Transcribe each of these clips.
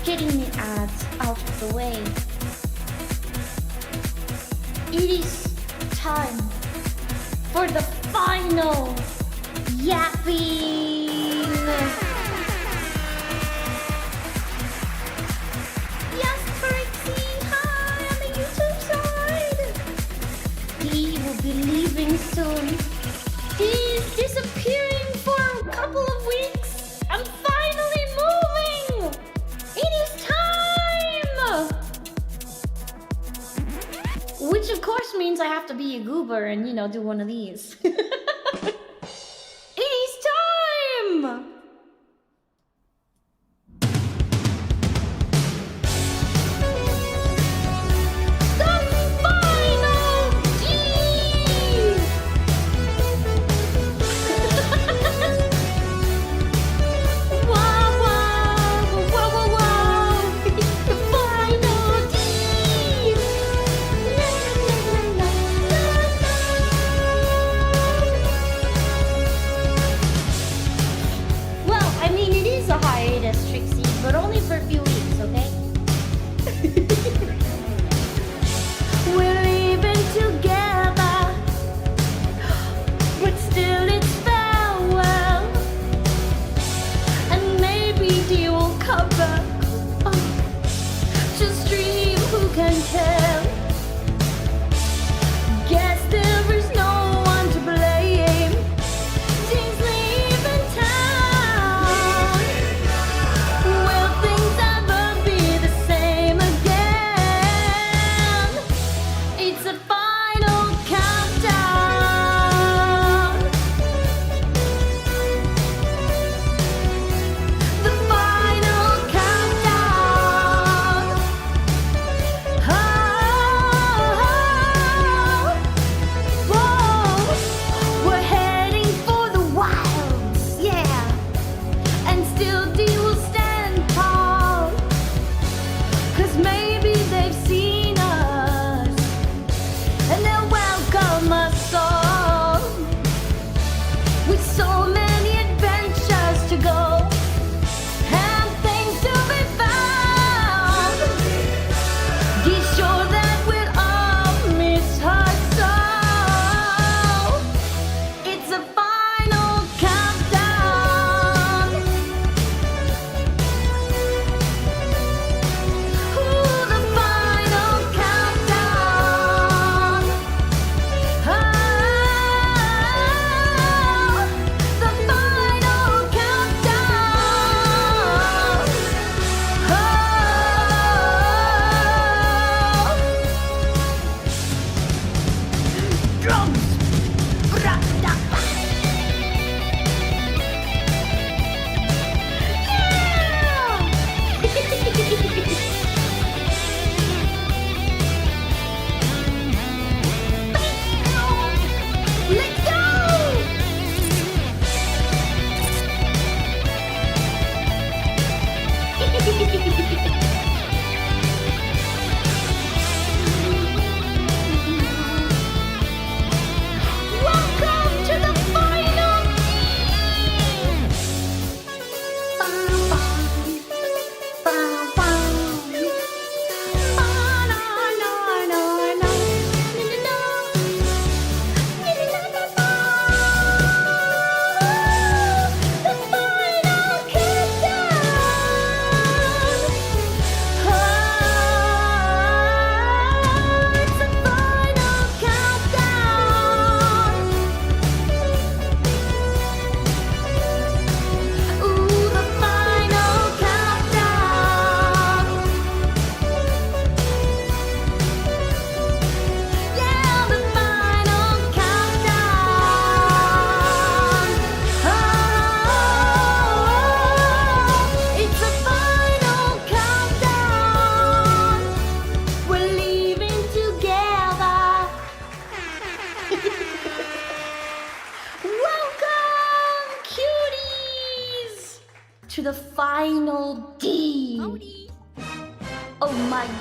Getting the ads out of the way. It is time for the final yapping. Yes, Trixie, hi on the YouTube side. He will be leaving soon. He's disappearing for a couple of weeks. I'm finally moving. It is time! Which of course means I have to be a goober and, you know, do one of these. It is time! But only for a few weeks, okay? We're leaving together, but still it's farewell. And maybe he will come back. Just dream, who can tell? Guess there is no one to blame. He's leaving town. Will things ever be the same again? It's a final countdown. The final countdown. Ah.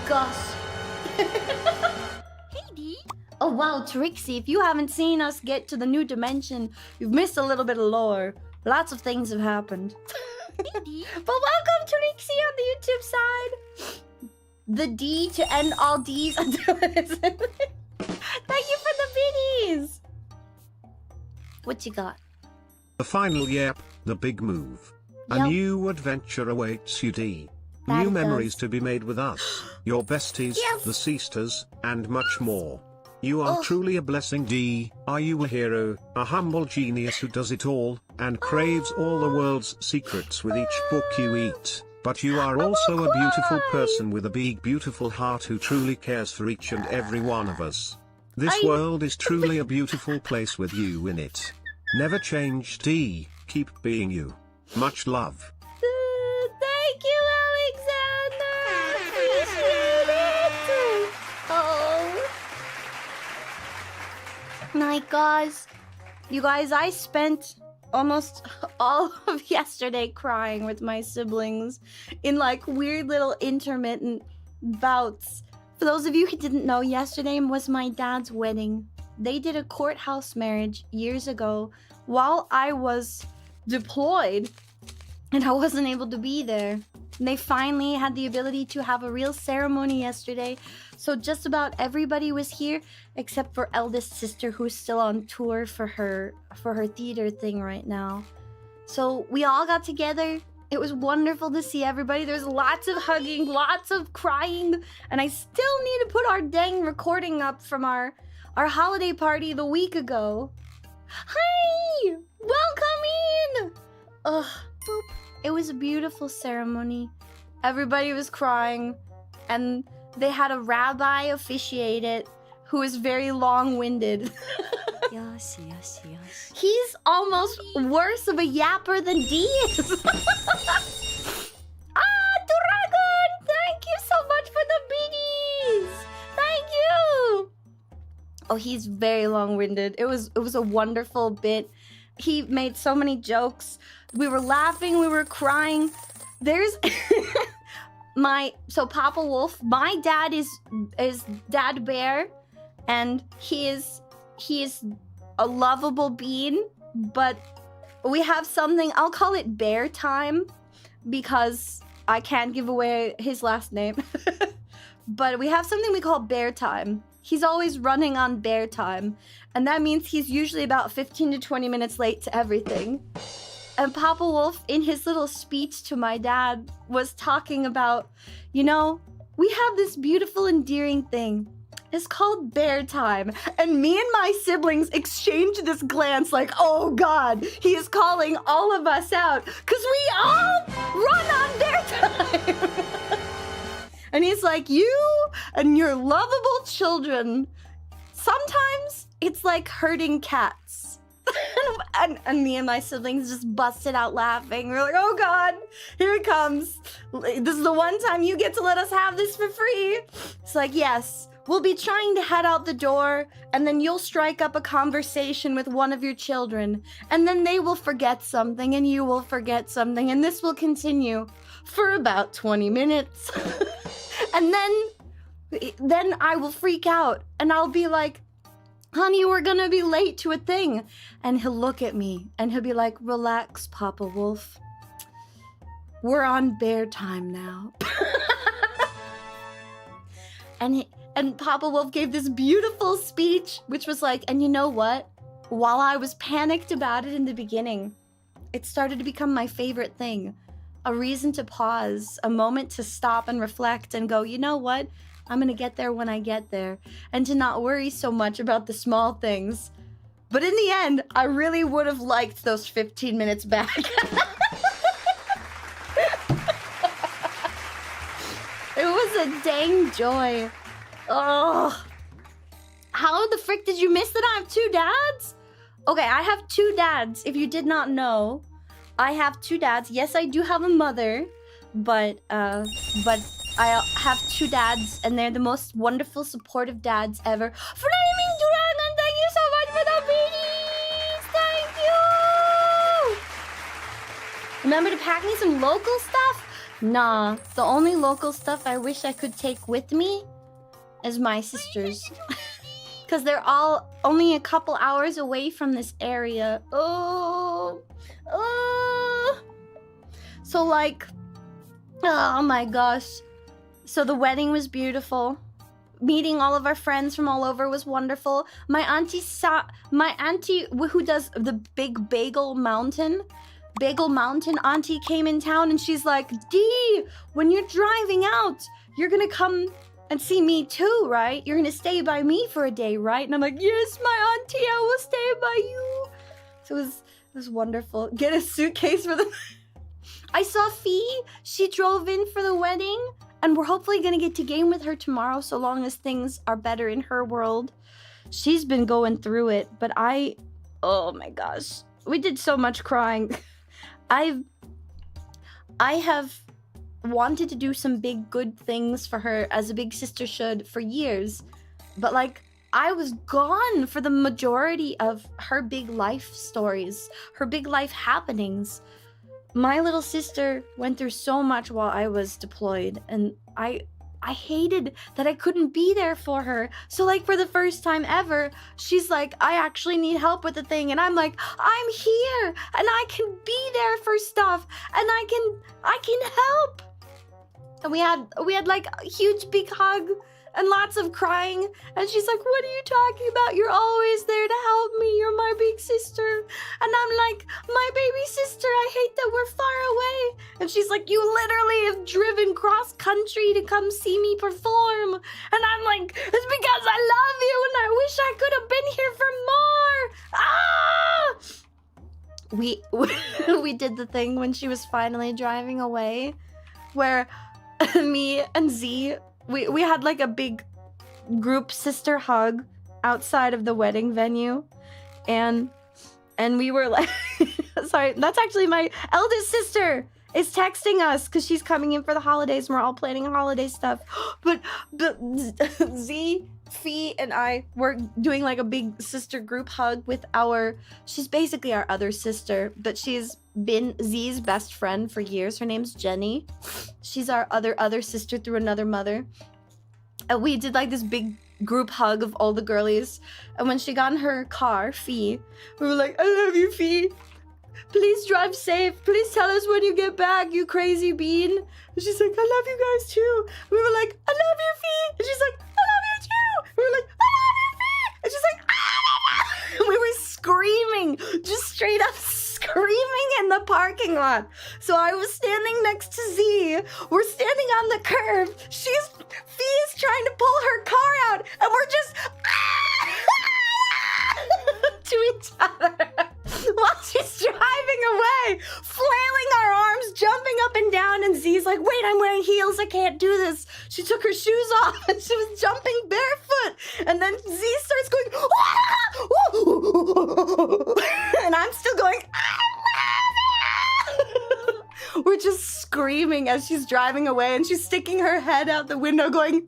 Gus. Hey, D. Oh wow, Trixie, if you haven't seen us get to the new dimension, you've missed a little bit of lore. Lots of things have happened. Hey, D. But welcome, Trixie, on the YouTube side. The D to end all Ds until it isn't. Thank you for the biddies. What you got? The final yap, the big move. A Yup. new adventure awaits you, D. That New it memories does. to be made with us, your besties, Yes. the sisters, and much more. You are Oh. truly a blessing, D. Are you a hero, a humble genius who does it all, and craves all the world's secrets with each book you eat? But you are also a beautiful cry. person with a big beautiful heart who truly cares for each and every one of us. This I- world is truly a beautiful place with you in it. Never change, D. Keep being you. Much love. Thank you, Alexander. Appreciate it. Oh my gosh, you guys! I spent almost all of yesterday crying with my siblings in like weird little intermittent bouts. For those of you who didn't know, yesterday was my dad's wedding. They did a courthouse marriage years ago while I was deployed and I wasn't able to be there. And they finally had the ability to have a real ceremony yesterday. So just about everybody was here except for eldest sister, who's still on tour for her theater thing right now. So we all got together. It was wonderful to see everybody. There's lots of hugging, lots of crying, and I still need to put our dang recording up from our holiday party the week ago. Hi! Welcome in! Ugh. It was a beautiful ceremony. Everybody was crying, and they had a rabbi officiate it who is very long-winded. Yes, yes, yes. He's almost worse of a yapper than D is. Dragon! Thank you so much for the biddies! Thank you! Oh, he's very long-winded. It was a wonderful bit. He made so many jokes. We were laughing, we were crying. There's so Papa Wolf, my dad is Dad Bear, and he is a lovable bean, but we have something, I'll call it Bear Time because I can't give away his last name. But we have something we call Bear Time. He's always running on Bear Time, and that means he's usually about 15 to 20 minutes late to everything. And Papa Wolf, in his little speech to my dad, was talking about, you know, we have this beautiful, endearing thing. It's called Bear Time. And me and my siblings exchanged this glance like, oh God, he is calling all of us out because we all run on Bear Time. And he's like, you and your lovable children, sometimes it's like herding cats. and me and my siblings just busted out laughing. We're like, oh God, here it comes. This is the one time you get to let us have this for free. It's like, yes, we'll be trying to head out the door, and then you'll strike up a conversation with one of your children, and then they will forget something, and you will forget something, and this will continue for about 20 minutes. And then I will freak out, and I'll be like, honey, we're gonna be late to a thing. And he'll look at me and he'll be like, relax, Papa Wolf. We're on Bear Time now. And Papa Wolf gave this beautiful speech, which was like, and you know what? While I was panicked about it in the beginning, it started to become my favorite thing. A reason to pause, a moment to stop and reflect and go, you know what? I'm gonna get there when I get there, and to not worry so much about the small things. But in the end, I really would have liked those 15 minutes back. It was a dang joy. Oh, how the frick did you miss that I have two dads? Okay, I have two dads. If you did not know, I have two dads. Yes, I do have a mother, but I have two dads, and they're the most wonderful, supportive dads ever. Flaming Dragon, thank you so much for the beanies! Thank you! Remember to pack me some local stuff? Nah, the only local stuff I wish I could take with me is my sisters. Because they're all only a couple hours away from this area. Oh. So like, oh my gosh. So the wedding was beautiful. Meeting all of our friends from all over was wonderful. My auntie who does the big Bagel Mountain auntie came in town, and she's like, Dee, when you're driving out, you're gonna come and see me too, right? You're gonna stay by me for a day, right? And I'm like, yes, my auntie, I will stay by you. So it was wonderful. Get a suitcase for the... I saw Fee. She drove in for the wedding, and we're hopefully gonna get to game with her tomorrow, so long as things are better in her world. She's been going through it, but oh my gosh. We did so much crying. I have wanted to do some big good things for her, as a big sister should, for years. But like, I was gone for the majority of her big life stories, her big life happenings. My little sister went through so much while I was deployed, and I hated that I couldn't be there for her. So like, for the first time ever, she's like, I actually need help with the thing, and I'm like, I'm here and I can be there for stuff, and I can help. And we had like a huge big hug and lots of crying, and she's like, what are you talking about? You're always there to help me. You're my big sister. And I'm like, my baby sister, I hate that we're far away. And she's like, you literally have driven cross country to come see me perform. And I'm like, it's because I love you, and I wish I could have been here for more. We did the thing when she was finally driving away, where me and Z, we had like a big group sister hug outside of the wedding venue, and we were like, sorry, that's actually my eldest sister is texting us because she's coming in for the holidays, and we're all planning holiday stuff. But Z, Fee, and I were doing like a big sister group hug with she's basically our other sister, but she's been Z's best friend for years. Her name's Jenny. She's our other sister through another mother. And we did like this big group hug of all the girlies. And when she got in her car, Fee, we were like, I love you, Fee. Please drive safe. Please tell us when you get back, you crazy bean. And she's like, I love you guys too. We were like, I love you, Fee. And she's like, I love you too. We were like, I love you, Fee. And she's like, ah! And we were screaming, just straight up screaming in the parking lot. So I was standing next to Z. We're standing on the curb. Fee is trying to pull her car out, and we're just to each other while she's driving away, flailing our arms, jumping up and down, and Z's like, wait, I'm wearing heels, I can't do this. She took her shoes off and she was jumping barefoot, and then Z starts going, and I'm still going, we're just screaming as she's driving away, and she's sticking her head out the window going,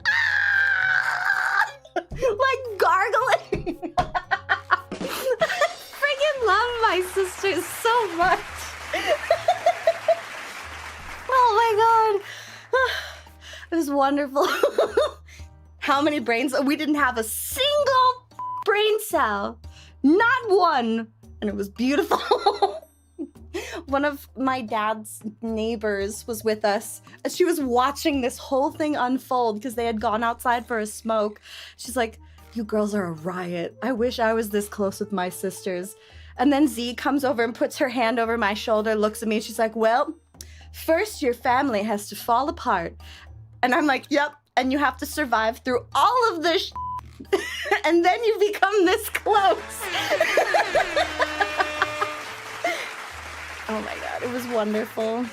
like gargling. I freaking love my sisters so much. Oh my god. It was wonderful. How many brains? We didn't have a single brain cell. Not one. And it was beautiful. One of my dad's neighbors was with us. She was watching this whole thing unfold because they had gone outside for a smoke. She's like, you girls are a riot. I wish I was this close with my sisters. And then Z comes over and puts her hand over my shoulder, looks at me. She's like, well, first your family has to fall apart. And I'm like, yep. And you have to survive through all of this and then you become this close. Oh my god, it was wonderful.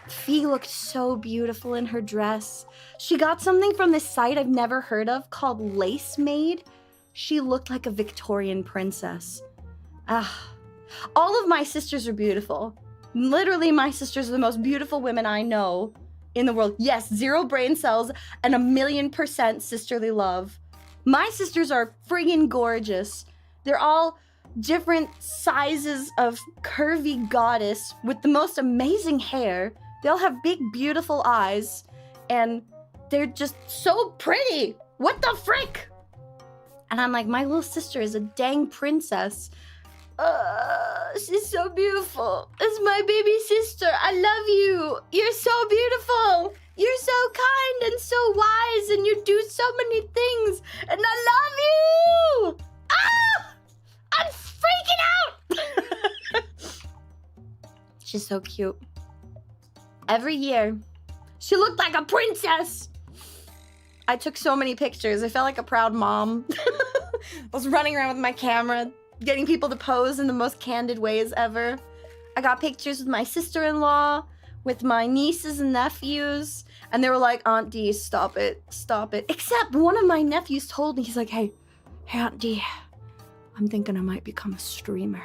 Fee looked so beautiful in her dress. She got something from this site I've never heard of called Lace Maid. She looked like a Victorian princess. All of my sisters are beautiful. Literally, my sisters are the most beautiful women I know in the world. Yes, 0 brain cells and 1,000,000% sisterly love. My sisters are friggin' gorgeous. They're all different sizes of curvy goddess with the most amazing hair. They all have big, beautiful eyes, and they're just so pretty. What the frick? And I'm like, my little sister is a dang princess. She's so beautiful. It's my baby sister. I love you. You're so beautiful. You're so kind and so wise, and you do so many things. And I love you. Ah! I'm freaking out. She's so cute. Every year, she looked like a princess. I took so many pictures. I felt like a proud mom. I was running around with my camera, getting people to pose in the most candid ways ever. I got pictures with my sister-in-law, with my nieces and nephews, and they were like, Aunt D, stop it, stop it. Except one of my nephews told me, he's like, hey, Aunt D, I'm thinking I might become a streamer.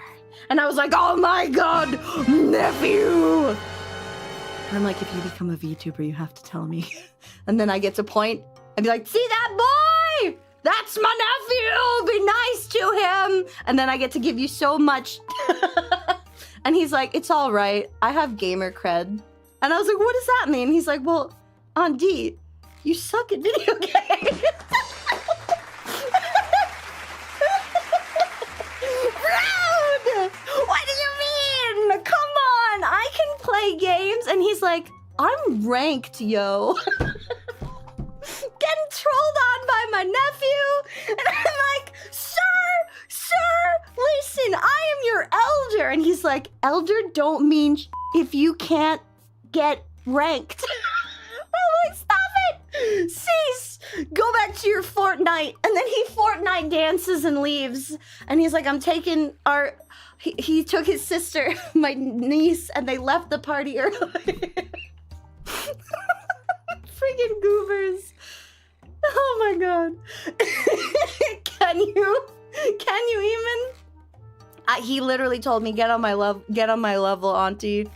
And I was like, oh my God, nephew. And I'm like, if you become a VTuber, you have to tell me. And then I get to point and be like, see that boy? That's my nephew. Be nice to him. And then I get to give you so much. And he's like, it's all right. I have gamer cred. And I was like, what does that mean? He's like, well, Aunt D, you suck at video games. Rude! What do you mean? Come on, I can play games. And he's like, I'm ranked, yo. Getting trolled on by my nephew. And I'm like, sir, listen, I am your elder. And he's like, elder don't mean if you can't get ranked. I'm like, stop it. Cease. Go back to your Fortnite. And then he Fortnite dances and leaves. And he's like, I'm taking our... He took his sister, my niece, and they left the party early. Freaking goobers. Oh my God. Can you even? He literally told me, get on my level, auntie.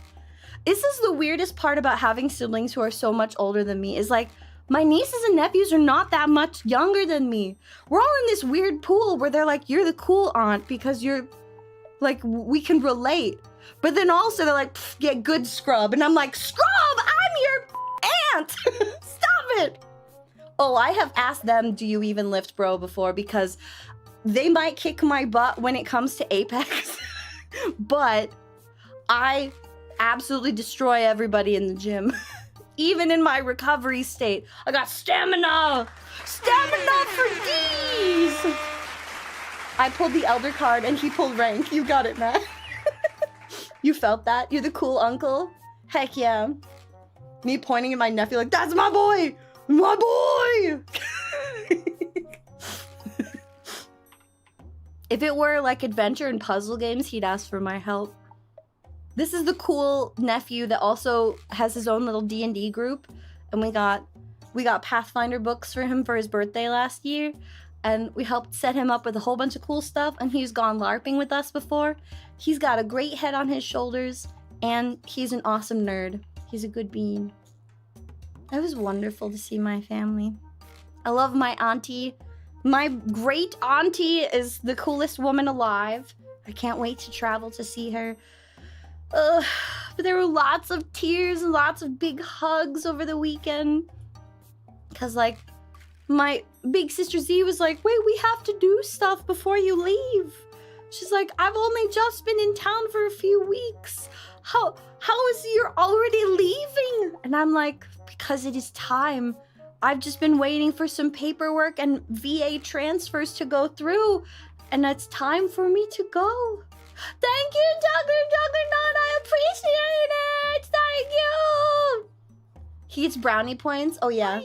This is the weirdest part about having siblings who are so much older than me, is like, my nieces and nephews are not that much younger than me. We're all in this weird pool where they're like, you're the cool aunt because you're like, we can relate. But then also they're like, get good scrub. And I'm like, scrub, I'm your aunt. Stop it. Oh, I have asked them, do you even lift bro before? Because they might kick my butt when it comes to Apex. But I absolutely destroy everybody in the gym. Even in my recovery state. I got stamina. Stamina for D's. I pulled the elder card and he pulled rank. You got it, Matt. You felt that? You're the cool uncle? Heck yeah. Me pointing at my nephew like, that's my boy. My boy. If it were like adventure and puzzle games, he'd ask for my help. This is the cool nephew that also has his own little D&D group, and we got Pathfinder books for him for his birthday last year, and we helped set him up with a whole bunch of cool stuff, and he's gone LARPing with us before. He's got a great head on his shoulders, and he's an awesome nerd. He's a good bean. It was wonderful to see my family. I love my auntie. My great auntie is the coolest woman alive. I can't wait to travel to see her. But there were lots of tears and lots of big hugs over the weekend. Because, like, my big sister Z was like, wait, we have to do stuff before you leave. She's like, I've only just been in town for a few weeks. How is you're already leaving? And I'm like, because it is time. I've just been waiting for some paperwork and VA transfers to go through. And it's time for me to go. Thank you, Juggernaut. I appreciate it. Thank you. He gets brownie points. Oh, yeah.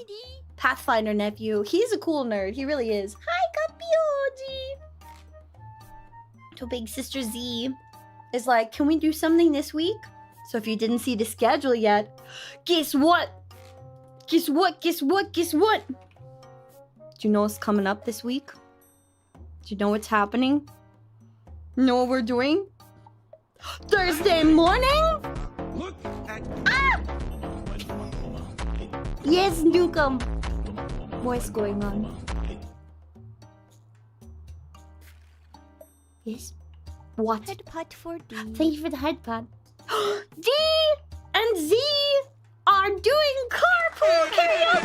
Pathfinder nephew. He's a cool nerd. He really is. Hi, Capioji. So big sister Z is like, can we do something this week? So if you didn't see the schedule yet, guess what? Guess what? Guess what? Guess what? Do you know what's coming up this week? Do you know what's happening? Know what we're doing? Thursday morning? Ah! Yes, Nukem. What's going on? Yes? What? Head pot for D. Thank you for the head pad. D and Z are doing carpool karaoke!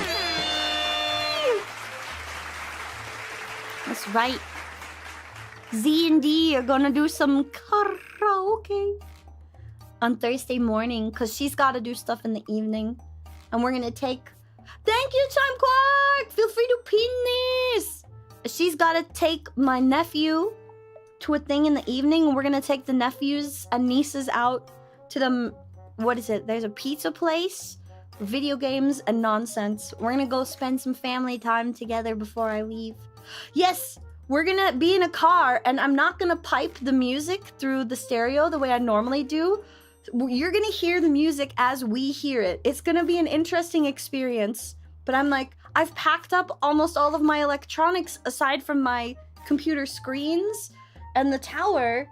That's right. Z and D are gonna do some karaoke on Thursday morning because she's got to do stuff in the evening. And we're gonna take... Thank you, Chime Quark! Feel free to pin this! She's got to take my nephew to a thing in the evening. And we're gonna take the nephews and nieces out to the... What is it? There's a pizza place, video games, and nonsense. We're gonna go spend some family time together before I leave. Yes! We're gonna be in a car, and I'm not gonna pipe the music through the stereo the way I normally do. You're gonna hear the music as we hear it. It's gonna be an interesting experience. But I'm like, I've packed up almost all of my electronics aside from my computer screens and the tower.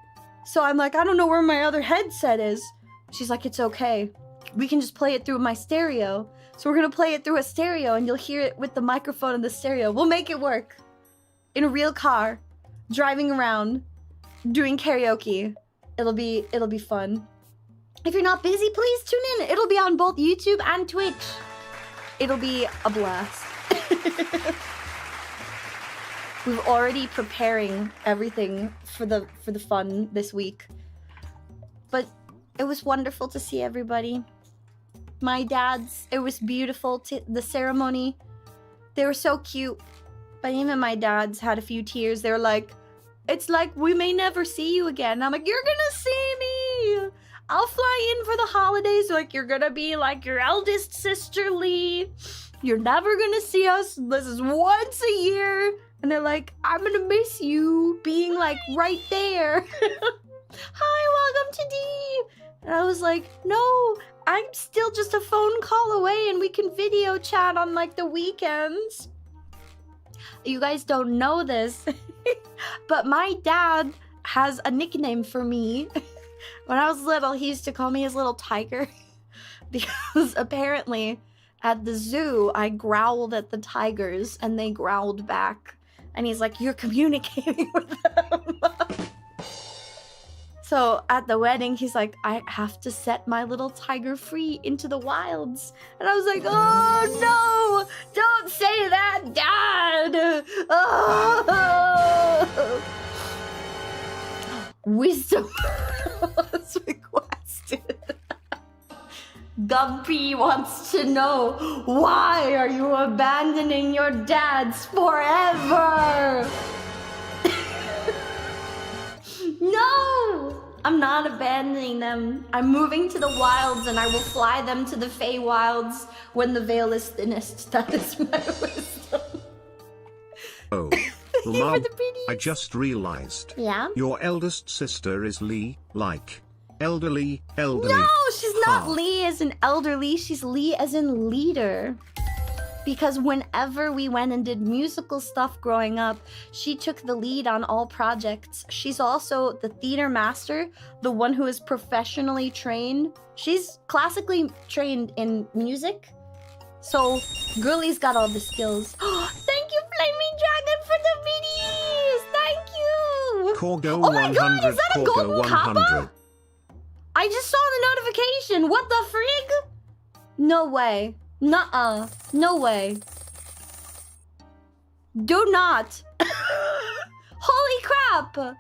So I'm like, I don't know where my other headset is. She's like, it's okay. We can just play it through my stereo. So we're gonna play it through a stereo, and you'll hear it with the microphone and the stereo. We'll make it work. In a real car, driving around, doing karaoke. It'll be fun. If you're not busy, please tune in. It'll be on both YouTube and Twitch. It'll be a blast. We're already preparing everything for the fun this week. But it was wonderful to see everybody. My dads, it was beautiful. The ceremony, they were so cute. But even my dads had a few tears. They were like, it's like we may never see you again. I'm like, you're gonna see me. I'll fly in for the holidays. Like, you're gonna be like your eldest sister, Lee. You're never gonna see us. This is once a year. And they're like, I'm gonna miss you being like right there. Hi, welcome to D. And I was like, no, I'm still just a phone call away and we can video chat on like the weekends. You guys don't know this, but my dad has a nickname for me. When I was little, he used to call me his little tiger because apparently at the zoo, I growled at the tigers and they growled back. And he's like, you're communicating with them. So at the wedding, he's like, I have to set my little tiger free into the wilds. And I was like, oh no, don't say that, Dad. Oh. Wisdom was requested. Gumpy wants to know, why are you abandoning your dads forever? No! I'm not abandoning them. I'm moving to the wilds and I will fly them to the Fey wilds when the veil is thinnest. That is my wisdom. Oh, Mom, I just realized. Yeah? Your eldest sister is Lee, like elderly. No, she's not Lee as in elderly. She's Lee as in leader. Because whenever we went and did musical stuff growing up, she took the lead on all projects. She's also the theater master, the one who is professionally trained. She's classically trained in music. So, girlie's got all the skills. Thank you, Flaming Dragon, for the videos! Thank you! Corgo oh my 100, god, is that a Corgo golden 100. kappa? I just saw the notification. What the frig? No way. Nuh-uh. No way. Do not. Holy crap. No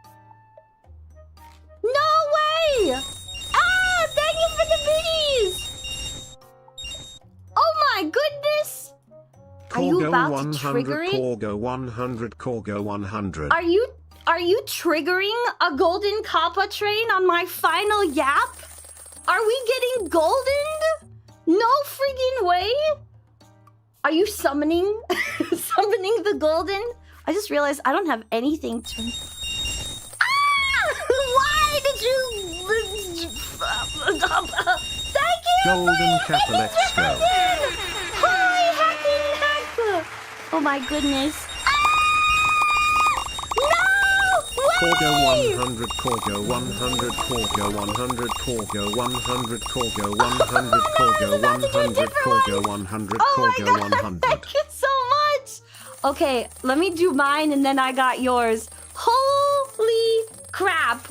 way. Ah, thank you for the biddies. Oh my goodness. Are you Corgo about 100, to trigger it? Corgo 100, Corgo 100. Are you triggering a golden kappa train on my final yap? Are we getting goldened? No friggin' way! Are you summoning the golden? I just realized I don't have anything to... Ah! Why did you... Thank you! Golden Kappa, let's go. Hi, Hacking Hack! Oh my goodness. Corgo 100, Corgo 100, Corgo 100, Corgo 100, Corgo 100, Corgo 100, Corgo 100, Corgo 100. Thank you so much! Okay, let me do mine and then I got yours. Holy crap!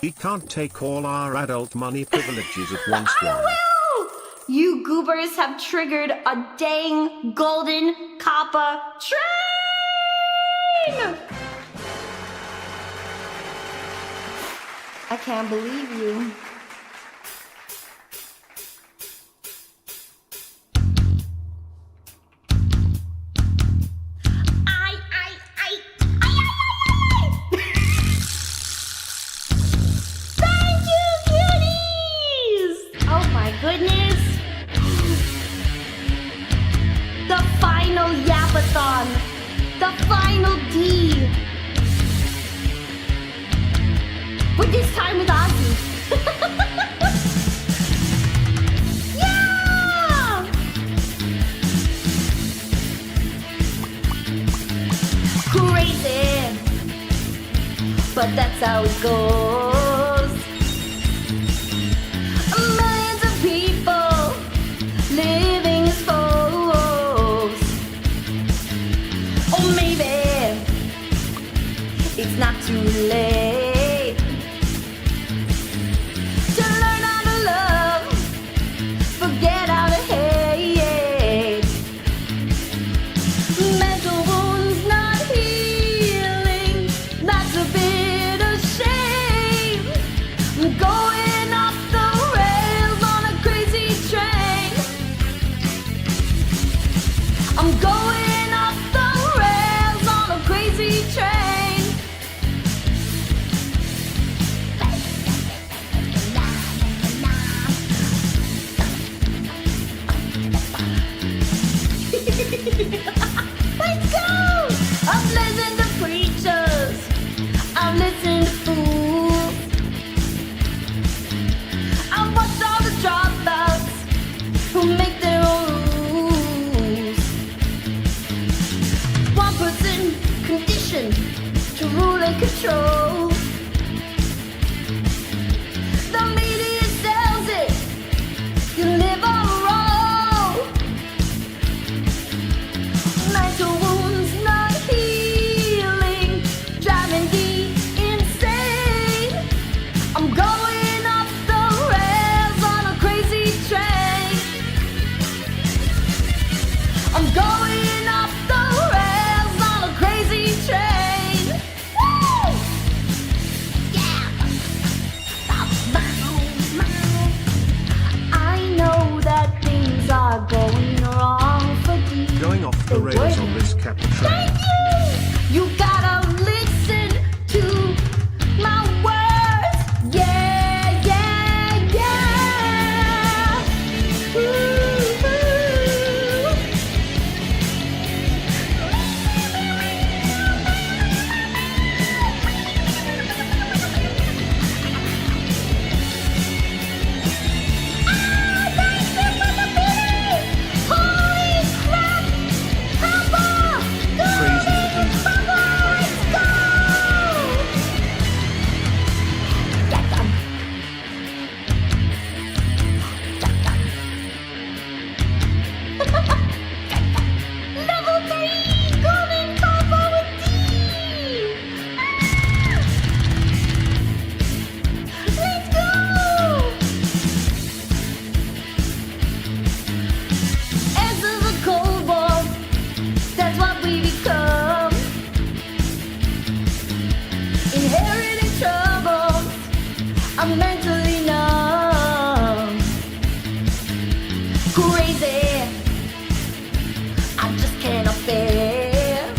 We can't take all our adult money privileges at once. I will! You goobers have triggered a dang golden kappa train! I can't believe you. Thank you, cuties! Oh my goodness. The final yapathon. The final D. But this time with Ozzy. Yeah! Crazy. But that's how it goes. Millions of people living as foes. Or maybe it's not too late to learn how to love, forget how to hate. Mental wounds not healing, that's a bit of shame. I'm going off the rails on a crazy train. I'm going off the rails on a crazy train. Let's go! I've listened to preachers, I've listened to fools, I've watched all the dropouts who make their own rules. One person conditioned to rule and control. The media sells it, you live on roll. Mental wounds not healing, driving me insane. I'm going off the rails on a crazy train. I'm going off the rails on a crazy train. Woo! Yeah! I know that things are going wrong for you. Going off the rails on this cap train. Thank you! You gotta listen to my words. Yeah, yeah, yeah. Ooh, thank you for the beat! Holy crap! Papa! Crazy for me. Papa, let's go! Get them! Level 3 golden combo with D! Let's go! Enter the cold war, that's what we become. Inheriting troubles, I'm mentally numb. Crazy, I just cannot bear.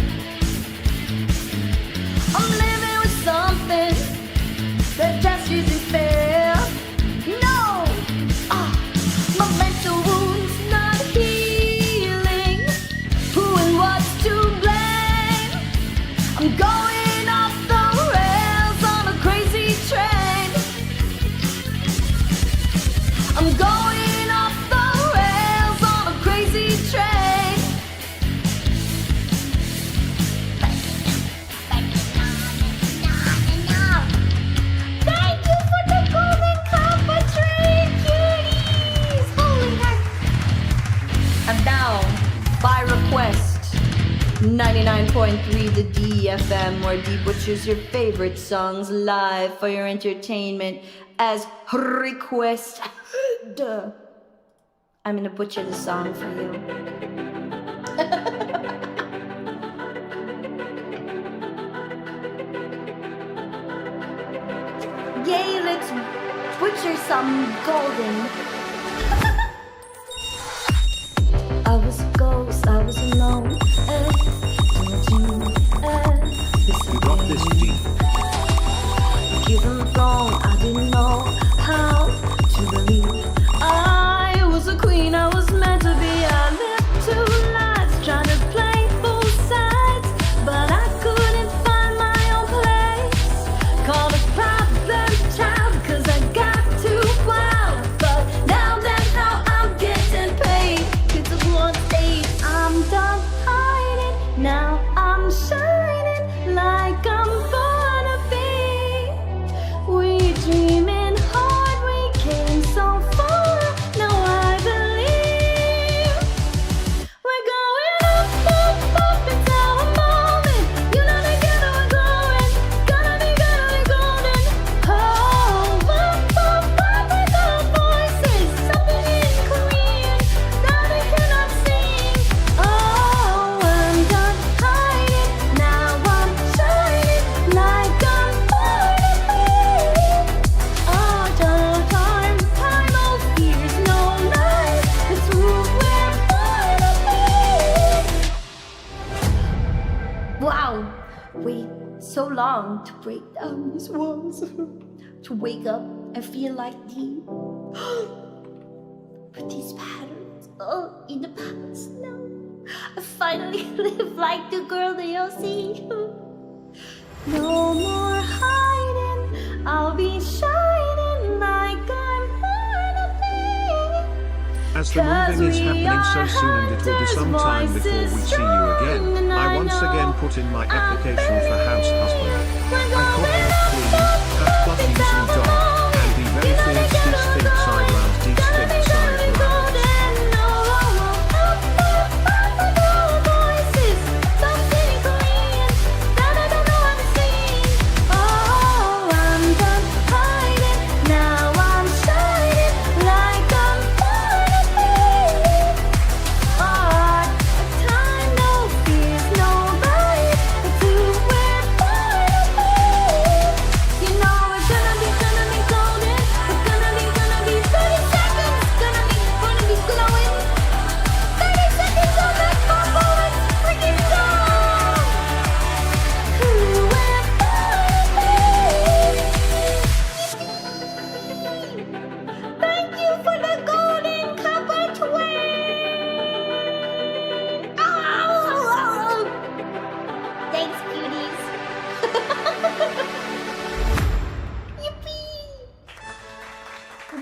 I'm living with something that just isn't fair. No, my mental wounds not healing. Who and what's to blame? I'm going off the rails on a crazy train. I'm going off the rails on a crazy train. Thank you for the golden kappa train, cuties! Holy heck! And now, by request, 99.3 the DFM, where D butchers your favorite songs live for your entertainment as request. I'm gonna butcher the song for you. Yay, let's butcher some golden. I was a ghost, I was alone. You got this, G. Given wrong, I didn't know how to believe. I was a queen, I was meant to be. I lived two lives, trying to play both sides, but I couldn't find my own place. Called a problem child, cause I got too wild. But now that's how I'm getting paid. It's a one stage, I'm done hiding. Now I'm shining like I'm born to be. We dreaming hard, we came so far. Now I believe we're going up, up, up. It's our moment. You know together we're growing. Gonna be golden. Oh, up, up, up with our voices. Something in Korean that I cannot sing. Oh, I'm done hiding. Now I'm shining like I'm born to be. Oh, time, oh, fears, no lies. It's who we're born to be. Wow, wait so long to break down these walls, to wake up and feel like the but these patterns, in the past now. I finally live like the girl that you'll see. No more hiding, I'll be shining like I'm born to be. As the moving is happening so soon and it will be some time before we see you again, I once again put in my application for house husband. I cook, clean, have plushies and dog, and be very fierce, D-Sphinx eyebrows, D-Sphinx eyebrows.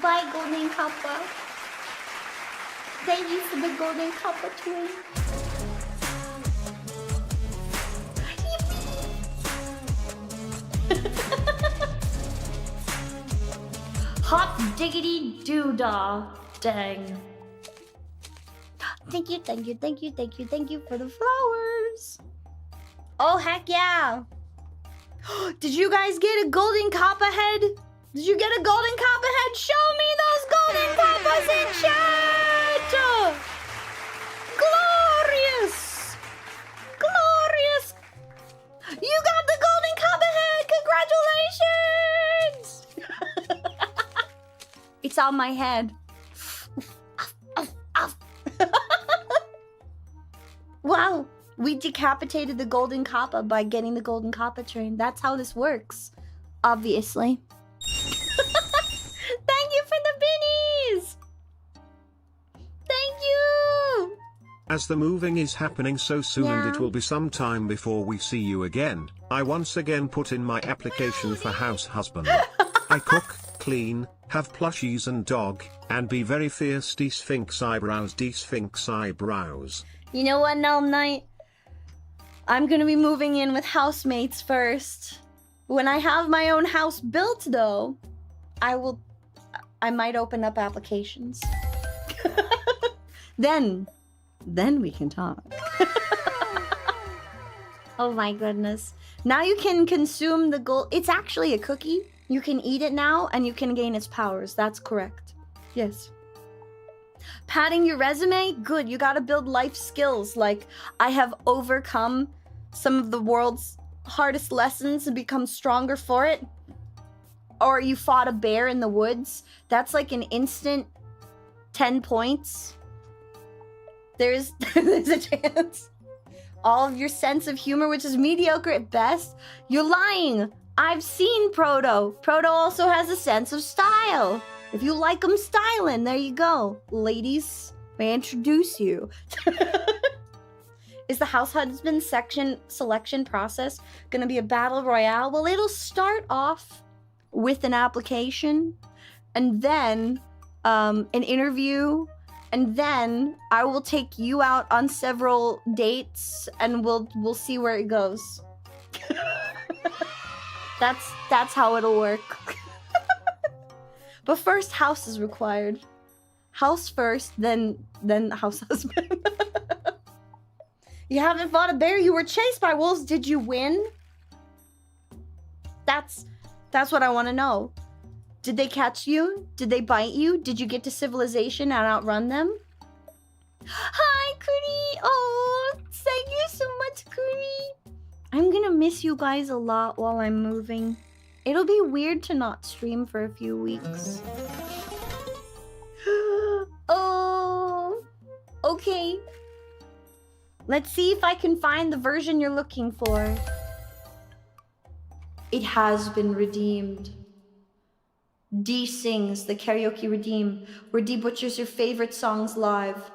Bye, Golden Kappa. Thank you for the Golden Kappa twin. Hot diggity doodah. Dang. Thank you, thank you, thank you, thank you, thank you for the flowers. Oh, heck yeah. Did you guys get a Golden Kappa head? Did you get a Golden Kappa head? Show me those Golden Kappas in chat! Glorious! Glorious! You got the Golden Kappa head! Congratulations! It's on my head. Wow, we decapitated the Golden Kappa by getting the Golden Kappa train. That's how this works, obviously. Thank you for the binnies! Thank you! As the moving is happening so soon and it will be some time before we see you again, I once again put in my application for house husband. I cook, clean, have plushies and dog, and be very fierce, D-Sphinx eyebrows, D-Sphinx eyebrows. You know what, Nelm Knight? I'm gonna be moving in with housemates first. When I have my own house built, though, I might open up applications. Then we can talk. Oh my goodness. Now you can consume the gold. It's actually a cookie. You can eat it now and you can gain its powers. That's correct. Yes. Padding your resume? Good. You gotta build life skills. Like, I have overcome some of the world's hardest lessons and become stronger for it. Or you fought a bear in the woods. That's like an instant 10 points. There's a chance. All of your sense of humor, which is mediocre at best. You're lying. I've seen Proto. Proto also has a sense of style. If you like him styling, there you go. Ladies, may I introduce you. Is the house husband selection process gonna be a battle royale? Well, it'll start off with an application, and then an interview, and then I will take you out on several dates, and we'll see where it goes. That's how it'll work. But first, house is required. House first, then house husband. You haven't fought a bear. You were chased by wolves. Did you win? That's what I want to know. Did they catch you? Did they bite you? Did you get to civilization and outrun them? Hi, Cootie. Oh, thank you so much, Cootie. I'm gonna miss you guys a lot while I'm moving. It'll be weird to not stream for a few weeks. Oh, okay. Let's see if I can find the version you're looking for. It has been redeemed. D sings the karaoke redeem, where D butchers your favorite songs live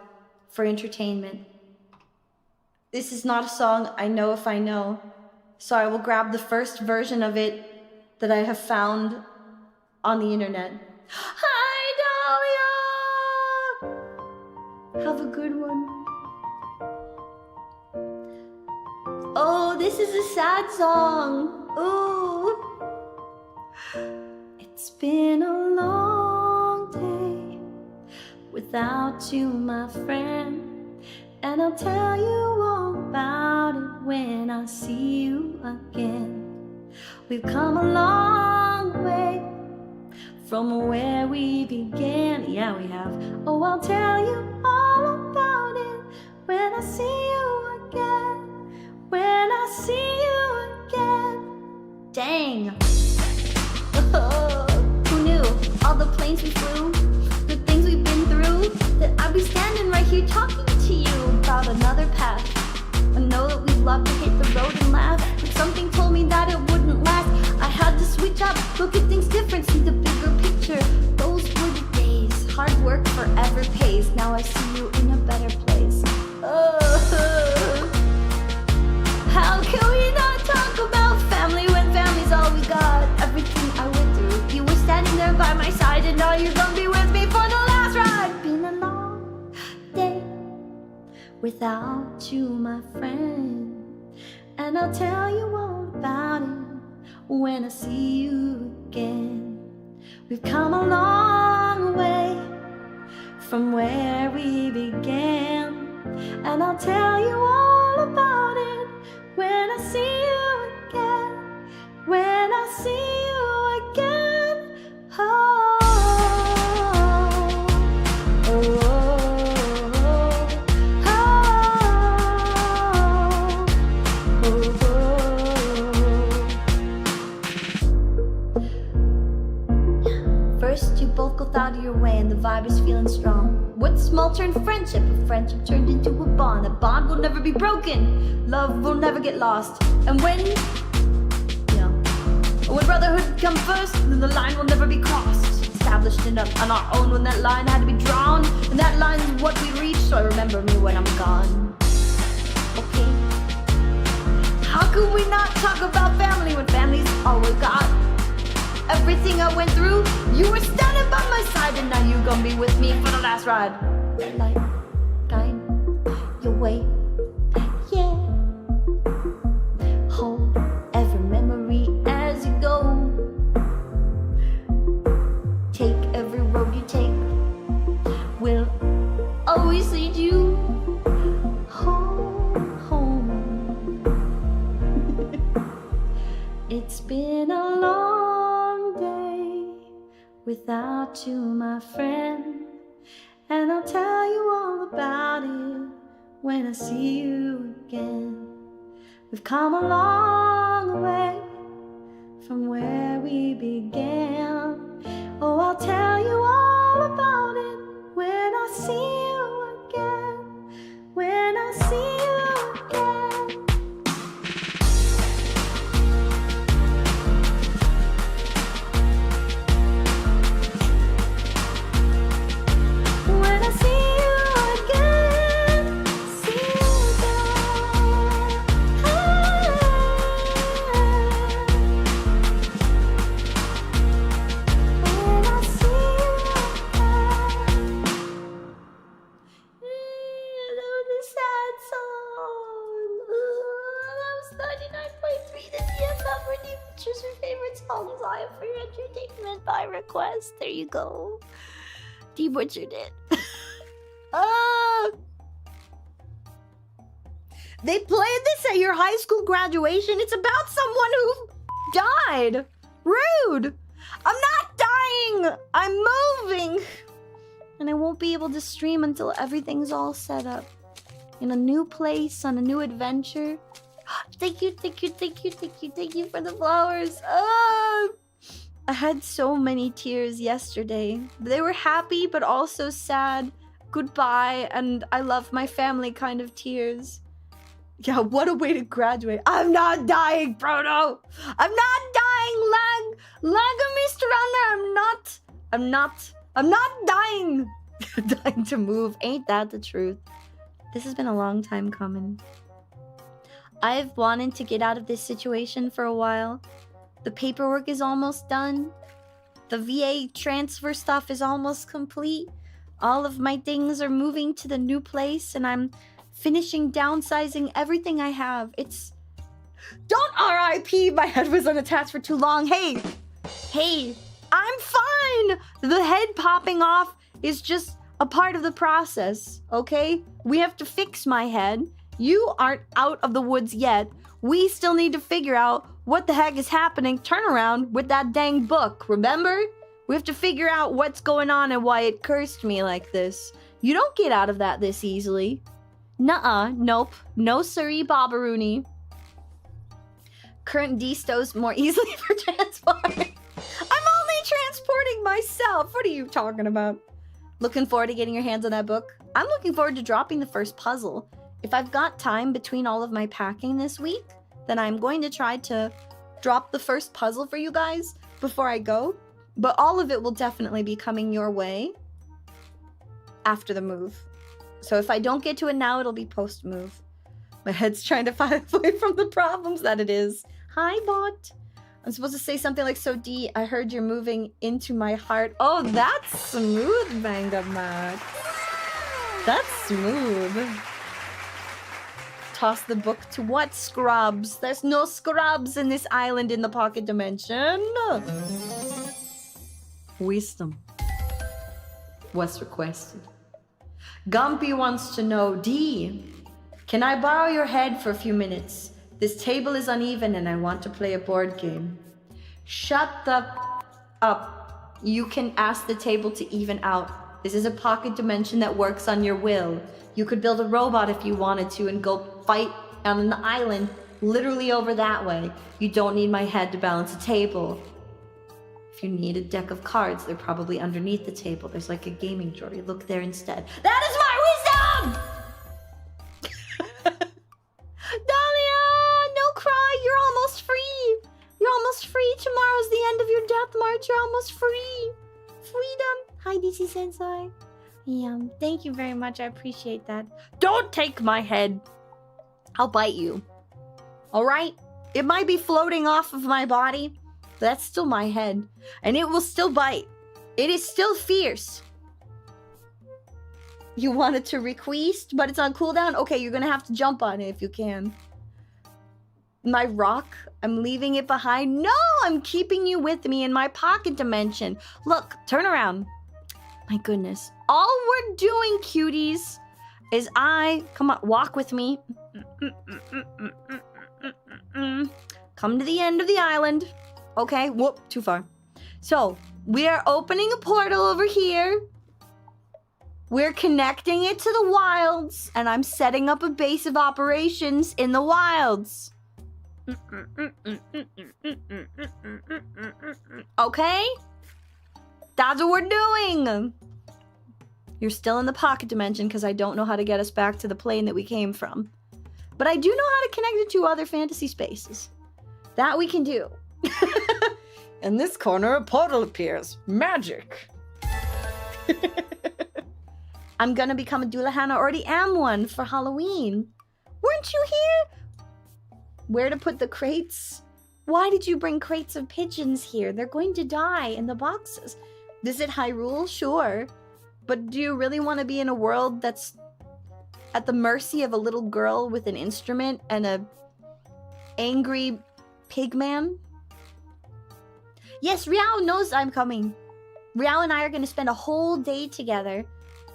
for entertainment. This is not a song I know if I know, so I will grab the first version of it that I have found on the internet. Hi, Dahlia! Have a good one. Oh, this is a sad song. Ooh. It's been a long day without you, my friend, and I'll tell you all about it when I see you again. We've come a long way from where we began. Yeah, we have. Oh, I'll tell you all about it when I see you again. When I see you again. Dang. Who knew? All the planes we flew, the things we've been through, that I'd be standing right here talking to you about another path. I know that we'd love to hit the road and laugh, but something told me that it wouldn't last. I had to switch up, look at things different, see the bigger picture. Those were the days. Hard work forever pays. Now I see you in a better place. How can we not talk about family when family's all we got? Everything I went through, you were standing there by my side, and now you're gonna be with me for the last ride. Been a long day without you, my friend, and I'll tell you all about it when I see you again. We've come a long way from where we began, and I'll tell you all about it when I see you again. When I see you again. Oh, oh, oh, oh. First, you both go out of your way, and the vibe is feeling strong. What small turned friendship? A friendship turned into a bond. A bond will never be broken. Love will never get lost. And when brotherhood come first, then the line will never be crossed. Established on our own when that line had to be drawn. And that line is what we reach, so remember me when I'm gone. Okay? How could we not talk about family when family's all we got? Everything I went through, you were standing by my side, and now you gonna be with me for the last ride. Light, guide your way, yeah. Hold every memory as you go. Take every road you take, will always lead you home. It's been a long day without you, my friend, and I'll tell you all about it when I see you again. We've come a long way from where we began. Oh, I'll tell you all about it when I see you again. When I see you again. When I see you again, see you again. When I see you again. That was a sad song. That was 99.3 the DFM for new features or favorite songs I have for your entertainment by request. There you go. D butchered it. They played this at your high school graduation. It's about someone who died. Rude. I'm not dying. I'm moving. And I won't be able to stream until everything's all set up. In a new place, on a new adventure. Thank you, thank you, thank you, thank you, thank you for the flowers. I had so many tears yesterday. They were happy, but also sad. Goodbye, and I love my family kind of tears. Yeah, what a way to graduate. I'm not dying, Proto. I'm not dying, Mr. Runner. I'm not dying. Dying to move. Ain't that the truth? This has been a long time coming. I've wanted to get out of this situation for a while. The paperwork is almost done. The VA transfer stuff is almost complete. All of my things are moving to the new place, and I'm finishing downsizing everything I have. It's... Don't RIP! My head was unattached for too long. Hey! I'm fine! The head popping off is just a part of the process, okay? We have to fix my head. You aren't out of the woods yet. We still need to figure out what the heck is happening. Turn around with that dang book, remember? We have to figure out what's going on and why it cursed me like this. You don't get out of that this easily. Nuh-uh, nope. No siree, Bobaroony. Current D-stows more easily for transport. I'm only transporting myself. What are you talking about? Looking forward to getting your hands on that book. I'm looking forward to dropping the first puzzle. If I've got time between all of my packing this week, then I'm going to try to drop the first puzzle for you guys before I go. But all of it will definitely be coming your way after the move. So if I don't get to it now, it'll be post-move. My head's trying to find away from the problems that it is. Hi, bot. I'm supposed to say something like, so D, I heard you're moving into my heart. Oh, that's smooth, Mangamax. That's smooth. Toss the book to what scrubs? There's no scrubs in this island in the pocket dimension. Wisdom. What's requested? Gumpy wants to know, D, can I borrow your head for a few minutes? This table is uneven and I want to play a board game. Shut the up. You can ask the table to even out. This is a pocket dimension that works on your will. You could build a robot if you wanted to and go fight on an island literally over that way. You don't need my head to balance a table. If you need a deck of cards, they're probably underneath the table. There's like a gaming drawer. You look there instead. That is my wisdom! Dahlia, no cry. You're almost free. You're almost free. Tomorrow's the end of your death march. You're almost free. Freedom. Hi, DC Sensei. Yeah, thank you very much. I appreciate that. Don't take my head. I'll bite you. All right? It might be floating off of my body. That's still my head. And it will still bite. It is still fierce. You wanted to request, but it's on cooldown? Okay, you're gonna have to jump on it if you can. My rock, I'm leaving it behind. No, I'm keeping you with me in my pocket dimension. Look, turn around. My goodness. All we're doing, cuties, is come on, walk with me. Come to the end of the island. Okay, whoop, too far. So, we are opening a portal over here. We're connecting it to the wilds, and I'm setting up a base of operations in the wilds. Okay? That's what we're doing. You're still in the pocket dimension because I don't know how to get us back to the plane that we came from. But I do know how to connect it to other fantasy spaces. That we can do. In this corner, a portal appears. Magic. I'm gonna become a Doulahan. I already am one for Halloween. Weren't you here? Where to put the crates? Why did you bring crates of pigeons here? They're going to die in the boxes. Is it Hyrule? Sure. But do you really want to be in a world that's at the mercy of a little girl with an instrument and a angry pig man? Yes, Riao knows I'm coming. Riao and I are going to spend a whole day together.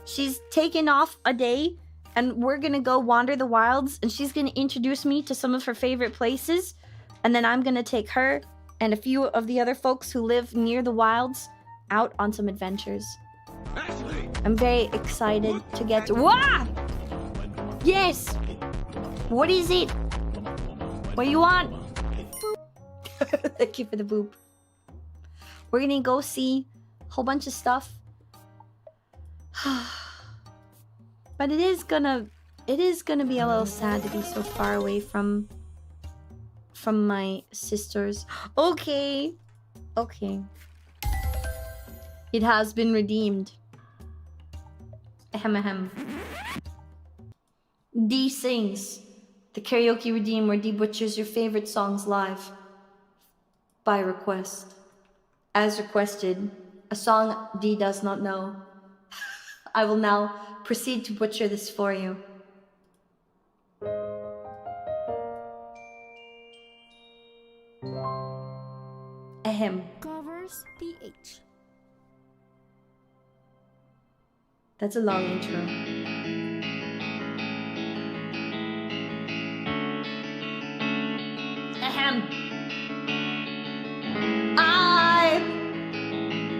She's taken off a day, and we're going to go wander the wilds, and she's going to introduce me to some of her favorite places, and then I'm going to take her and a few of the other folks who live near the wilds out on some adventures. I'm very excited to get to... Wah! Yes! What is it? What do you want? Thank you for the boop. We're gonna go see a whole bunch of stuff. But it is gonna be a little sad to be so far away from my sisters. Okay. It has been redeemed. Ahem ahem. D sings. The karaoke redeem where D butchers your favorite songs live. By request. As requested, a song D does not know. I will now proceed to butcher this for you. Ahem. Covers PH. That's a long intro. Ahem.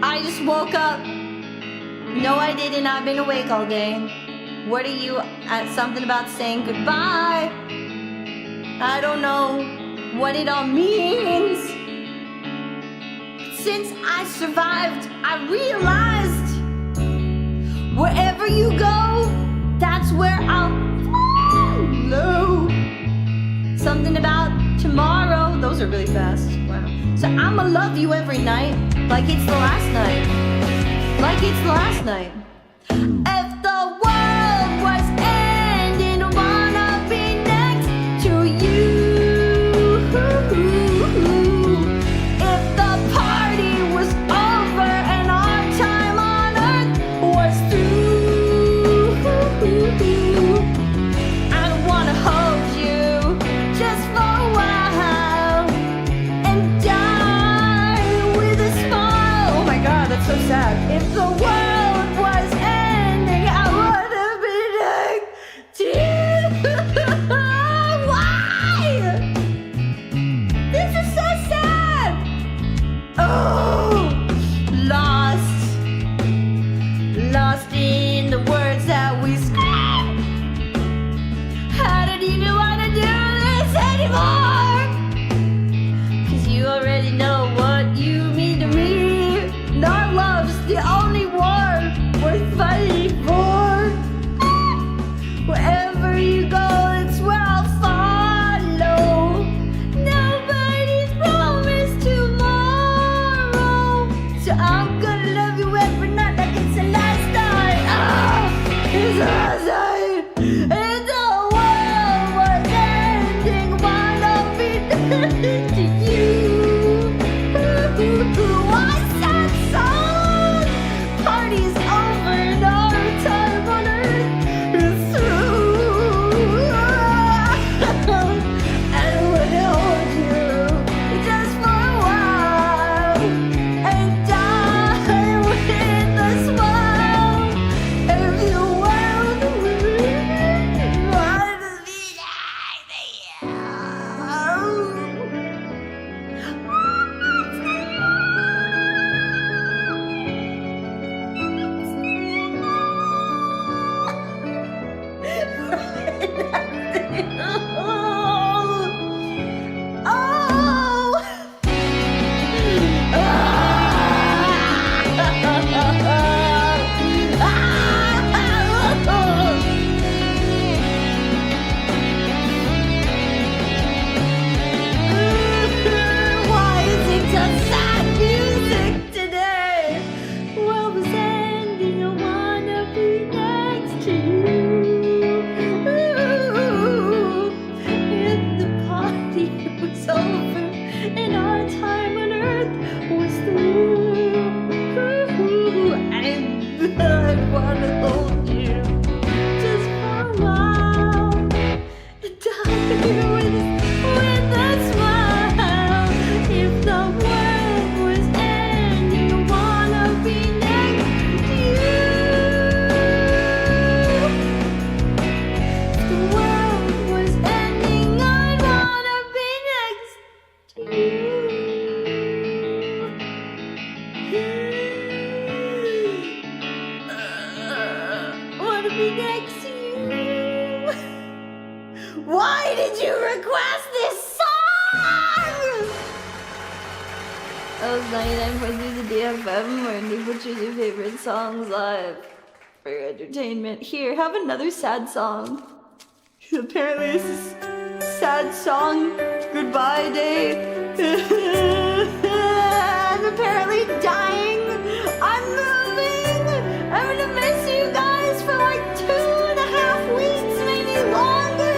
I just woke up. No, I didn't. I've been awake all day. What are you at? Something about saying goodbye. I don't know what it all means. Since I survived, I realized wherever you go, that's where I'll follow. Something about tomorrow. Those are really fast. Wow. So I'ma love you every night, like it's the last night. Like it's the last night. If the world was ending, I wanna be next to you. If the party was over and our time on earth was through, I wanna hold you just for a while and die with a smile. Oh my god, that's so sad. If the world was was 99.3 the DFM, where Nico choose your favorite songs live for your entertainment. Here, have another sad song. Apparently this is sad song. Goodbye day. I'm apparently dying. I'm moving. I'm gonna miss you guys for like 2.5 weeks, maybe longer.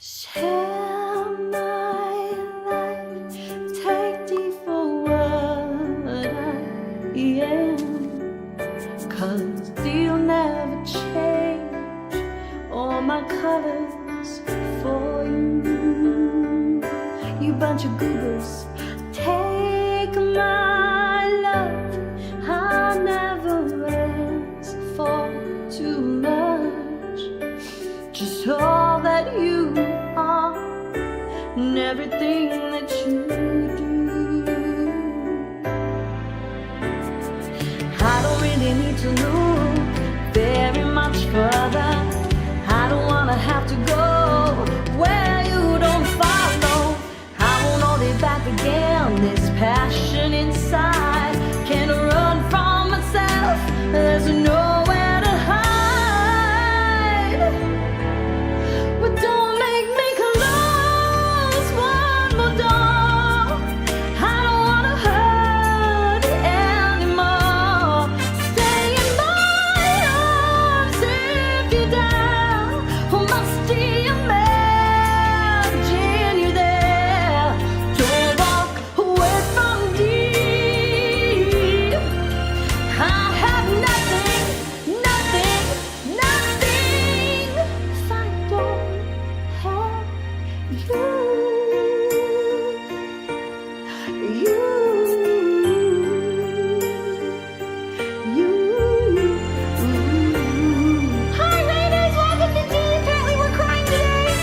Share my life, take thee for what I am. 'Cause you'll never change all my colors for you. You bunch of goobers, take my love. I'll never ask for too much. Just all that you are and everything that you do. I don't really need to look very much further. I don't wanna have to go where you don't follow. I won't hold it back again. This passion inside can't run from myself. There's nowhere to hide. But don't make me close one more door. I don't wanna hurt it anymore. Stay in my arms if you're down. Or must imagine you there. Don't walk away from deep. I have nothing, nothing, nothing. If I don't have you, Hi ladies, welcome to tea. Apparently we're crying today.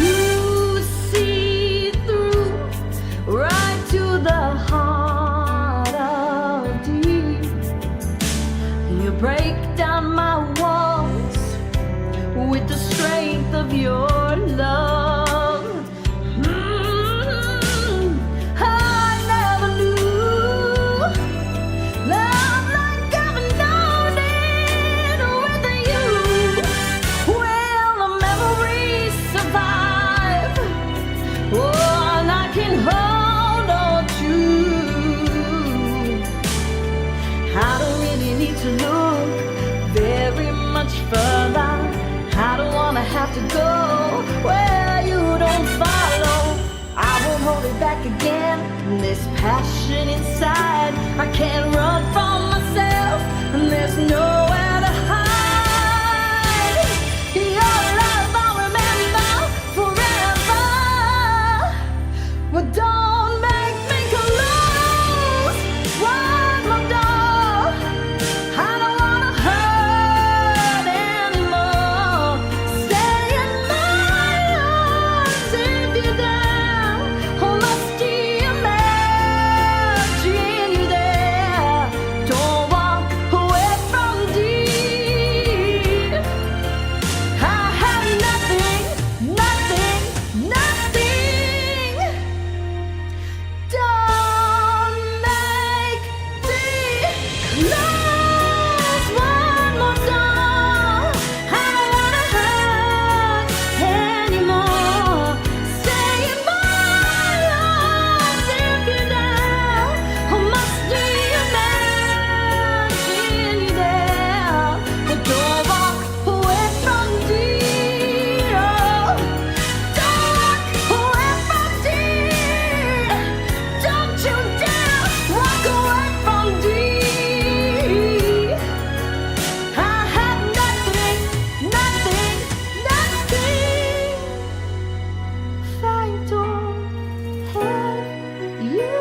You see through right to the heart of deep. You break down my walls with the strength of your love. I never knew love like I've known it with you. Will the memories survive? All I can hold on to. I don't really need to look very much further. I don't wanna have to go where you don't follow. I won't hold it back again. This passion inside, I can't run from myself, and there's nowhere to hide. Your love I'll remember forever. But don't make me close one more door. I don't wanna hurt anymore. Stay in my arms if you're down. Or must imagine you there. Don't walk away from deep. I have nothing, nothing, nothing. Don't make me close one more door. I don't wanna hurt anymore. Stay in my arms if you're down. Or must imagine you there. But don't walk away from deep. Don't walk away from deep. Don't you dare walk away from deep. I have nothing, nothing, nothing. If I don't have you,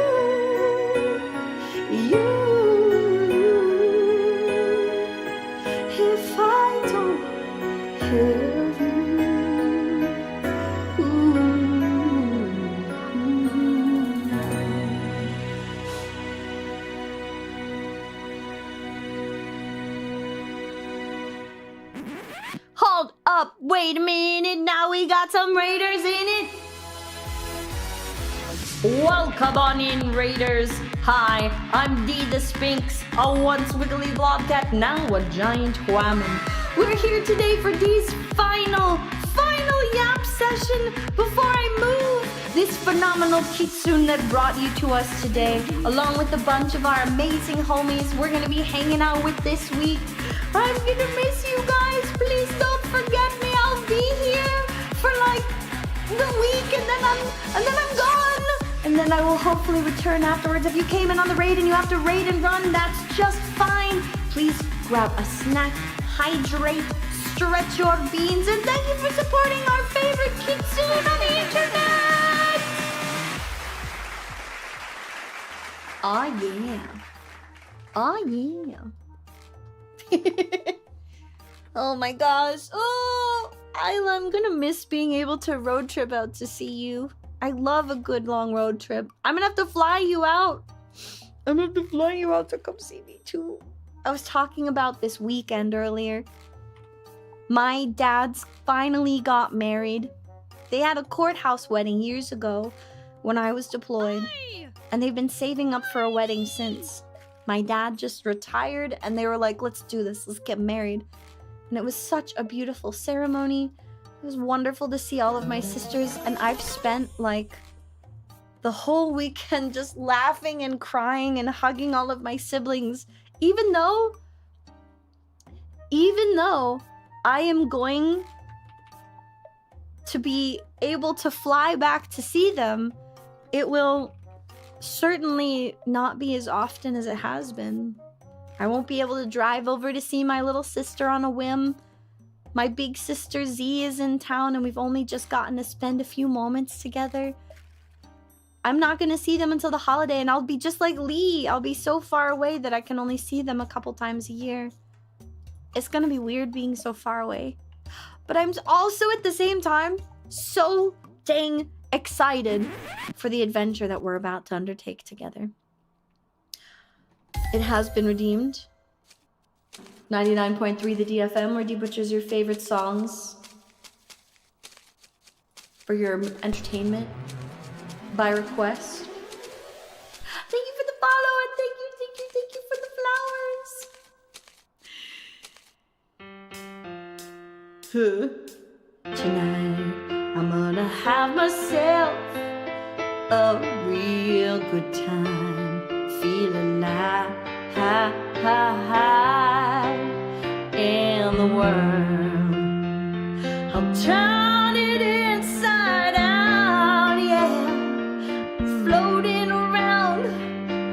if I don't have you. Hold up, wait a minute, now we got some raiders in it. Welcome on in, raiders. Hi, I'm D the Sphinx, a once wiggly blobcat, now a giant whammon. We're here today for D's final yap session before I move. This phenomenal kitsune that brought you to us today, along with a bunch of our amazing homies we're gonna be hanging out with this week. I'm gonna miss you guys. Please don't forget me. I'll be here for like the week and then I'm gone. And then I will hopefully return afterwards. If you came in on the raid and you have to raid and run, that's just fine. Please grab a snack, hydrate, stretch your beans, and thank you for supporting our favorite kitsune on the internet! Oh yeah. Oh my gosh. Oh, Isla, I'm gonna miss being able to road trip out to see you. I love a good long road trip. I'm gonna have to fly you out. I'm gonna have to fly you out to come see me too. I was talking about this weekend earlier. My dad's finally got married. They had a courthouse wedding years ago when I was deployed. And they've been saving up for a wedding since. My dad just retired and they were like, let's do this, let's get married. And it was such a beautiful ceremony. It was wonderful to see all of my sisters, and I've spent like the whole weekend just laughing and crying and hugging all of my siblings, even though I am going to be able to fly back to see them. It will certainly not be as often as it has been. I won't be able to drive over to see my little sister on a whim. My big sister Z is in town and we've only just gotten to spend a few moments together. I'm not going to see them until the holiday, and I'll be just like Lee. I'll be so far away that I can only see them a couple times a year. It's going to be weird being so far away. But I'm also at the same time so dang excited for the adventure that we're about to undertake together. It has been redeemed. 99.3 the DFM, where D butchers your favorite songs for your entertainment by request. Thank you for the follow, and thank you for the flowers. Tonight I'm gonna have myself a real good time, feeling like in the world. I'll turn it inside out, yeah, floating around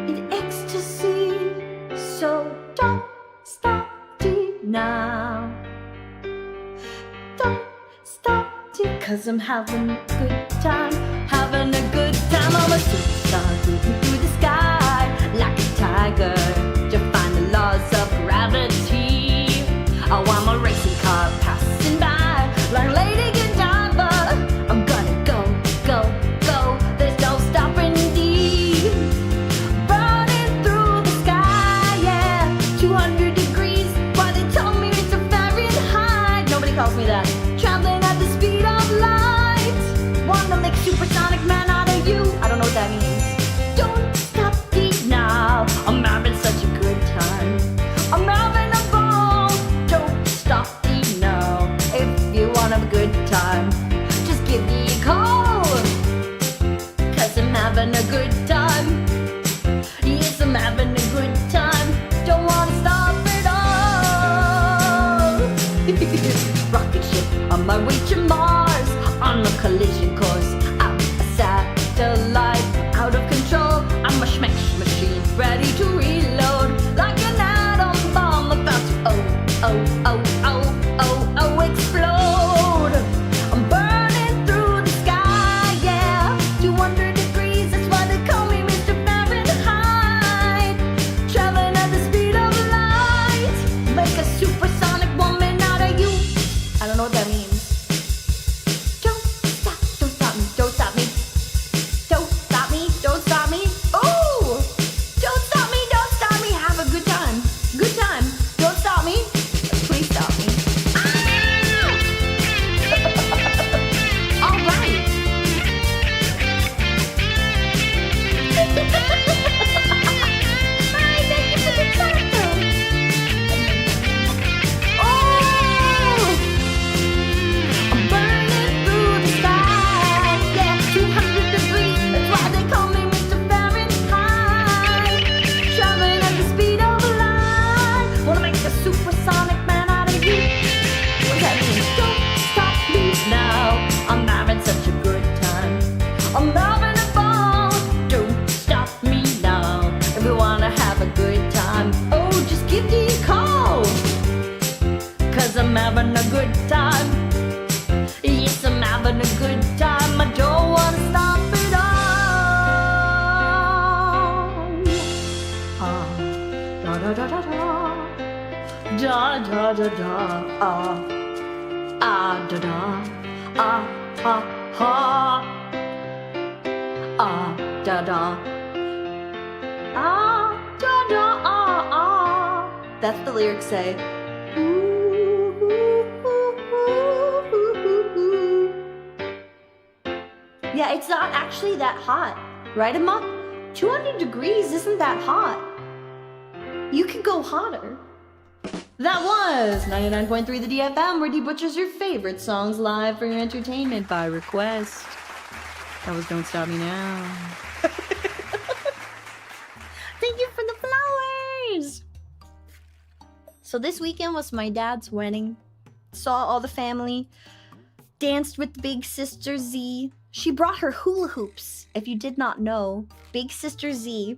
in ecstasy. So don't stop it now. Don't stop it, 'cause I'm having a good time, having a good time. I'm a superstar moving through the sky like a tiger, defying the laws of gravity. Oh, I'm a racing car passing by like Lady Godiva. I'm gonna go, go, go. There's no stopping me. Burning through the sky, yeah. 200 degrees. Why they told me it's a Fahrenheit. Nobody calls me that. Traveling at the speed of light. Wanna make supersonic man out of you. I don't know what that means. Don't stop it now. I'm having such a good time. I'm having a ball. Don't stop it now. If you wanna have a good time, just give me a call. 'Cause I'm having a good time. Yes, I'm having a good time. Don't wanna stop it all. Rocket ship on my way to Mars, on a collision course. I'm a satellite, out of control. I'm a smash machine, ready to reload, like an atom bomb about to explode. I'm burning through the sky, yeah. 200 degrees, that's why they call me Mr. Fahrenheit. Traveling at the speed of light, make a supersonic woman out of you. I don't know what that means. Don't stop me, don't stop me. Don't stop me, don't stop me. Oh! Don't stop me, don't stop me. Have a good time. Good time. Don't stop me. Please stop me. Ah! having a good time. I don't wanna stop it all. Da da da da da. Da da da da. Da da. Ha ha. Da da. Da da. That's the lyrics say. Yeah, it's not actually that hot, right, Emma? 200 degrees isn't that hot. You could go hotter. That was 99.3 The DFM, where D butchers your favorite songs live for your entertainment by request. That was Don't Stop Me Now. Thank you for the flowers. So this weekend was my dad's wedding. Saw all the family. Danced with big sister Z. She brought her hula hoops. If you did not know, big sister Z,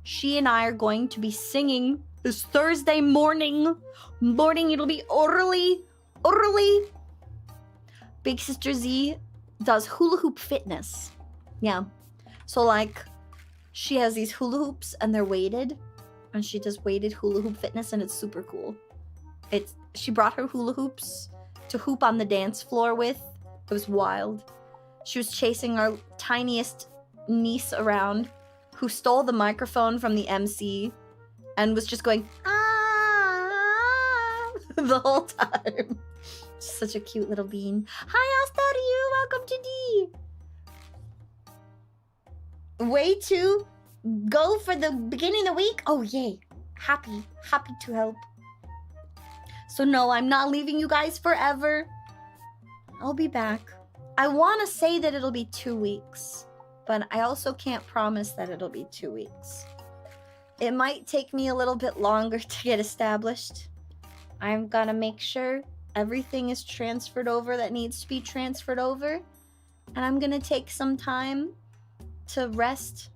she and I are going to be singing this Thursday morning. It'll be early. Big sister Z does hula hoop fitness. Yeah. So like, she has these hula hoops and they're weighted. And she does weighted hula hoop fitness and it's super cool. She brought her hula hoops to hoop on the dance floor with. It was wild. She was chasing our tiniest niece around, who stole the microphone from the MC and was just going, the whole time. Such a cute little bean. Hi, Astario. Welcome to D. Way to go for the beginning of the week? Oh, yay. Happy to help. So no, I'm not leaving you guys forever. I'll be back. I want to say that it'll be 2 weeks, but I also can't promise that it'll be 2 weeks. It might take me a little bit longer to get established. I'm gonna make sure everything is transferred over that needs to be transferred over, and I'm gonna take some time to rest.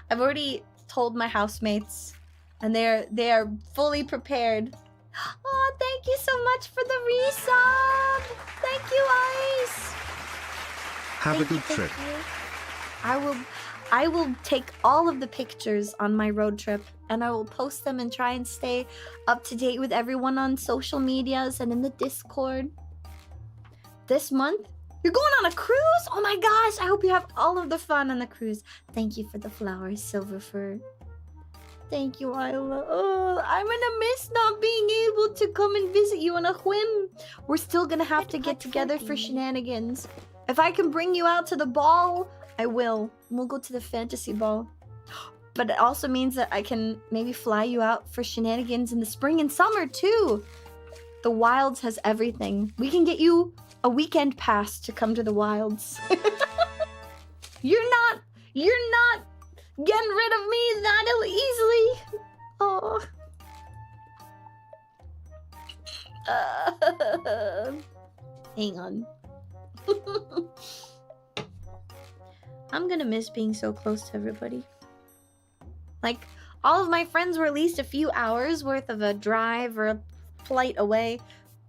I've already told my housemates, and they are fully prepared. Oh, thank you so much for the resub. Thank you, Ice. Have a good trip. I will take all of the pictures on my road trip and I will post them and try and stay up to date with everyone on social medias and in the Discord. This month, you're going on a cruise? Oh my gosh, I hope you have all of the fun on the cruise. Thank you for the flowers, Silverfur. Thank you, Isla. Oh, I'm gonna miss not being able to come and visit you on a whim. We're still gonna have to get together for shenanigans. If I can bring you out to the ball, I will. We'll go to the fantasy ball. But it also means that I can maybe fly you out for shenanigans in the spring and summer too. The Wilds has everything. We can get you a weekend pass to come to the Wilds. You're not getting rid of me that easily. Oh. Hang on. I'm gonna miss being so close to everybody. Like, all of my friends were at least a few hours worth of a drive or a flight away,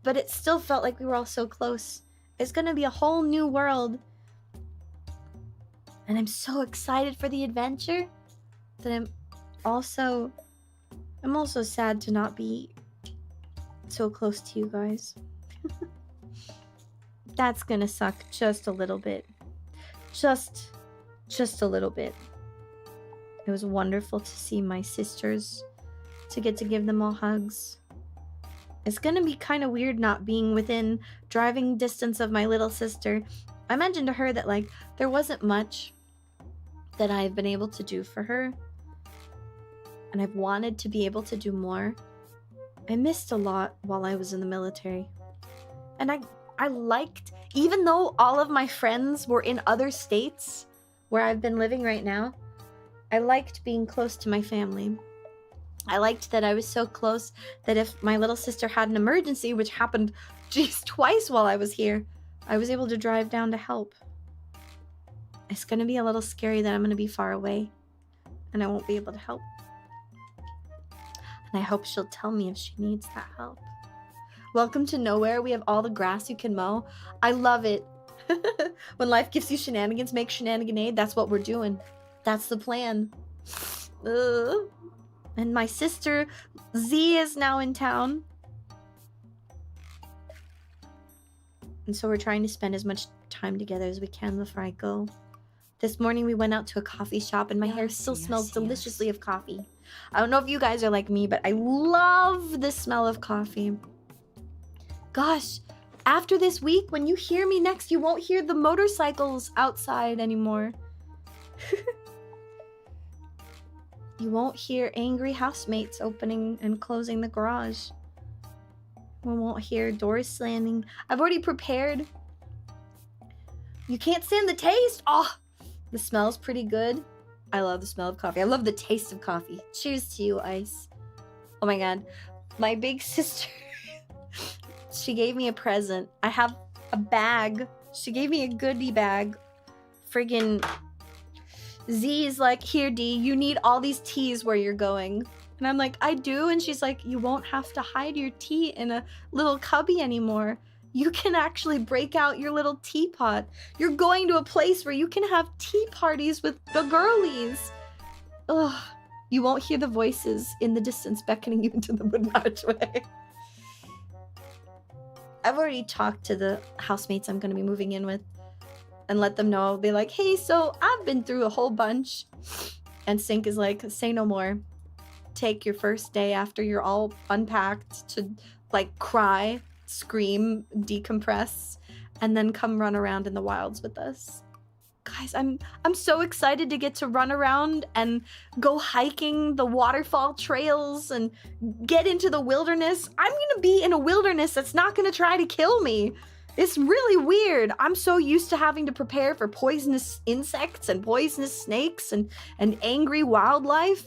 but it still felt like we were all so close. It's gonna be a whole new world. And I'm so excited for the adventure that I'm also sad to not be so close to you guys. That's gonna suck just a little bit. Just a little bit. It was wonderful to see my sisters, to get to give them all hugs. It's gonna be kind of weird not being within driving distance of my little sister. I mentioned to her that, like, there wasn't much that I've been able to do for her, and I've wanted to be able to do more. I missed a lot while I was in the military, and I liked, even though all of my friends were in other states where I've been living right now, I liked being close to my family. I liked that I was so close that if my little sister had an emergency, which happened twice while I was here, I was able to drive down to help. It's going to be a little scary that I'm going to be far away and I won't be able to help. And I hope she'll tell me if she needs that help. Welcome to nowhere. We have all the grass you can mow. I love it. When life gives you shenanigans, make shenaniganade. That's what we're doing. That's the plan. And my sister Z is now in town. And so we're trying to spend as much time together as we can before I go. This morning we went out to a coffee shop and my hair still smells deliciously of coffee. I don't know if you guys are like me, but I love the smell of coffee. Gosh, after this week, when you hear me next, you won't hear the motorcycles outside anymore. You won't hear angry housemates opening and closing the garage. We won't hear doors slamming. I've already prepared. You can't stand the taste. Oh, the smell's pretty good. I love the smell of coffee. I love the taste of coffee. Cheers to you, Ice. Oh my god. My big sister, she gave me a present. I have a bag. She gave me a goodie bag. Friggin' Z is like, here, D, you need all these teas where you're going. And I'm like, I do. And she's like, you won't have to hide your tea in a little cubby anymore. You can actually break out your little teapot. You're going to a place where you can have tea parties with the girlies. Ugh. You won't hear the voices in the distance beckoning you into the wooden archway. I've already talked to the housemates I'm going to be moving in with and let them know. I'll be like, hey, so I've been through a whole bunch. And Sync is like, say no more. Take your first day after you're all unpacked to like cry, scream, decompress, and then come run around in the wilds with us. Guys, I'm so excited to get to run around and go hiking the waterfall trails and get into the wilderness. I'm gonna be in a wilderness that's not gonna try to kill me. It's really weird. I'm so used to having to prepare for poisonous insects and poisonous snakes and angry wildlife.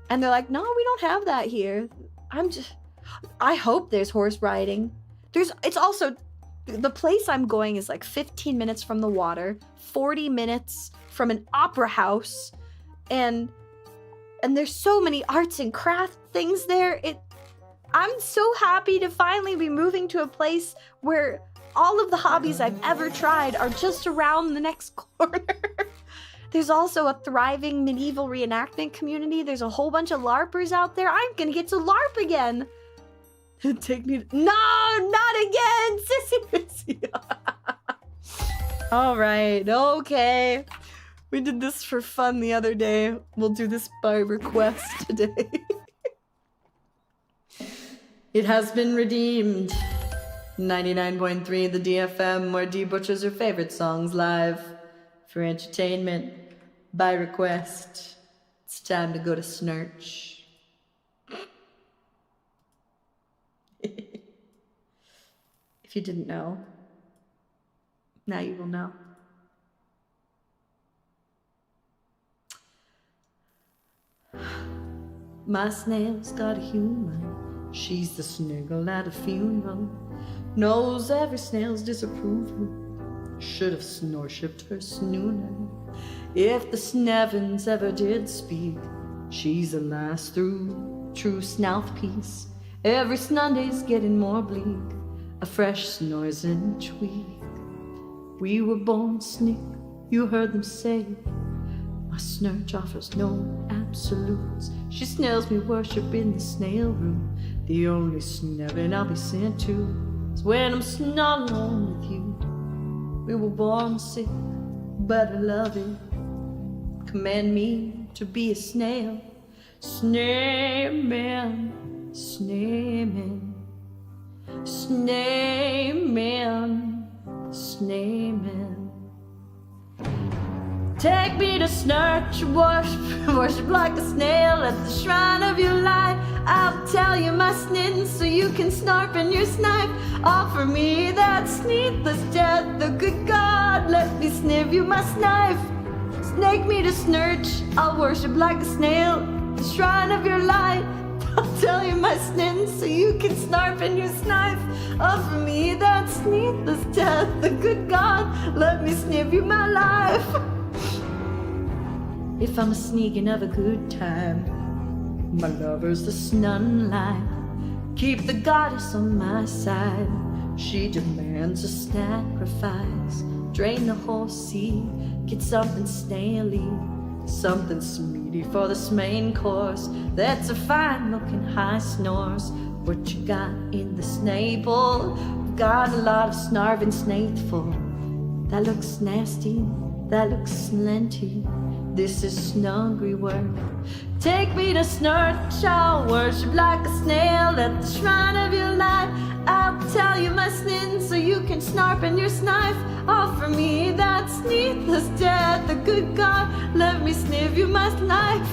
And they're like, no, we don't have that here. I hope there's horse riding. It's also, the place I'm going is like 15 minutes from the water, 40 minutes from an opera house, and there's so many arts and craft things there. I'm so happy to finally be moving to a place where all of the hobbies I've ever tried are just around the next corner. There's also a thriving medieval reenactment community. There's a whole bunch of LARPers out there. I'm gonna get to LARP again. Take me to... No, not again! Sissy. All right, okay. We did this for fun the other day. We'll do this by request today. It has been redeemed. 99.3 the DFM, where D butchers her favorite songs live for entertainment by request. It's time to go to Snurch. If you didn't know, now you will know. My snail's got a human. She's the sniggle at a funeral. Knows every snail's disapproval. Should have snorshipped her snooner. If the Snevins ever did speak, she's a last through true snouth piece. Every Sunday's getting more bleak. A fresh snores and tweak. We were born snick, you heard them say. My Snurch offers no absolutes. She snails me worship in the snail room. The only snevin I'll be sent to is when I'm snug alone with you. We were born sick, but I love it. Command me to be a snail. Snail man, snail man. Snail man, snail man. Take me to Snurch, worship like a snail at the shrine of your light. I'll tell you my snins so you can snarp in your snipe. Offer me that sneakless death, the good God, let me sniv you my snipe. Snake me to Snurch, I'll worship like a snail at the shrine of your light. I'll tell you my snins so you can snarp in your snipe. Offer me that sneakless death, the good God, let me sniv you my life. If I'm a sneaking of a good time, my lover's the snun line. Keep the goddess on my side. She demands a sacrifice. Drain the whole sea. Get something snaily, something smeaty for this main course. That's a fine looking high snores. What you got in the snable? We've got a lot of snarvin' snaithful. That looks nasty, that looks slenty. This is snuggery work. Take me to snurch, I'll worship like a snail at the shrine of your life. I'll tell you my sins so you can snarp in your snife. Offer me that needless death, the good God, let me sniff you my life.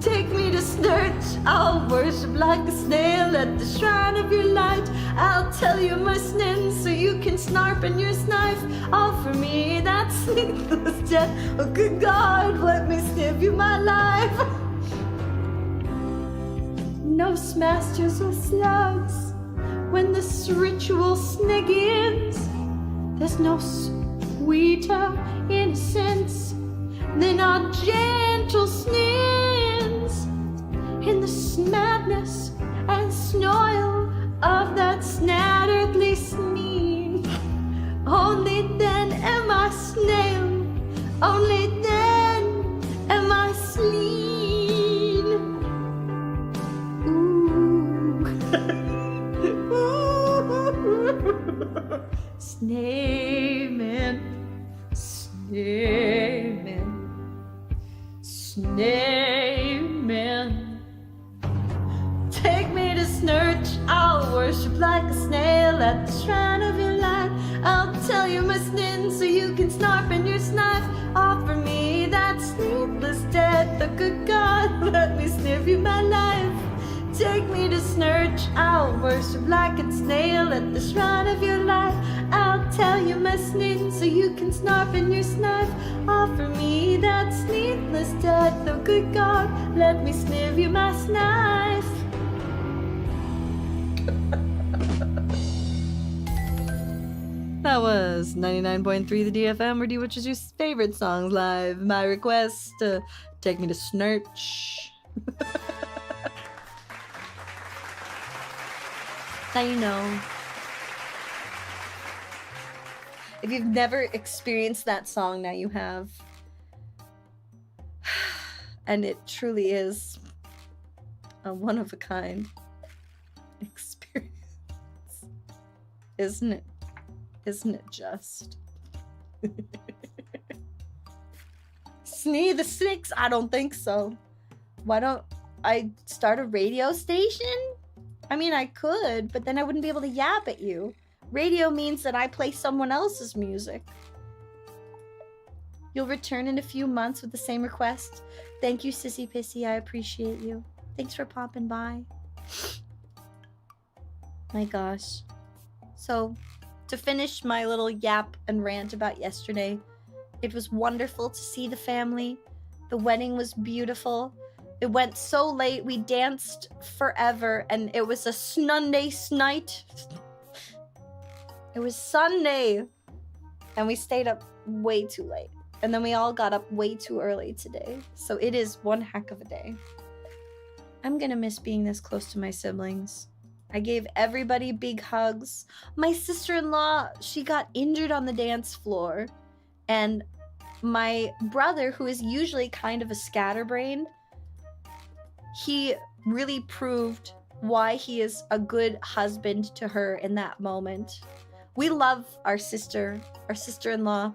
Take me to snurch, I'll worship like a snail at the shrine of your light. I'll tell you my sins so you can snarp in your snife. Offer me that needless death, oh good God, let me sniff you my life. No smasters or slugs when this ritual sniggins. There's no sweeter innocence than our gentle snins. In the madness and snoil of that snatterly sneen, only then am I snail, only then am I sleen. Ooh. Snayman, Snayman, Snayman. Take me to snurch, I'll worship like a snail at the shrine of your light. I'll tell you my sins so you can snarp in your snife. Offer me that sleepless death, the good God, let me sniff you my life. Take me to snurch, I'll worship like a snail at the shrine of your light. I'll tell you my sins so you can snarp in your snife. Offer me that sleepless death, oh good God, let me sniff you my snife. That was 99.3 The DFM, where D Witches your favorite songs live. My request to take me to snurch. Now you know. If you've never experienced that song, now you have. And it truly is a one-of-a-kind experience. Isn't it? Isn't it just? Snee the Six? I don't think so. Why don't I start a radio station? I mean, I could, but then I wouldn't be able to yap at you. Radio means that I play someone else's music. You'll return in a few months with the same request. Thank you, Sissy Pissy. I appreciate you. Thanks for popping by. My gosh. So, to finish my little yap and rant about yesterday, it was wonderful to see the family. The wedding was beautiful. It went so late, we danced forever, and it was a Sunday night. It was Sunday, and we stayed up way too late. And then we all got up way too early today. So it is one heck of a day. I'm gonna miss being this close to my siblings. I gave everybody big hugs. My sister-in-law, she got injured on the dance floor. And my brother, who is usually kind of a scatterbrain, he really proved why he is a good husband to her in that moment. We love our sister-in-law,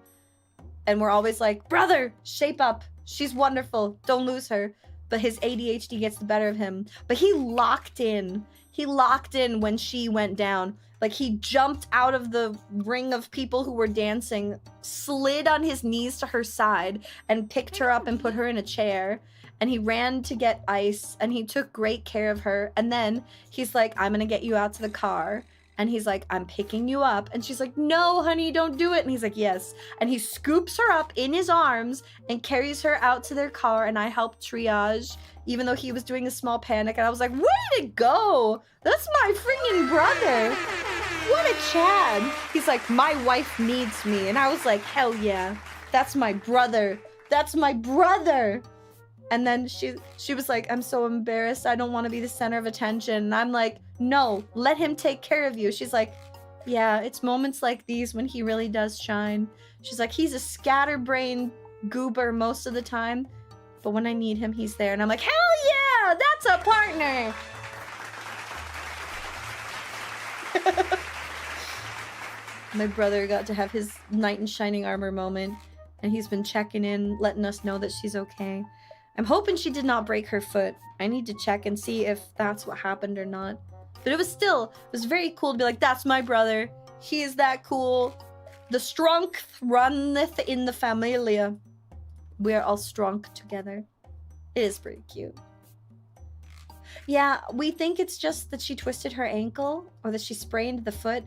and we're always like, brother, shape up. She's wonderful. Don't lose her. But his ADHD gets the better of him. But he locked in. He locked in when she went down. Like, he jumped out of the ring of people who were dancing, slid on his knees to her side, and picked her up and put her in a chair. And he ran to get ice, and he took great care of her. And then he's like, I'm gonna get you out to the car. And he's like, I'm picking you up. And she's like, no, honey, don't do it. And he's like, yes. And he scoops her up in his arms and carries her out to their car. And I helped triage, even though he was doing a small panic. And I was like, where did it go? That's my freaking brother. What a Chad. He's like, my wife needs me. And I was like, hell yeah. That's my brother. That's my brother. And then she was like, I'm so embarrassed. I don't want to be the center of attention. And I'm like, No, let him take care of you. She's like, yeah, it's moments like these when he really does shine. She's like, he's a scatterbrained goober most of the time, but when I need him, he's there. And I'm like, hell yeah, that's a partner. My brother got to have his knight in shining armor moment, and he's been checking in, letting us know that she's okay. I'm hoping she did not break her foot. I need to check and see if that's what happened or not. But it was very cool to be like, that's my brother. He is that cool. The strength runneth in the familia. We are all strong together. It is pretty cute. Yeah, we think it's just that she twisted her ankle or that she sprained the foot,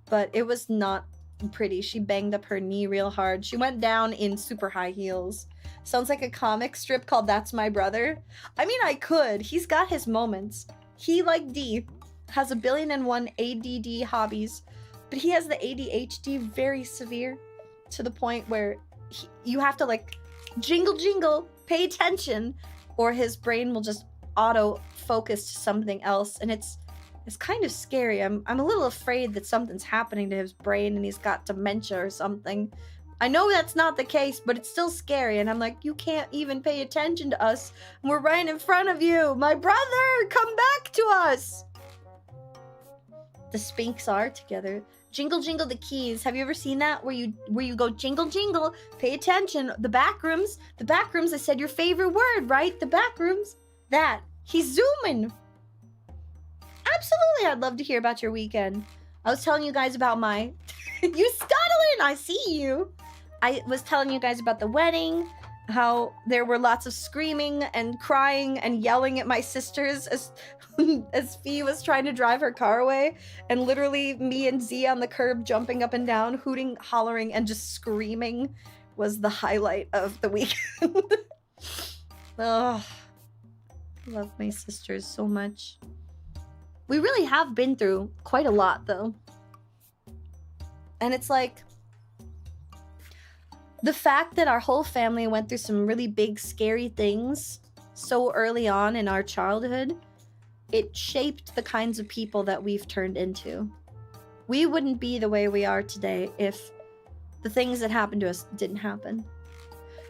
but it was not pretty. She banged up her knee real hard. She went down in super high heels. Sounds like a comic strip called That's My Brother. I mean, I could. He's got his moments. He, like D, has 1,000,001 ADD hobbies, but he has the ADHD very severe to the point where you have to like jingle jingle, pay attention, or his brain will just auto focus to something else, and it's kind of scary. I'm a little afraid that something's happening to his brain and he's got dementia or something. I know that's not the case, but it's still scary, and I'm like, you can't even pay attention to us. We're right in front of you. My brother, come back to us. The Sphinx are together. Jingle jingle the keys. Have you ever seen that where you go jingle jingle, pay attention. The back rooms, I said your favorite word, right? The back rooms. That. He's zooming. Absolutely, I'd love to hear about your weekend. I was telling you guys about my you scuttling, I see you. I was telling you guys about the wedding, how there were lots of screaming and crying and yelling at my sisters as Fee was trying to drive her car away, and literally me and Z on the curb jumping up and down, hooting, hollering, and just screaming was the highlight of the weekend. Oh, I love my sisters so much. We really have been through quite a lot, though. And it's like, the fact that our whole family went through some really big, scary things so early on in our childhood, it shaped the kinds of people that we've turned into. We wouldn't be the way we are today if the things that happened to us didn't happen.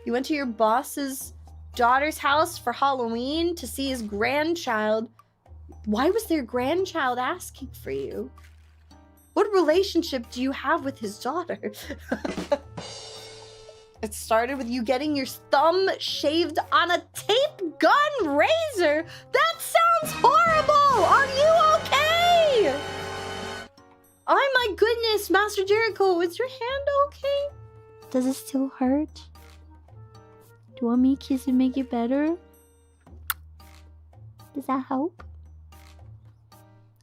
You went to your boss's daughter's house for Halloween to see his grandchild. Why was their grandchild asking for you? What relationship do you have with his daughter? It started with you getting your thumb shaved on a tape gun razor. That sounds horrible. Are you okay? Oh my goodness, Master Jericho, is your hand okay? Does it still hurt? Do you want me to kiss and make it better? Does that help?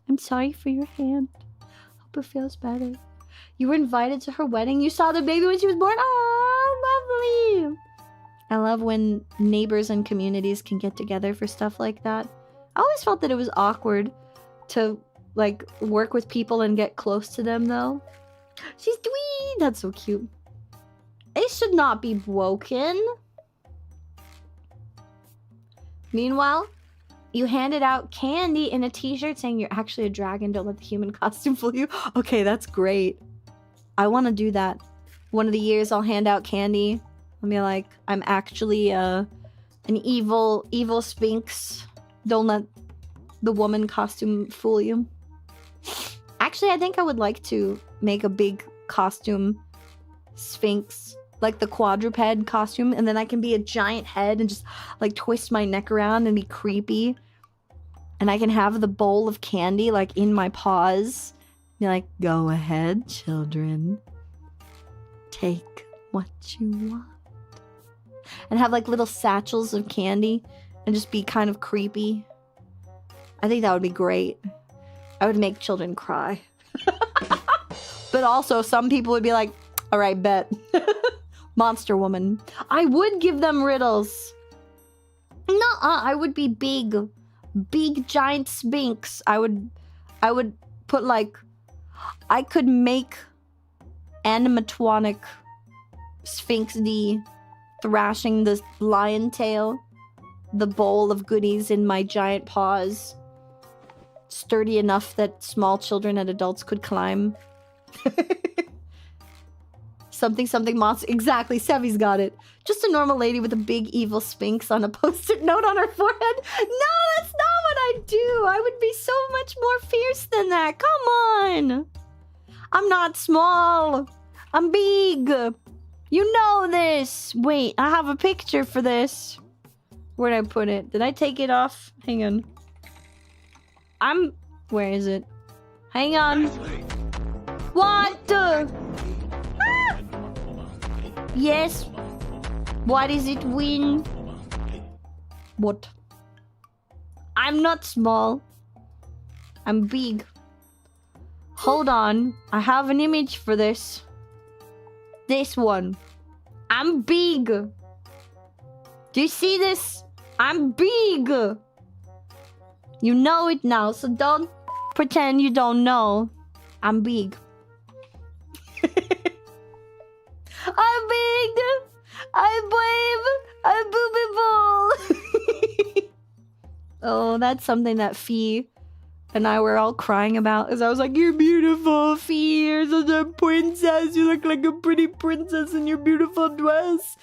I'm sorry for your hand. Hope it feels better. You were invited to her wedding. You saw the baby when she was born. Oh, lovely. I love when neighbors and communities can get together for stuff like that. I always felt that it was awkward to like work with people and get close to them though. She's twee. That's so cute. It should not be broken. Meanwhile, you handed out candy in a t-shirt saying you're actually a dragon. Don't let the human costume fool you. Okay, that's great. I want to do that. One of the years I'll hand out candy. I'll be like, I'm actually an evil Sphinx. Don't let the woman costume fool you. Actually, I think I would like to make a big costume Sphinx. Like the quadruped costume, and then I can be a giant head and just like twist my neck around and be creepy. And I can have the bowl of candy like in my paws. Be like, go ahead, children. Take what you want. And have like little satchels of candy and just be kind of creepy. I think that would be great. I would make children cry. But also some people would be like, all right, bet. Monster woman. I would give them riddles. Nuh-uh, I would be big giant Sphinx. I would put like, I could make animatronic Sphinx D thrashing the lion tail, the bowl of goodies in my giant paws. sturdy enough that small children and adults could climb. Something monster. Exactly, Sevi's got it. Just a normal lady with a big evil Sphinx on a post-it note on her forehead. No, that's not what I do. I would be so much more fierce than that. Come on. I'm not small. I'm big. You know this. Wait, I have a picture for this. Where'd I put it? Did I take it off? Hang on. Where is it? Hang on. What the? Ah! Yes. What is it, Win? What? I'm not small. I'm big. Hold on. I have an image for this. This one. I'm big. Do you see this? I'm big. You know it now, so don't pretend you don't know. I'm big. I'm big. I'm brave. I'm boobable. Oh, that's something that Fee and I were all crying about. As I was like, "You're beautiful, Fee. You're such a princess. You look like a pretty princess in your beautiful dress."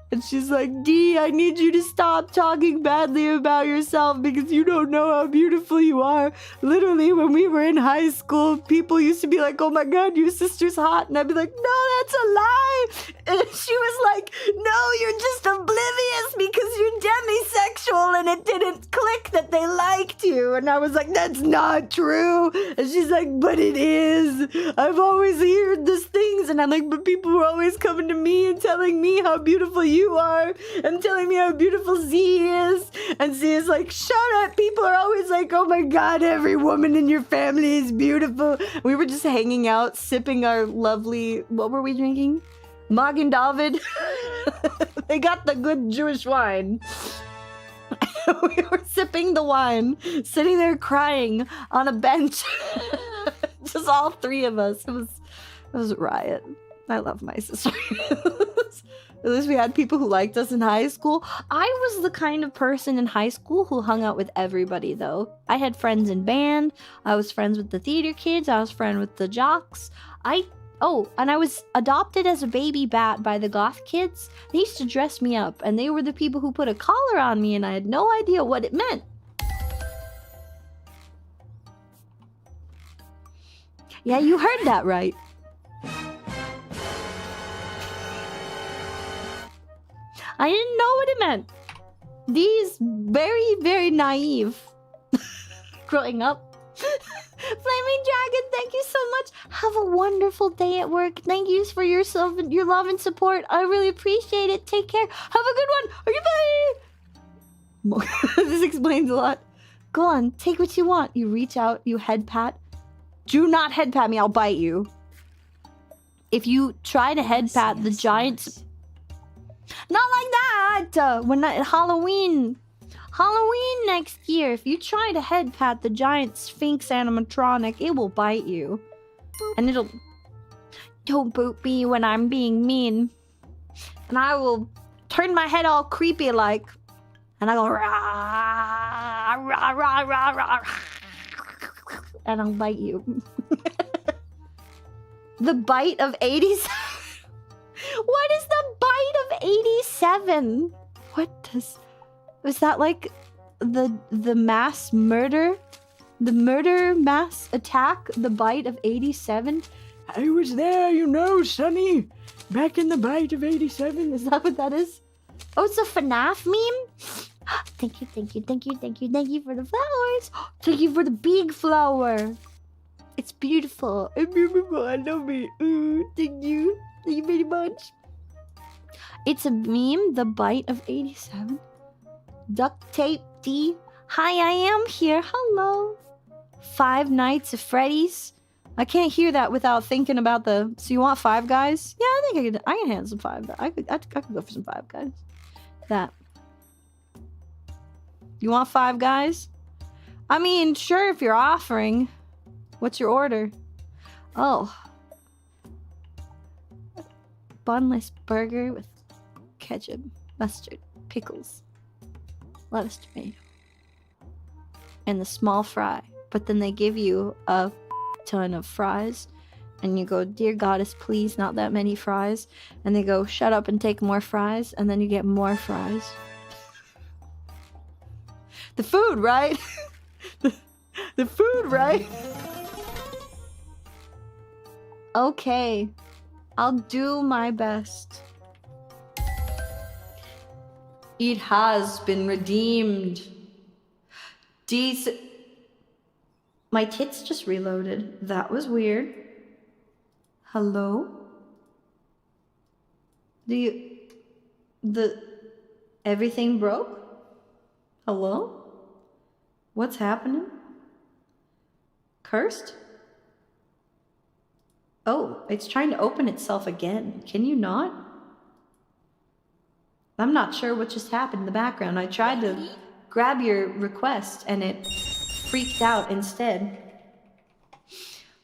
And she's like, "D, I need you to stop talking badly about yourself because you don't know how beautiful you are. Literally, when we were in high school, people used to be like, 'Oh my god, your sister's hot.' And I'd be like, 'No, that's a lie.' And she was like, 'No, you're just oblivious because you're demisexual and it didn't click that they liked you.' And I was like, 'That's not true.' And she's like, 'But it is. I've always heard these things.' And I'm like, 'But people were always coming to me and telling me how beautiful you are and telling me how beautiful Z is.' And Z is like, 'Shut up. People are always like, oh my god, every woman in your family is beautiful.' We were just hanging out, sipping our lovely... What were we drinking? Magen David. They got the good Jewish wine. We were sipping the wine, sitting there crying on a bench. Just all three of us. It was a riot. I love my sister. At least we had people who liked us in high school. I was the kind of person in high school who hung out with everybody, though. I had friends in band. I was friends with the theater kids. I was friends with the jocks. And I was adopted as a baby bat by the goth kids. They used to dress me up, and they were the people who put a collar on me, and I had no idea what it meant. Yeah, you heard that right. I didn't know what it meant. These very, very naive. Growing up. Flaming Dragon, thank you so much. Have a wonderful day at work. Thank you for your love and support. I really appreciate it. Take care. Have a good one. Okay, bye. This explains a lot. Go on, take what you want. You reach out, you head pat. Do not head pat me, I'll bite you. If you try to head pat the giant... Not like that! Halloween next year, if you try to head pat the giant Sphinx animatronic, it will bite you. And it'll... Don't boot me when I'm being mean. And I will turn my head all creepy like. And I go... Rah, rah, rah, rah, rah. And I'll bite you. The bite of 87? What is the bite of 87? What does... Was that like the mass murder? The murder mass attack? The bite of 87? I was there, you know, Sonny. Back in the bite of 87. Is that what that is? Oh, it's a FNAF meme? Thank you, thank you, thank you, thank you, thank you for the flowers. Thank you for the big flower. It's beautiful. It's beautiful. I love it. Ooh, thank you. Thank you very much. It's a meme, the bite of 87. Duct tape D. Hi, I am here. Hello. Five Nights at Freddy's. I can't hear that without thinking about the... So you want Five Guys? Yeah, I think I can handle some Five Guys. I could go for some Five Guys. That. You want Five Guys? I mean, sure, if you're offering. What's your order? Oh. Bunless burger with ketchup, mustard, pickles, lettuce, tomato, and the small fry. but then they give you a ton of fries. And you go, dear goddess, please, not that many fries. And they go, shut up and take more fries. And then you get more fries. The food, right? the food, right? Okay. I'll do my best. It has been redeemed. My tits just reloaded. That was weird. Hello? Everything broke? Hello? What's happening? Cursed? Oh, it's trying to open itself again. Can you not? I'm not sure what just happened in the background. I tried to grab your request and it freaked out instead.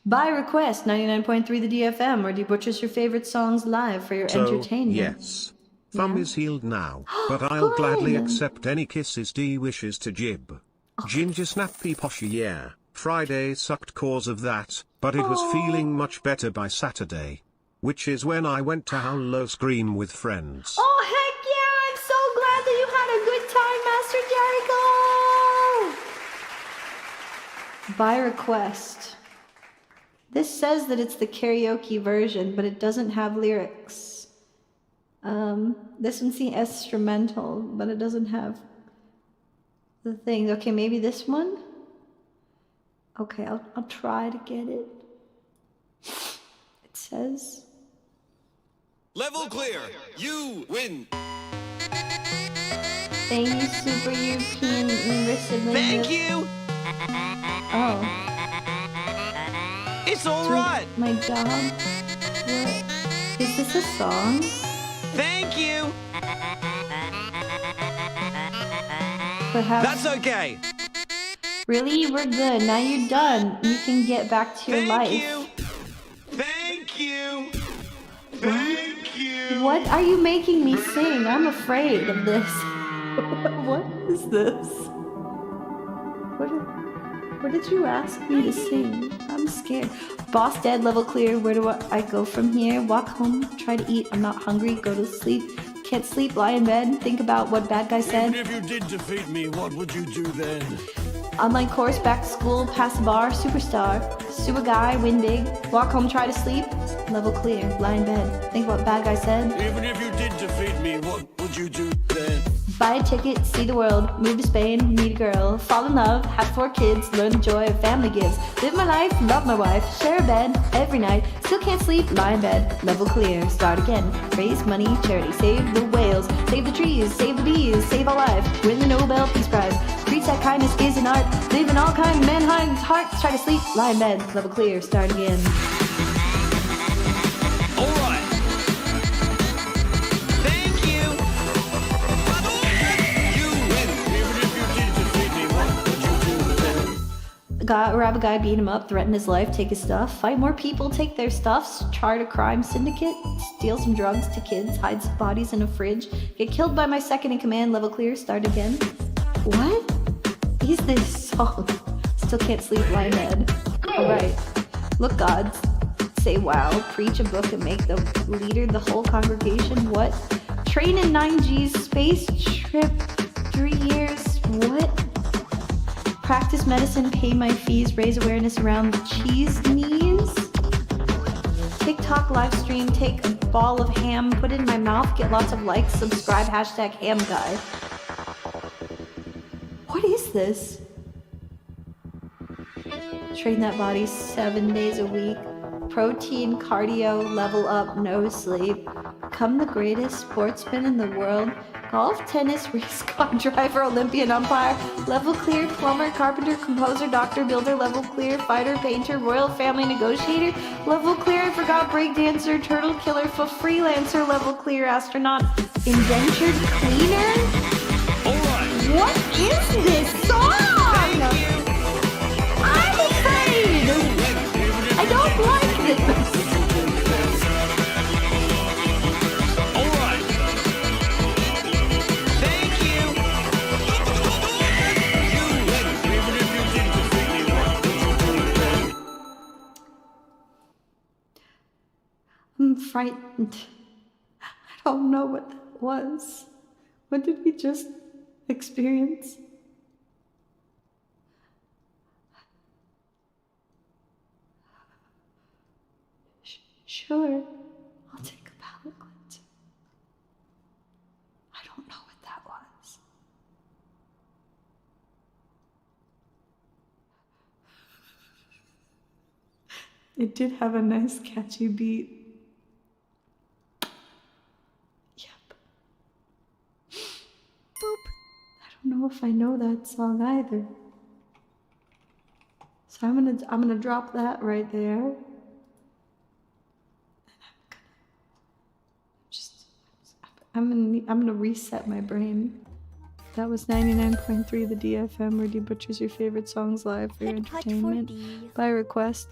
By request, 99.3 the DFM, or do you butchers your favorite songs live for your entertainment? Yes. Thumb is healed now, but I'll gladly accept any kisses D wishes to Jib. Ginger snappy poshy yeah. Friday sucked cause of that, but it was feeling much better by Saturday. Which is when I went to Howlow Scream with friends. Oh heck yeah, I'm so glad that you had a good time, Master Jericho! By request. This says that it's the karaoke version, but it doesn't have lyrics. This one's the instrumental, but it doesn't have the thing. Okay, maybe this one? Okay, I'll try to get it. It says... Level clear! You win! Thank you, Super European Sibling. Thank you! Oh. It's alright! My job? What? Is this a song? Thank you! Perhaps. That's okay! Really? We're good. Now you're done. You can get back to your life. Thank you! Thank you! What are you making me sing? I'm afraid of this. What is this? What did you ask me to sing? I'm scared. Boss dead, level clear. Where do I go from here? Walk home, try to eat. I'm not hungry. Go to sleep. Can't sleep, lie in bed. Think about what bad guy said. Even if you did defeat me, what would you do then? Online course, back to school, pass the bar, superstar. Sue a guy, win big. Walk home, try to sleep. Level clear, lie in bed. Think about what bad guy said. Even if you did defeat me, what would you do then? Buy a ticket, see the world, move to Spain, meet a girl, fall in love, have 4 kids, learn the joy of family gives, live my life, love my wife, share a bed every night, still can't sleep, lie in bed, level clear, start again, raise money, charity, save the whales, save the trees, save the bees, save all life, win the Nobel Peace Prize, preach that kindness is an art, live in all kind of mankind's hearts, try to sleep, lie in bed, level clear, start again. Rob a guy, beat him up, threaten his life, take his stuff, fight more people, take their stuff, chart a crime syndicate, steal some drugs to kids, hide some bodies in a fridge, get killed by my second in command, level clear, start again. What is this song? Still can't sleep, lie in bed. Alright. Look, gods, say wow, preach a book and make the leader the whole congregation. What? Train in 9G's space trip, 3 years, what? Practice medicine, pay my fees, raise awareness around the cheese knees. TikTok live stream, take a ball of ham, put it in my mouth, get lots of likes, subscribe, hashtag ham guy. What is this? Train that body 7 days a week. Protein, cardio, level up, no sleep. Become the greatest sportsman in the world. Golf, tennis, race car driver, Olympian umpire, level clear, plumber, carpenter, composer, doctor, builder, level clear, fighter, painter, royal family negotiator, level clear, I forgot, breakdancer, turtle killer, freelancer, level clear, astronaut, indentured cleaner? Alright. What is this song? I'm afraid! I don't like this! I'm frightened. I don't know what that was. What did we just experience? Sure, I'll take a palate cleanser. I don't know what that was. It did have a nice catchy beat. Yep. Boop. I don't know if I know that song either. So I'm gonna drop that right there. I'm gonna reset my brain. That was 99.3 the DFM, where D butchers your favorite songs live for your entertainment by request.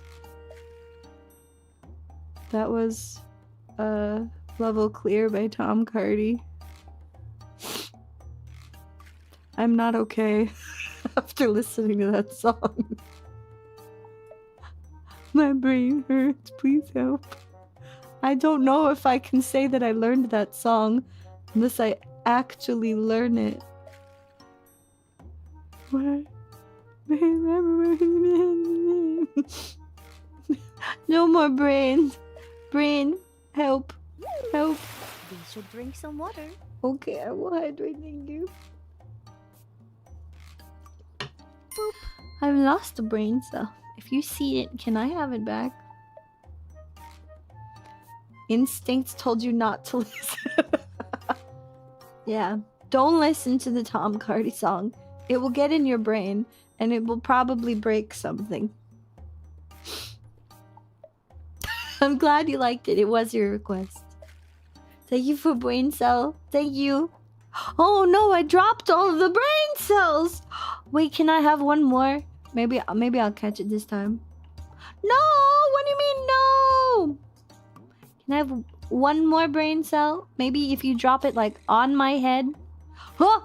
That was Level Clear by Tom Cardy. I'm not okay after listening to that song. My brain hurts, please help. I don't know if I can say that I learned that song unless I actually learn it. What? No more brains. Brain, help. Help. We should drink some water. Okay, I will hydrate, thank you. Boop. I've lost a brain cell. If you see it, can I have it back? Instincts told you not to listen. Yeah, don't listen to the Tom Cardy song. It will get in your brain, and it will probably break something. I'm glad you liked it. It was your request. Thank you for brain cell. Thank you. Oh no, I dropped all of the brain cells. Wait, can I have one more? Maybe I'll catch it this time. No, what do you mean no? Can I have one more brain cell? Maybe if you drop it like on my head. Huh?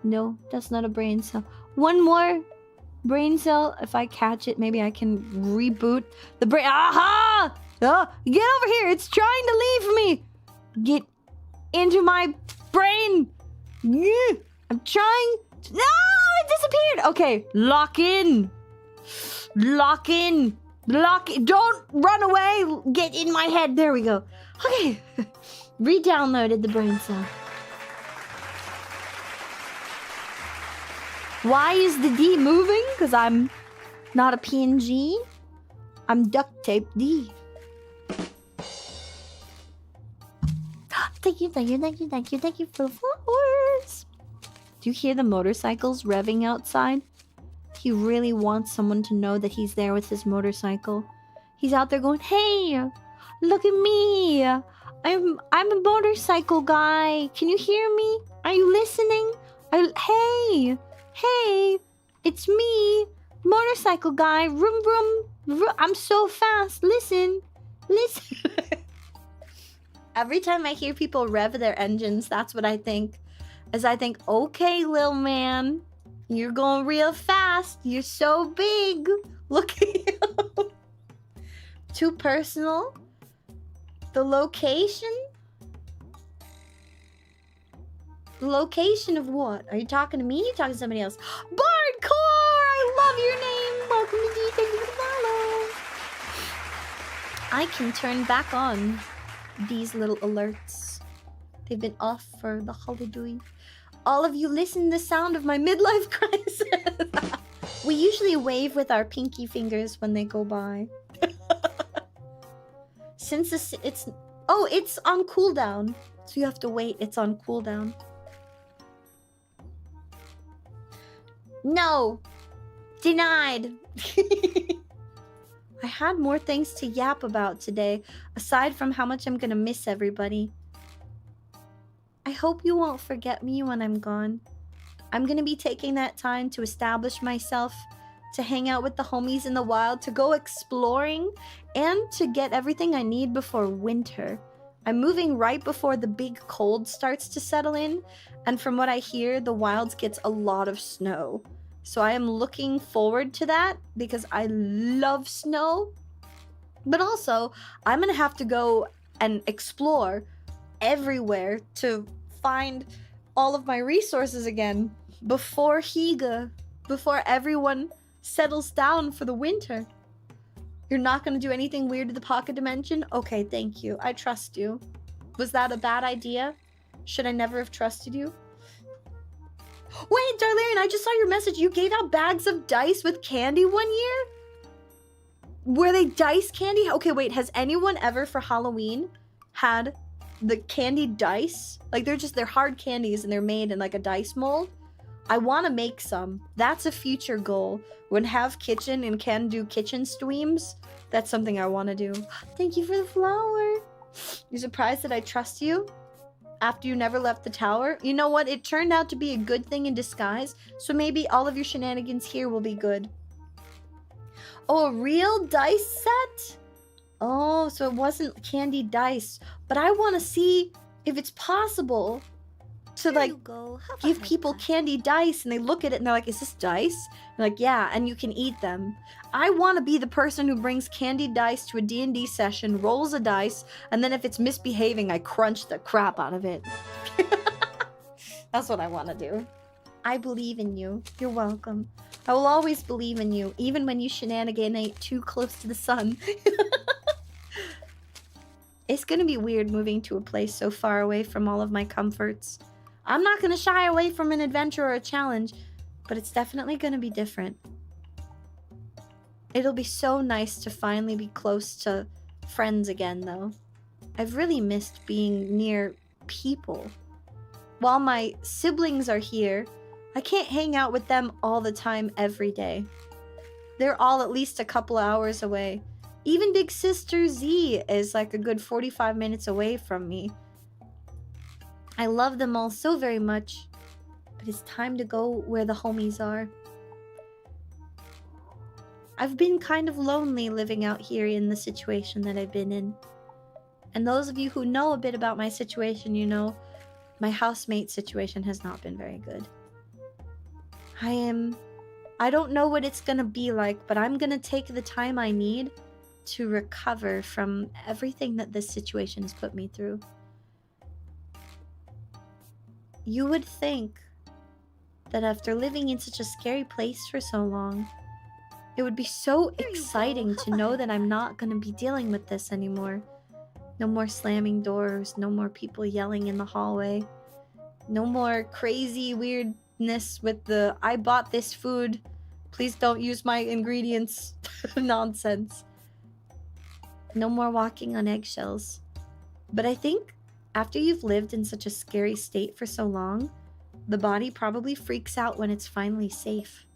No, that's not a brain cell. One more brain cell. If I catch it, maybe I can reboot the brain. Aha! Oh, get over here. It's trying to leave me. Get into my brain. I'm trying to... No, it disappeared. Okay, lock in. Lock in. Lock it. Don't run away. Get in my head. There we go. Okay. Re-downloaded the brain cell. Why is the D moving? Because I'm not a PNG. I'm duct tape D. Thank you, thank you, thank you, thank you, thank you for the flowers. Do you hear the motorcycles revving outside? He really wants someone to know that he's there with his motorcycle. He's out there going, hey, look at me. I'm a motorcycle guy. Can you hear me? Are you listening? Hey, it's me, motorcycle guy. Vroom, vroom, vroom. I'm so fast. Listen. Every time I hear people rev their engines, that's what I think. As I think, okay, lil man, you're going real fast. You're so big. Look at you. Too personal. The location? The location of what? Are you talking to me? Are you talking to somebody else? Bardcore! I love your name. Welcome to D. Thank you for the follow. I can turn back on these little alerts. They've been off for the holiday. All of you listen to the sound of my midlife crisis. We usually wave with our pinky fingers when they go by. Since it's on cooldown, so you have to wait. It's on cooldown. No, denied. I had more things to yap about today, aside from how much I'm gonna miss everybody. I hope you won't forget me when I'm gone. I'm gonna be taking that time to establish myself, to hang out with the homies in the wild, to go exploring, and to get everything I need before winter. I'm moving right before the big cold starts to settle in, and from what I hear, the wilds gets a lot of snow. So I am looking forward to that because I love snow. But also, I'm gonna have to go and explore everywhere to find all of my resources again before Higa, before everyone settles down for the winter. You're not going to do anything weird to the pocket dimension? Okay, thank you. I trust you. Was that a bad idea? Should I never have trusted you? Wait, Darlarian, I just saw your message. You gave out bags of dice with candy one year? Were they dice candy? Okay, wait, has anyone ever for Halloween had the candied dice? Like, they're hard candies and they're made in like a dice mold. I want to make some. That's a future goal. When Have Kitchen and can do kitchen streams, that's something I want to do. Thank you for the flower. You surprised that I trust you? After you never left the tower? You know what? It turned out to be a good thing in disguise, so maybe all of your shenanigans here will be good. Oh, a real dice set? Oh, so it wasn't candied dice. But I want to see if it's possible to like give people candy dice and they look at it and they're like, is this dice? And like, yeah, and you can eat them. I want to be the person who brings candied dice to a D&D session, rolls a dice, and then if it's misbehaving, I crunch the crap out of it. That's what I want to do. I believe in you. You're welcome. I will always believe in you, even when you shenaniganate too close to the sun. It's gonna be weird moving to a place so far away from all of my comforts. I'm not gonna shy away from an adventure or a challenge, but it's definitely gonna be different. It'll be so nice to finally be close to friends again, though. I've really missed being near people. While my siblings are here, I can't hang out with them all the time every day. They're all at least a couple hours away. Even Big Sister Z is like a good 45 minutes away from me. I love them all so very much, but it's time to go where the homies are. I've been kind of lonely living out here in the situation that I've been in. And those of you who know a bit about my situation, you know, my housemate situation has not been very good. I don't know what it's gonna be like, but I'm gonna take the time I need to recover from everything that this situation has put me through. You would think that after living in such a scary place for so long, it would be so exciting to know that I'm not going to be dealing with this anymore. No more slamming doors, no more people yelling in the hallway, no more crazy weirdness with the I bought this food, please don't use my ingredients nonsense. No more walking on eggshells. But I think after you've lived in such a scary state for so long, the body probably freaks out when it's finally safe.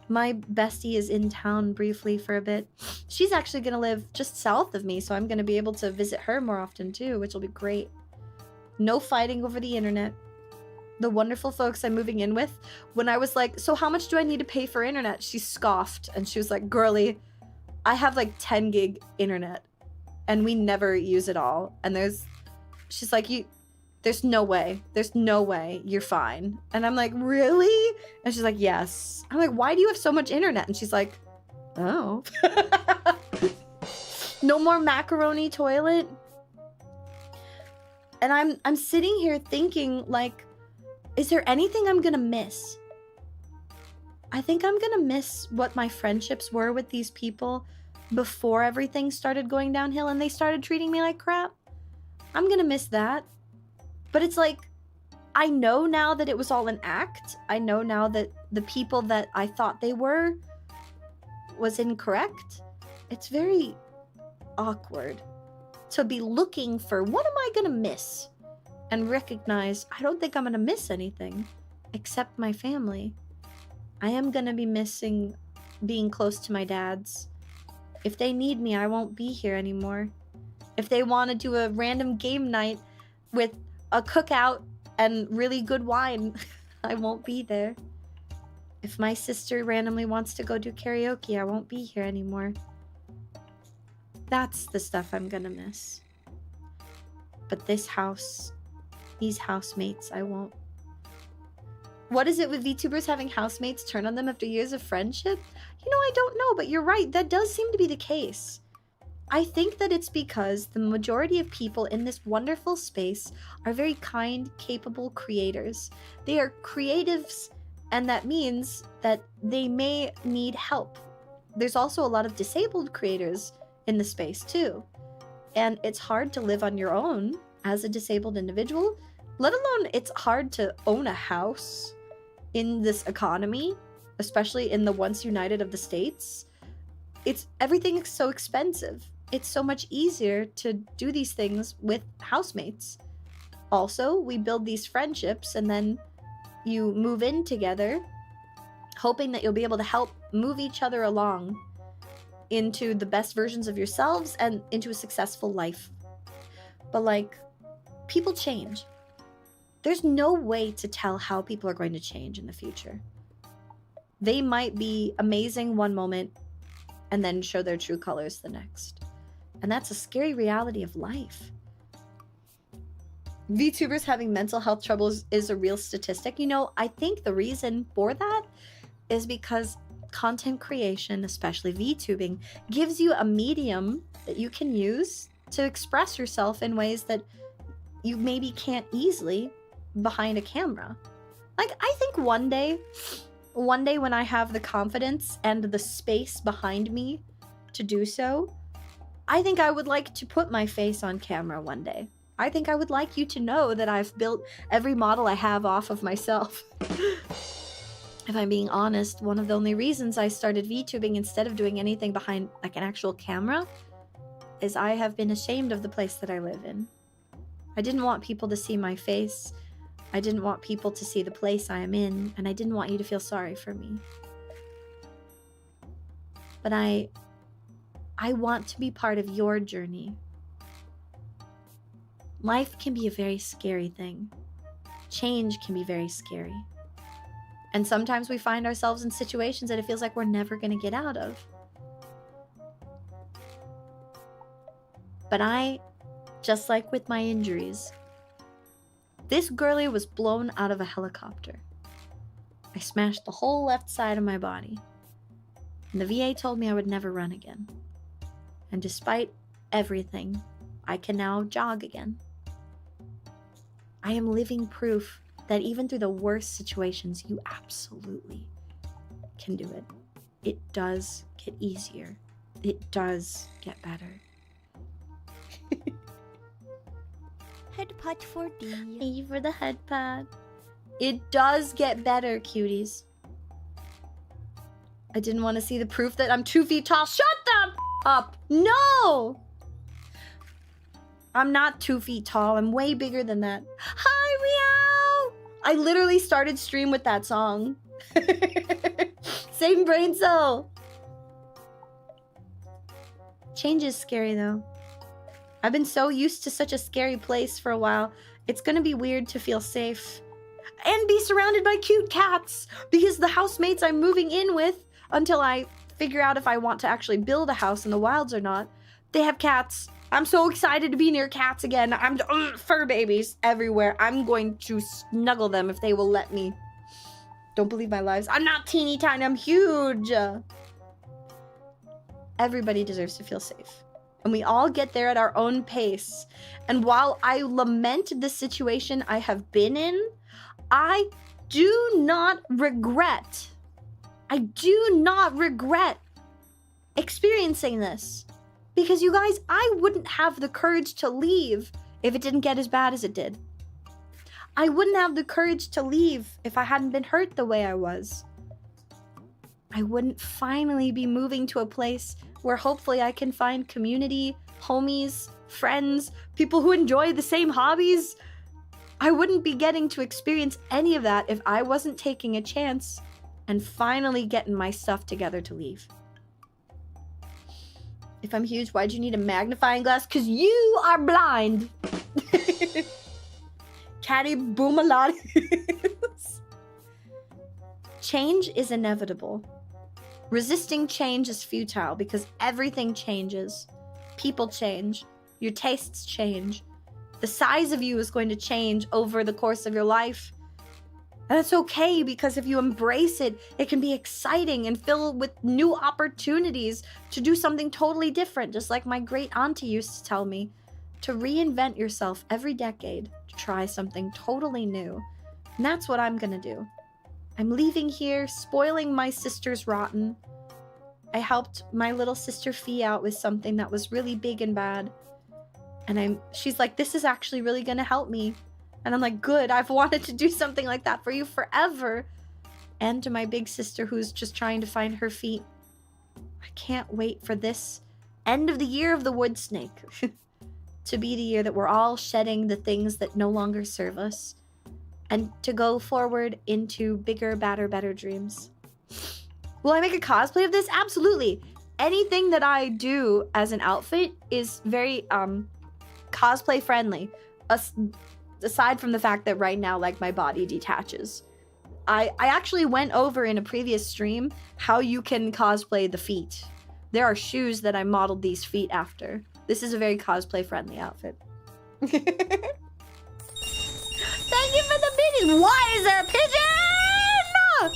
My bestie is in town briefly for a bit. She's actually going to live just south of me, so I'm going to be able to visit her more often too, which will be great. No fighting over the internet. The wonderful folks I'm moving in with, when I was like, so how much do I need to pay for internet? She scoffed and she was like, girly, I have like 10 gig internet and we never use it all. And she's like, there's no way you're fine. And I'm like, really? And she's like, yes. I'm like, why do you have so much internet? And she's like, oh. No more macaroni toilet. And I'm sitting here thinking, like, is there anything I'm gonna miss? I think I'm gonna miss what my friendships were with these people before everything started going downhill and they started treating me like crap. I'm gonna miss that. But it's like, I know now that it was all an act. I know now that the people that I thought they were was incorrect. It's very awkward to be looking for what am I gonna miss and recognize I don't think I'm gonna miss anything except my family. I am gonna be missing being close to my dads. If they need me, I won't be here anymore. If they want to do a random game night with a cookout and really good wine, I won't be there. If my sister randomly wants to go do karaoke, I won't be here anymore. That's the stuff I'm gonna miss. But this house, these housemates, I won't. What is it with VTubers having housemates turn on them after years of friendship? You know, I don't know, but you're right. That does seem to be the case. I think that it's because the majority of people in this wonderful space are very kind, capable creators. They are creatives, and that means that they may need help. There's also a lot of disabled creators in the space too. And it's hard to live on your own as a disabled individual, let alone it's hard to own a house in this economy, especially in the once united of the states. Everything is so expensive. It's so much easier to do these things with housemates. Also, we build these friendships and then you move in together, hoping that you'll be able to help move each other along into the best versions of yourselves and into a successful life. But like, people change. There's no way to tell how people are going to change in the future. They might be amazing one moment and then show their true colors the next. And that's a scary reality of life. VTubers having mental health troubles is a real statistic. You know, I think the reason for that is because content creation, especially VTubing, gives you a medium that you can use to express yourself in ways that you maybe can't easily behind a camera. Like, I think one day when I have the confidence and the space behind me to do so, I think I would like to put my face on camera one day. I think I would like you to know that I've built every model I have off of myself. If I'm being honest, one of the only reasons I started VTubing instead of doing anything behind like an actual camera is I have been ashamed of the place that I live in. I didn't want people to see my face. I didn't want people to see the place I am in, and I didn't want you to feel sorry for me. But I want to be part of your journey. Life can be a very scary thing. Change can be very scary. And sometimes we find ourselves in situations that it feels like we're never going to get out of. But just like with my injuries, this girlie was blown out of a helicopter. I smashed the whole left side of my body. And the VA told me I would never run again. And despite everything, I can now jog again. I am living proof that even through the worst situations, you absolutely can do it. It does get easier. It does get better. Headbutt for D. Thank you for the head pad. It does get better, cuties. I didn't want to see the proof that I'm 2 feet tall. Shut the up! No! I'm not 2 feet tall. I'm way bigger than that. Hi, Meow! I literally started stream with that song. Same brain cell. Change is scary, though. I've been so used to such a scary place for a while. It's gonna be weird to feel safe. And be surrounded by cute cats! Because the housemates I'm moving in with, until I figure out if I want to actually build a house in the wilds or not, they have cats. I'm so excited to be near cats again. I'm fur babies everywhere. I'm going to snuggle them if they will let me. Don't believe my lies. I'm not teeny tiny. I'm huge. Everybody deserves to feel safe. And we all get there at our own pace. And while I lament the situation I have been in, I do not regret experiencing this. Because you guys, I wouldn't have the courage to leave if it didn't get as bad as it did. I wouldn't have the courage to leave if I hadn't been hurt the way I was. I wouldn't finally be moving to a place where hopefully I can find community, homies, friends, people who enjoy the same hobbies. I wouldn't be getting to experience any of that if I wasn't taking a chance and finally getting my stuff together to leave. If I'm huge, why'd you need a magnifying glass? Because you are blind. Catty boomalotties. Change is inevitable. Resisting change is futile because everything changes. People change. Your tastes change. The size of you is going to change over the course of your life. And it's okay, because if you embrace it, it can be exciting and filled with new opportunities to do something totally different, just like my great auntie used to tell me, to reinvent yourself every decade, to try something totally new. And that's what I'm gonna do. I'm leaving here, spoiling my sister's rotten. I helped my little sister Fee out with something that was really big and bad. And she's like, this is actually really gonna help me. And I'm like, good, I've wanted to do something like that for you forever. And to my big sister who's just trying to find her feet. I can't wait for this end of the year of the wood snake to be the year that we're all shedding the things that no longer serve us. And to go forward into bigger, badder, better dreams. Will I make a cosplay of this? Absolutely. Anything that I do as an outfit is very cosplay friendly. Aside from the fact that right now, like, my body detaches. I actually went over in a previous stream how you can cosplay the feet. There are shoes that I modeled these feet after. This is a very cosplay friendly outfit. Thank you for the biddies. Why is there a pigeon?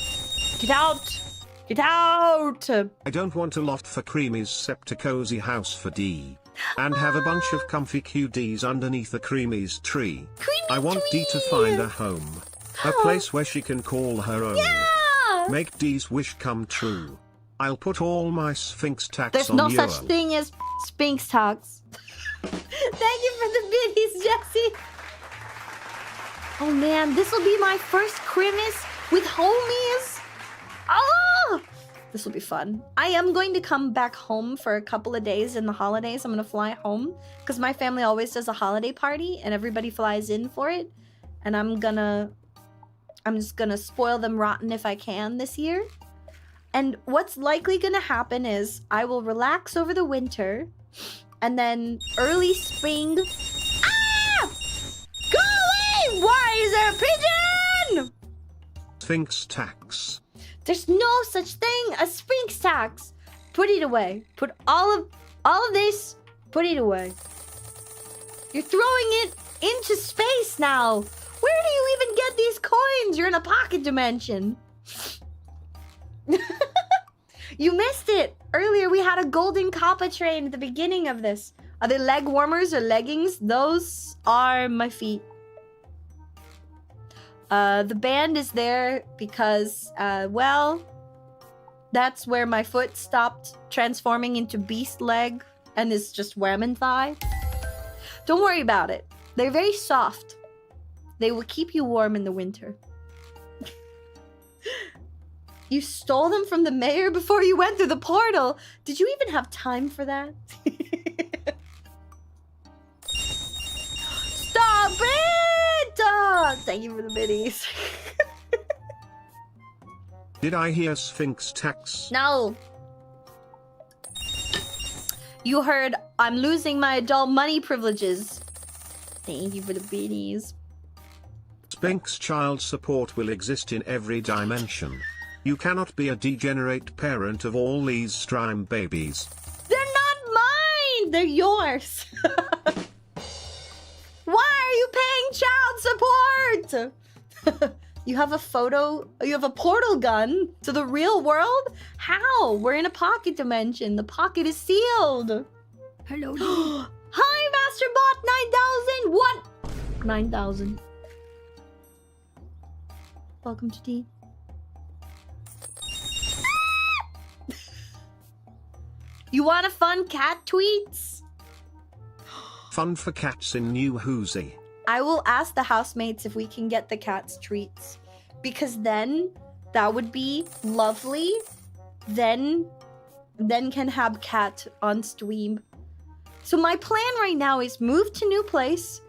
Get out. Get out. I don't want a loft for Creamy's Septicozy house for D. And have a bunch of comfy QDs underneath the Creamy's tree. I want Dee to find a home. A place where she can call her own. Yeah! Make Dee's wish come true. I'll put all my Sphinx tax There's on no you. such thing as Sphinx tax. Thank you for the biddies, Jesse. Oh man, this will be my first Christmas with homies. Oh! This will be fun. I am going to come back home for a couple of days in the holidays. I'm going to fly home because my family always does a holiday party and everybody flies in for it. And I'm just gonna spoil them rotten if I can this year. And what's likely gonna happen is I will relax over the winter and then early spring. Ah! Go away! Why is there a pigeon? Sphinx tax. There's no such thing as Sphinx tax. Put it away. Put all of this. Put it away. You're throwing it into space now. Where do you even get these coins? You're in a pocket dimension. You missed it. Earlier we had a golden kappa train at the beginning of this. Are they leg warmers or leggings? Those are my feet. The band is there because, well, that's where my foot stopped transforming into beast leg and is just whammon thigh. Don't worry about it. They're very soft. They will keep you warm in the winter. You stole them from the mayor before you went through the portal. Did you even have time for that? Stop it! Thank you for the biddies. Did I hear Sphinx tax? No. You heard I'm losing my adult money privileges. Thank you for the biddies. Sphinx child support will exist in every dimension. You cannot be a degenerate parent of all these strime babies. They're not mine! They're yours. Why are you paying child support? You have a photo, you have a portal gun to the real world? How? We're in a pocket dimension. The pocket is sealed. Hello. Hi, MasterBot 9000. What? 9000. Welcome to D. You want a fun cat tweets? Fun for cats in New Hoosie. I will ask the housemates if we can get the cats treats. Because then that would be lovely. Then can have cat on stream. So my plan right now is move to new place.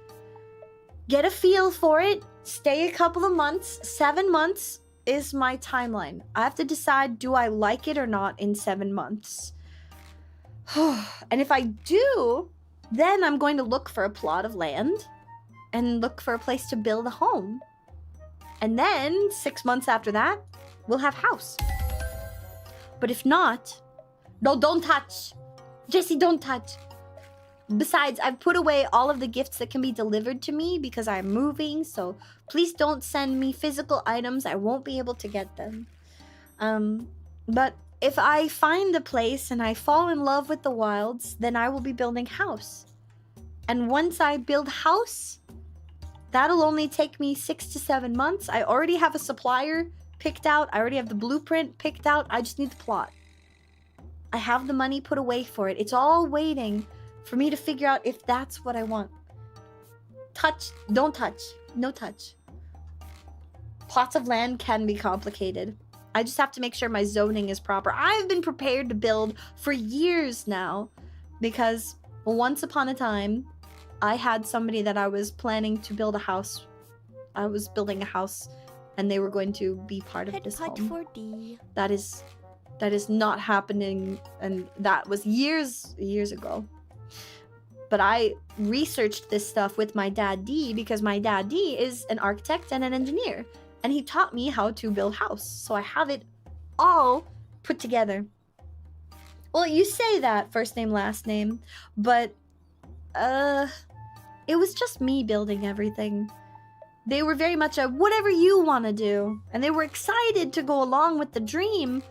Get a feel for it. Stay a couple of months. 7 months is my timeline. I have to decide, do I like it or not in 7 months? And if I do, then I'm going to look for a plot of land and look for a place to build a home. And then 6 months after that, we'll have house. But if not, no, don't touch. Jesse, don't touch. Besides, I've put away all of the gifts that can be delivered to me because I'm moving, so please don't send me physical items. I won't be able to get them. But if I find a place and I fall in love with the wilds, then I will be building house. And once I build house, that'll only take me 6 to 7 months. I already have a supplier picked out. I already have the blueprint picked out. I just need the plot. I have the money put away for it. It's all waiting for me to figure out if that's what I want. Touch. Don't touch. No touch. Plots of land can be complicated. I just have to make sure my zoning is proper. I've been prepared to build for years now because once upon a time, I had somebody that I was planning to build a house. I was building a house and they were going to be part of this home. for D. That is not happening, and that was years ago. But I researched this stuff with my dad D because my dad D is an architect and an engineer, and he taught me how to build house. So I have it all put together. Well, you say that first name, last name, but it was just me building everything. They were very much a whatever you want to do, and they were excited to go along with the dream,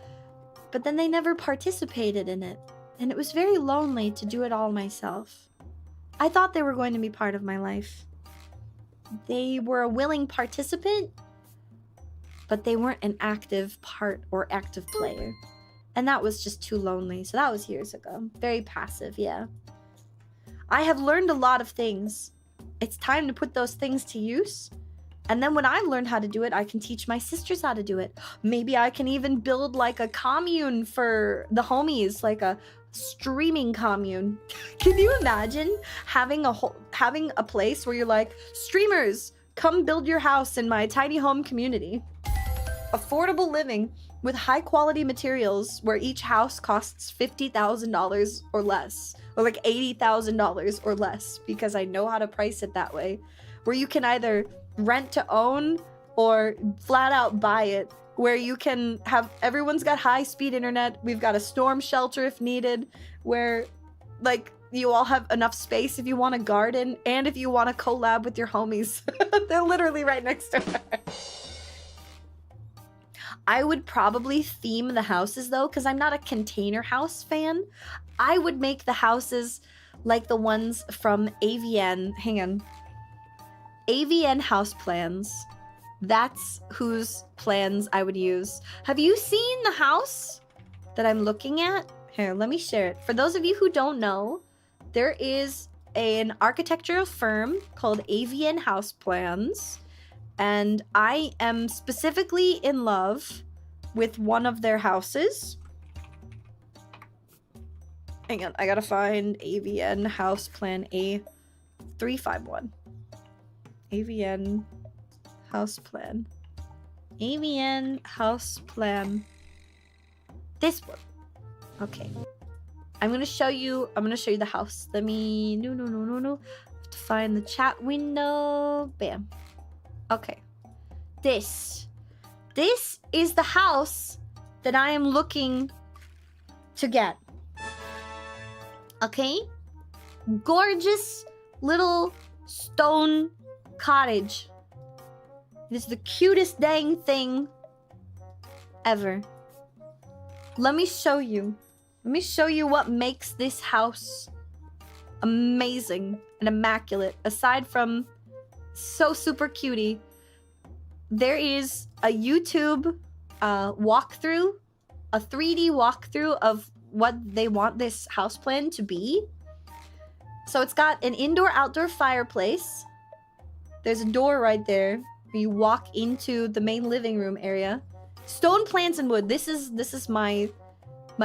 but then they never participated in it, and it was very lonely to do it all myself. I thought they were going to be part of my life. They were a willing participant, but they weren't an active part or active player. And that was just too lonely. So that was years ago. Very passive, yeah. I have learned a lot of things. It's time to put those things to use. And then when I've learned how to do it, I can teach my sisters how to do it. Maybe I can even build like a commune for the homies, like a streaming commune. Can you imagine having a place where you're like, streamers, come build your house in my tiny home community. Affordable living with high quality materials where each house costs $50,000 or less, or like $80,000 or less, because I know how to price it that way, where you can either rent to own or flat out buy it, where you can have, everyone's got high speed internet, we've got a storm shelter if needed, where like you all have enough space if you want to garden and if you want to collab with your homies. They're literally right next door. I would probably theme the houses though, because I'm not a container house fan. I would make the houses like the ones from AVN. Hang on. AVN house plans. That's whose plans I would use. Have you seen the house that I'm looking at? Here, let me share it. For those of you who don't know, there is an architectural firm called AVN House Plans. And I am specifically in love with one of their houses. Hang on, I gotta find AVN House Plan A351. AVN House Plan. AVN House Plan. This one. Okay. I'm gonna show you the house. Let me no. Have to find the chat window. Bam. Okay. This is the house that I am looking to get. Okay? Gorgeous little stone cottage. It is the cutest dang thing ever. Let me show you. Let me show you what makes this house amazing and immaculate. Aside from so super cutie, there is a YouTube walkthrough, a 3D walkthrough of what they want this house plan to be. So it's got an indoor-outdoor fireplace. There's a door right there. You walk into the main living room area. Stone, plants, and wood. This is my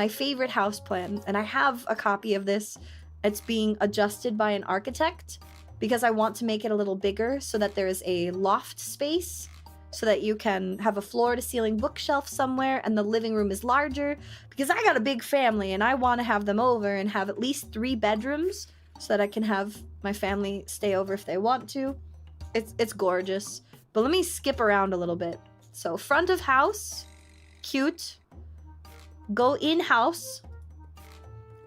favorite house plan, and I have a copy of this. It's being adjusted by an architect because I want to make it a little bigger so that there is a loft space, so that you can have a floor-to-ceiling bookshelf somewhere, and the living room is larger because I got a big family and I want to have them over and have at least 3 bedrooms so that I can have my family stay over if they want to. It's gorgeous. But let me skip around a little bit. So front of house, cute. Go in house.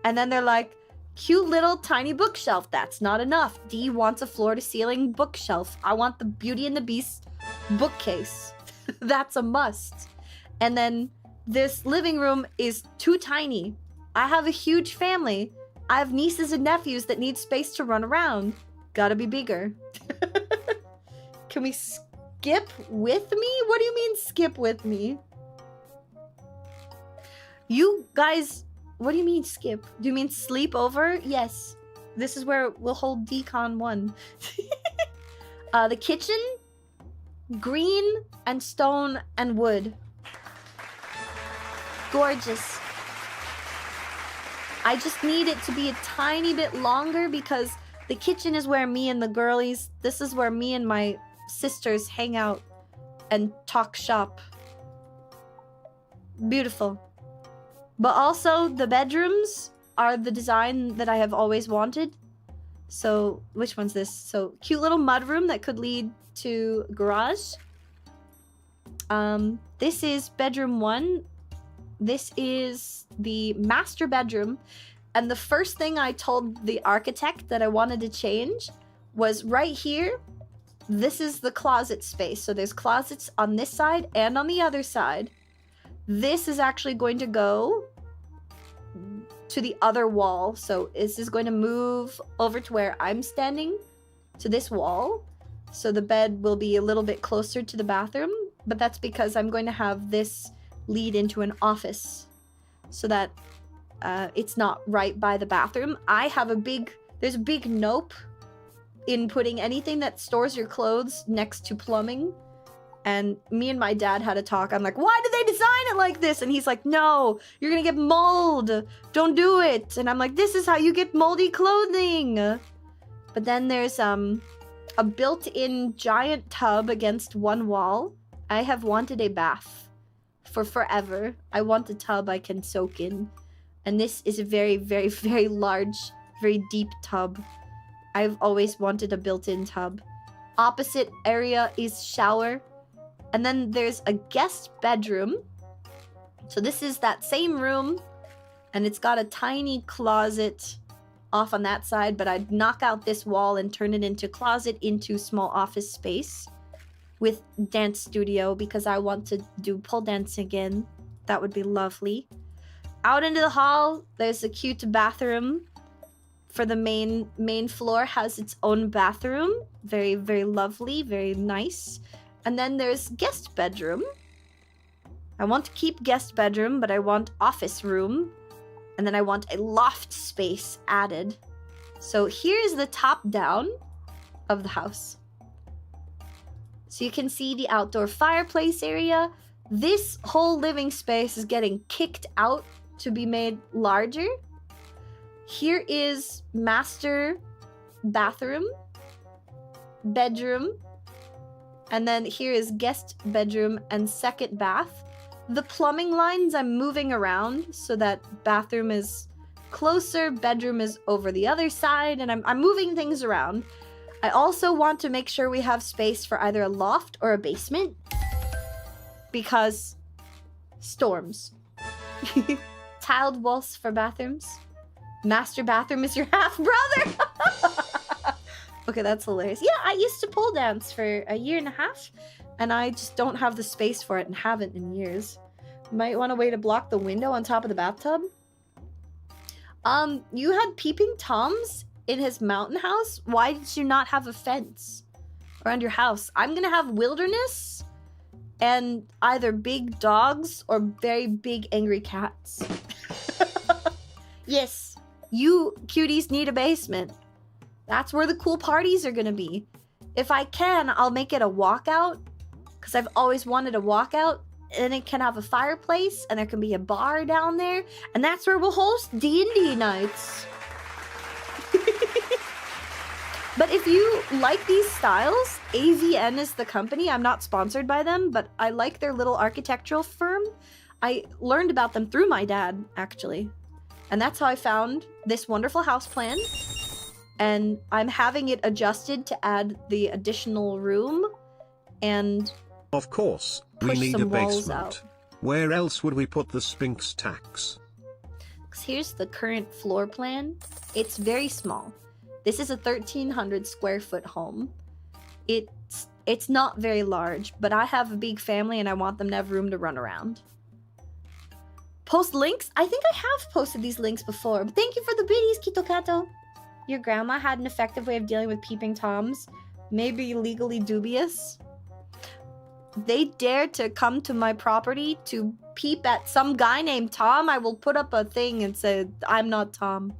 And then they're like, Cute little tiny bookshelf. That's not enough. D wants a floor-to-ceiling bookshelf. I want the Beauty and the Beast bookcase. That's a must. And then this living room is too tiny. I have a huge family. I have nieces and nephews that need space to run around. Gotta be bigger. Can we skip with me? What do you mean skip with me? You guys, what do you mean skip? Do you mean sleep over? Yes. This is where we'll hold Decon 1. The kitchen, green and stone and wood. Gorgeous. I just need it to be a tiny bit longer because the kitchen is where me and the girlies, this is where me and my sisters hang out and talk shop. Beautiful. But also the bedrooms are the design that I have always wanted. So which one's this? So cute little mudroom that could lead to garage. This is bedroom 1. This is the master bedroom. And the first thing I told the architect that I wanted to change was right here. This is the closet space. So there's closets on this side and on the other side. This is actually going to go to the other wall. So this is going to move over to where I'm standing, to this wall. So the bed will be a little bit closer to the bathroom. But that's because I'm going to have this lead into an office so that it's not right by the bathroom. There's a big nope in putting anything that stores your clothes next to plumbing. And me and my dad had a talk. I'm like, why did they design it like this? And he's like, no, you're gonna get mold. Don't do it. And I'm like, this is how you get moldy clothing. But then there's a built-in giant tub against one wall. I have wanted a bath for forever. I want a tub I can soak in. And this is a very, very, very large, very deep tub. I've always wanted a built-in tub. Opposite area is shower. And then there's a guest bedroom. So this is that same room. And it's got a tiny closet off on that side. But I'd knock out this wall and turn it into closet into small office space. With dance studio because I want to do pole dance again. That would be lovely. Out into the hall, there's a cute bathroom. For the main floor has its own bathroom. Very, very lovely, very nice. And then there's guest bedroom. I want to keep guest bedroom, but I want office room. And then I want a loft space added. So here's the top down of the house. So you can see the outdoor fireplace area. This whole living space is getting kicked out to be made larger. Here is master bathroom, bedroom, and then here is guest bedroom and second bath. The plumbing lines I'm moving around so that bathroom is closer, bedroom is over the other side, and I'm moving things around. I also want to make sure we have space for either a loft or a basement because storms. Tiled walls for bathrooms. Master bathroom is your half-brother. Okay, that's hilarious. Yeah, I used to pole dance for a year and a half and I just don't have the space for it and haven't in years. Might want a way to block the window on top of the bathtub. You had peeping Toms in his mountain house? Why did you not have a fence around your house? I'm gonna have wilderness and either big dogs or very big angry cats. Yes, you cuties need a basement. That's where the cool parties are gonna be. If I can, I'll make it a walkout because I've always wanted a walkout, and it can have a fireplace and there can be a bar down there, and that's where we'll host D&D nights. But if you like these styles, AVN is the company. I'm not sponsored by them, but I like their little architectural firm. I learned about them through my dad, actually. And that's how I found this wonderful house plan. And I'm having it adjusted to add the additional room and of course, we need a basement. Where else would we put the Sphinx tax? Here's the current floor plan. It's very small. This is a 1,300 square foot home. It's not very large, but I have a big family and I want them to have room to run around. Post links? I think I have posted these links before, but thank you for the biddies, Kitokato. Your grandma had an effective way of dealing with peeping toms. Maybe legally dubious. They dare to come to my property to peep at some guy named Tom. I will put up a thing and say, I'm not Tom.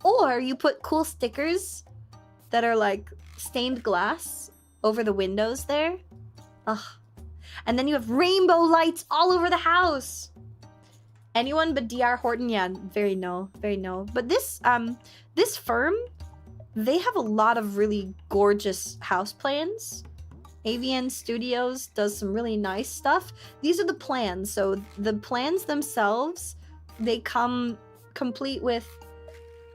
Or you put cool stickers that are like stained glass over the windows there. Ugh. And then you have rainbow lights all over the house. Anyone but DR Horton? Yeah, very no. But this firm, they have a lot of really gorgeous house plans. AVN Studios does some really nice stuff. These are the plans. So the plans themselves, they come complete with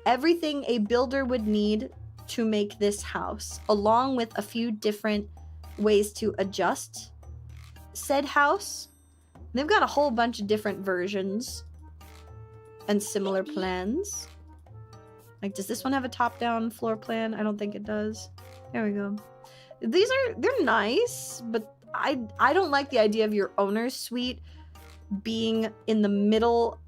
everything a builder would need to make this house, along with a few different ways to adjust said house. They've got a whole bunch of different versions and similar plans. Like, does this one have a top-down floor plan? I don't think it does. There we go. They're nice, but I don't like the idea of your owner's suite being in the middle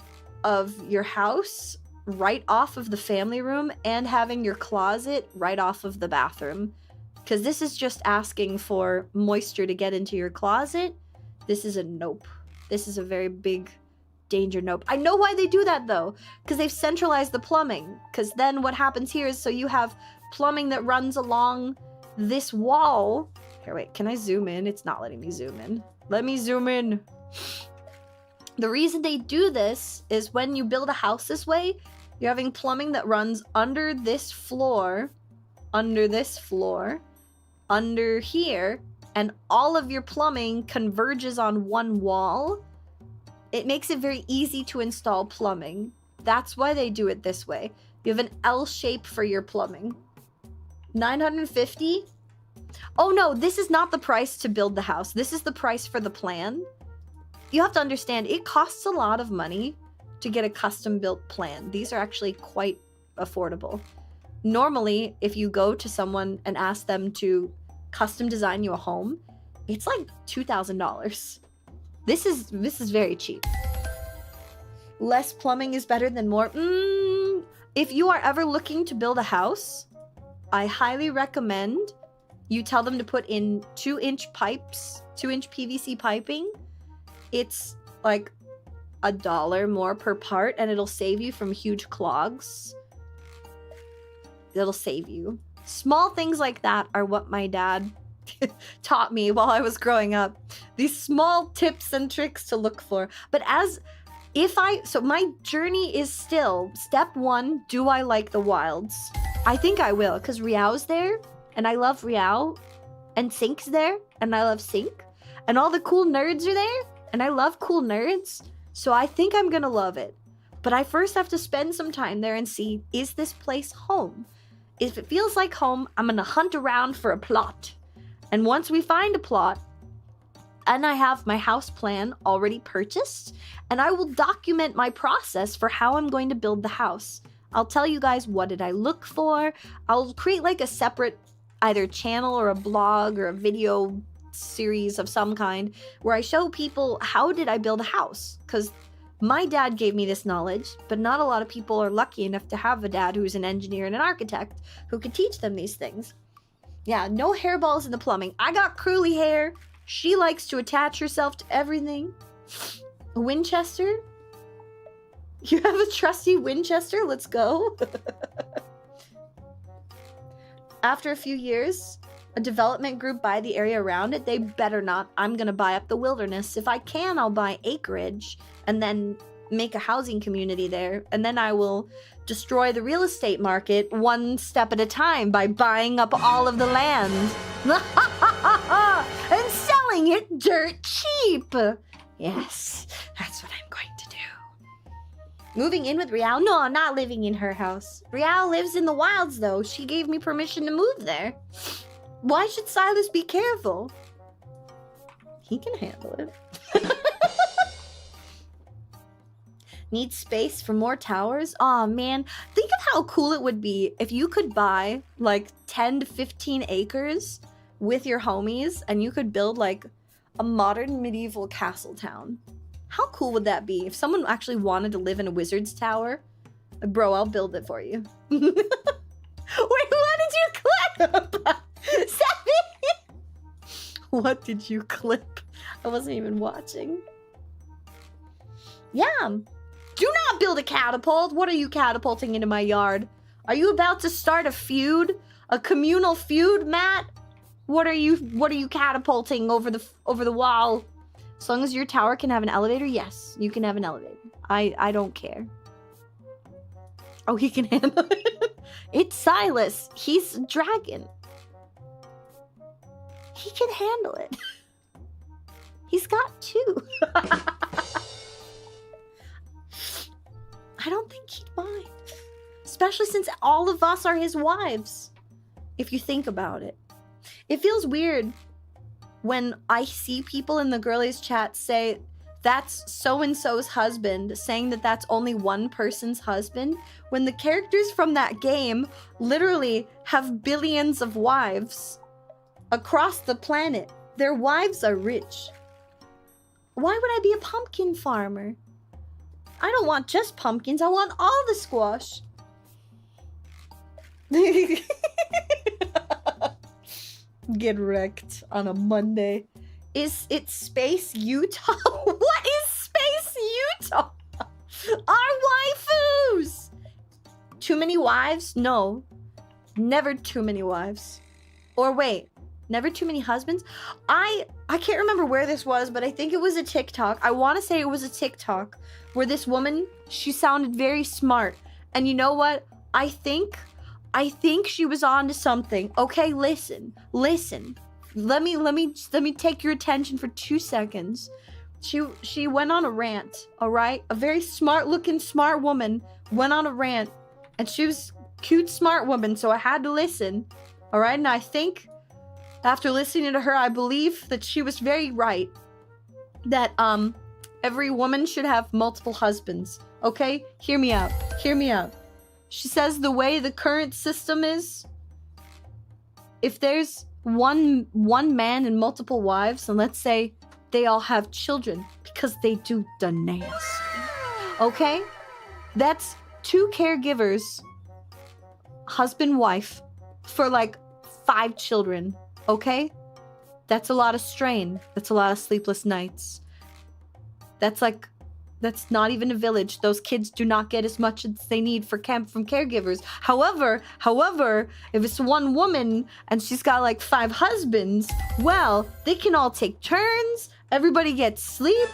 of your house, right off of the family room, and having your closet right off of the bathroom. Because this is just asking for moisture to get into your closet. This is a nope. This is a very big danger nope. I know why they do that though, because they've centralized the plumbing. Because then what happens here is, so you have plumbing that runs along this wall. Here, wait, can I zoom in? It's not letting me zoom in. Let me zoom in. The reason they do this is when you build a house this way, you're having plumbing that runs under this floor, under here, and all of your plumbing converges on one wall. It makes it very easy to install plumbing. That's why they do it this way. You have an L shape for your plumbing. 950? Oh no, this is not the price to build the house. This is the price for the plan. You have to understand, it costs a lot of money to get a custom built plan. These are actually quite affordable. Normally, if you go to someone and ask them to custom design you a home, it's like $2,000. This is very cheap. Less plumbing is better than more. If you are ever looking to build a house, I highly recommend you tell them to put in 2-inch pipes, 2-inch PVC piping. It's like $1 more per part, and it'll save you from huge clogs. It'll save you. Small things like that are what my dad taught me while I was growing up. These small tips and tricks to look for. But so my journey is still, step 1, do I like the wilds? I think I will, because Riao's there, and I love Riao, and Sync's there, and I love Sync, and all the cool nerds are there, and I love cool nerds, so I think I'm gonna love it. But I first have to spend some time there and see, is this place home? If it feels like home, I'm gonna hunt around for a plot. And once we find a plot, and I have my house plan already purchased, and I will document my process for how I'm going to build the house. I'll tell you guys, what did I look for? I'll create like a separate either channel or a blog or a video series of some kind where I show people, how did I build a house? Because my dad gave me this knowledge, but not a lot of people are lucky enough to have a dad who's an engineer and an architect who could teach them these things. Yeah, no hairballs in the plumbing. I got curly hair. She likes to attach herself to everything. A Winchester? You have a trusty Winchester? Let's go. After a few years, a development group buy the area around it. They better not. I'm gonna buy up the wilderness. If I can, I'll buy acreage and then make a housing community there. And then I will destroy the real estate market one step at a time by buying up all of the land. And selling it dirt cheap. Yes, that's what I'm going to do. Moving in with Riao? No, I'm not living in her house. Riao lives in the wilds though. She gave me permission to move there. Why should Silas be careful? He can handle it. Need space for more towers? Aw, man. Think of how cool it would be if you could buy like 10 to 15 acres with your homies and you could build like a modern medieval castle town. How cool would that be if someone actually wanted to live in a wizard's tower? Bro, I'll build it for you. Wait, what did you clip? Sammy! What did you clip? I wasn't even watching. Yeah. Do not build a catapult. What are you catapulting into my yard? Are you about to start a feud? A communal feud, Matt? What are you catapulting over the wall? As long as your tower can have an elevator, yes, you can have an elevator. I don't care. Oh, he can handle it. It's Silas. He's a dragon. He can handle it. He's got two. I don't think he'd mind. Especially since all of us are his wives. If you think about it. It feels weird when I see people in the girlies chat say that's so-and-so's husband, saying that that's only one person's husband, when the characters from that game literally have billions of wives across the planet. Their wives are rich. Why would I be a pumpkin farmer? I don't want just pumpkins, I want all the squash. Get wrecked on a Monday. Is it Space Utah? What is Space Utah? Our waifus! Too many wives? No. Never too many wives. Or wait, never too many husbands? I can't remember where this was, but I think it was a TikTok. I want to say it was a TikTok where this woman, she sounded very smart. And you know what? I think she was on to something. Okay, listen. Let me take your attention for 2 seconds. She went on a rant, all right? A very smart-looking smart woman went on a rant, and she was cute smart woman, so I had to listen. All right? And I think after listening to her, I believe that she was very right. That every woman should have multiple husbands. Okay? Hear me out. Hear me out. She says the way the current system is, if there's one man and multiple wives, and let's say they all have children because they do the nasty, okay? That's 2 caregivers, husband, wife, for like 5 children, okay? That's a lot of strain. That's a lot of sleepless nights. That's not even a village. Those kids do not get as much as they need from caregivers. However, if it's one woman and she's got like 5 husbands, well, they can all take turns. Everybody gets sleep.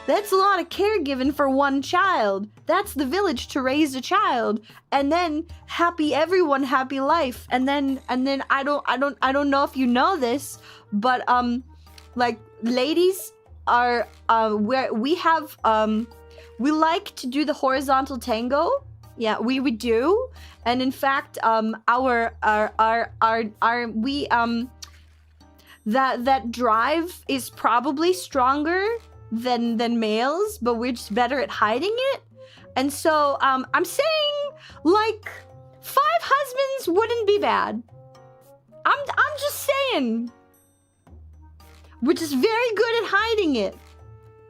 That's a lot of caregiving for one child. That's the village to raise a child. And then everyone happy life. And then I don't know if you know this, but like ladies are where we have we like to do the horizontal tango. Yeah, we do. And in fact, that drive is probably stronger than males, but we're just better at hiding it. And so I'm saying like 5 husbands wouldn't be bad. I'm just saying. We're just very good at hiding it.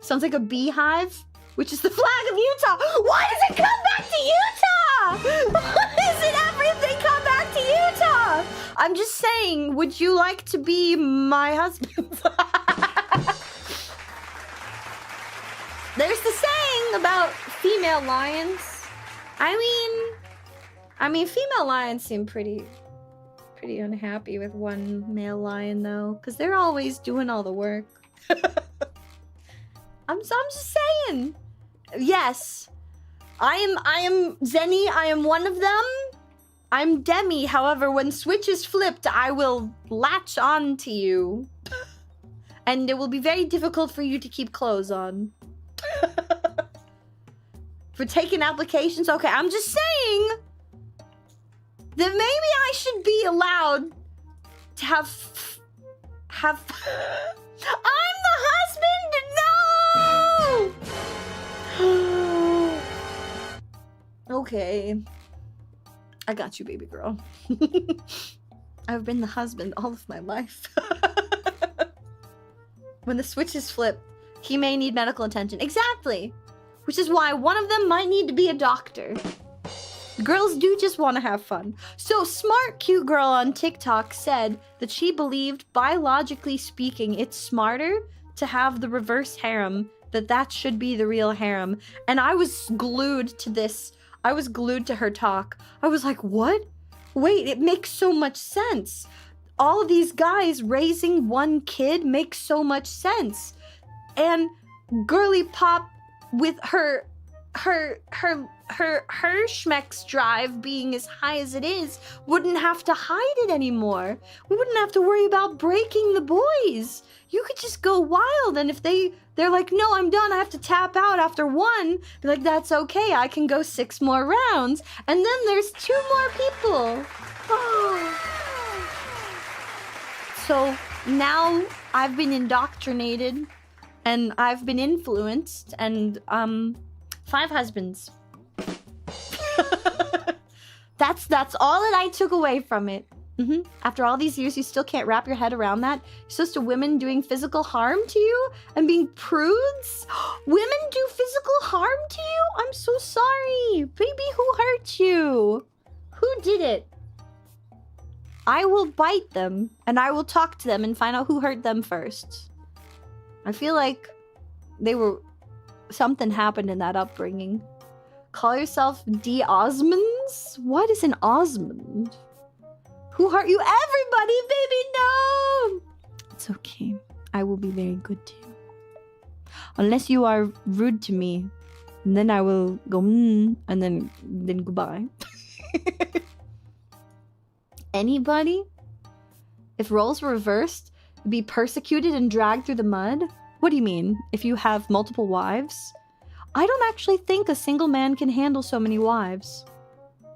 Sounds like a beehive, which is the flag of Utah. Why does it come back to Utah? Why does it everything come back to Utah? I'm just saying, would you like to be my husband? There's the saying about female lions. I mean, female lions seem pretty unhappy with one male lion though, because they're always doing all the work. I'm just saying. Yes, I am Zenny. I am one of them. I'm Demi. However, when switch is flipped, I will latch on to you, and it will be very difficult for you to keep clothes on. For taking applications, okay. I'm just saying that maybe I should be allowed to have I'm the husband? No! Okay. I got you, baby girl. I've been the husband all of my life. When the switches flip, he may need medical attention. Exactly! Which is why one of them might need to be a doctor. Girls do just want to have fun. So, smart cute girl on TikTok said that she believed, biologically speaking, it's smarter to have the reverse harem, that should be the real harem. And I was glued to this. I was glued to her talk. I was like, what? Wait, it makes so much sense. All of these guys raising one kid makes so much sense. And girly pop with her schmeck's drive being as high as it is wouldn't have to hide it anymore. We wouldn't have to worry about breaking the boys. You could just go wild, and if they're like, no, I'm done, I have to tap out after one, be like, that's okay, I can go 6 more rounds, and then there's 2 more people. Oh. So now I've been indoctrinated and I've been influenced, and 5 husbands. That's all that I took away from it. After all these years, you still can't wrap your head around that? You're supposed to women doing physical harm to you and being prudes? Women do physical harm to you? I'm so sorry. Baby, who hurt you? Who did it? I will bite them and I will talk to them and find out who hurt them first. I feel like something happened in that upbringing. Call yourself D. Osmonds? What is an Osmond? Who hurt you? Everybody, baby, no! It's okay. I will be very good to you. Unless you are rude to me. And then I will go, and then goodbye. Anybody? If roles were reversed, be persecuted and dragged through the mud? What do you mean? If you have multiple wives? I don't actually think a single man can handle so many wives.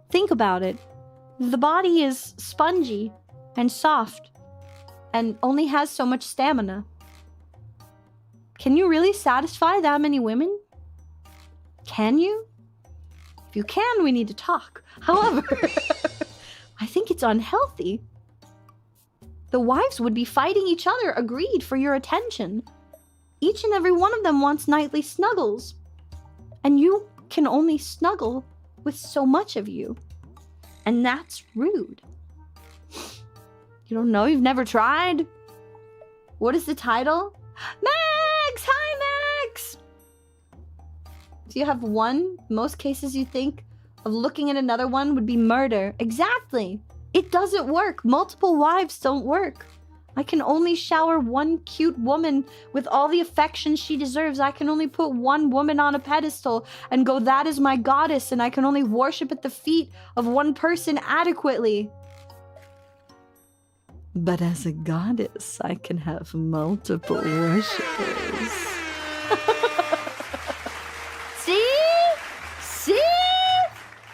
Think about it. The body is spongy and soft and only has so much stamina. Can you really satisfy that many women? Can you? If you can, we need to talk. However, I think it's unhealthy. The wives would be fighting each other, agreed, for your attention. Each and every one of them wants nightly snuggles. And you can only snuggle with so much of you. And that's rude. You don't know? You've never tried? What is the title? Max! Hi, Max! So you have one? Most cases you think of looking at another one would be murder. Exactly! It doesn't work. Multiple wives don't work. I can only shower one cute woman with all the affection she deserves. I can only put one woman on a pedestal and go, that is my goddess, and I can only worship at the feet of one person adequately. But as a goddess, I can have multiple worshippers. See? See?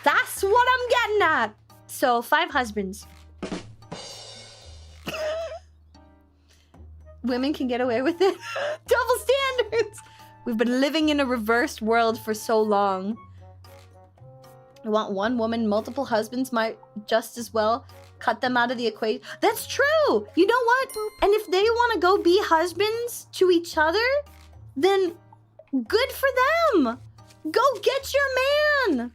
That's what I'm getting at. So, 5 husbands. Women can get away with it. Double standards. We've been living in a reversed world for so long. I want one woman, multiple husbands might just as well cut them out of the equation. That's true. You know what? And if they want to go be husbands to each other, then good for them. Go get your man.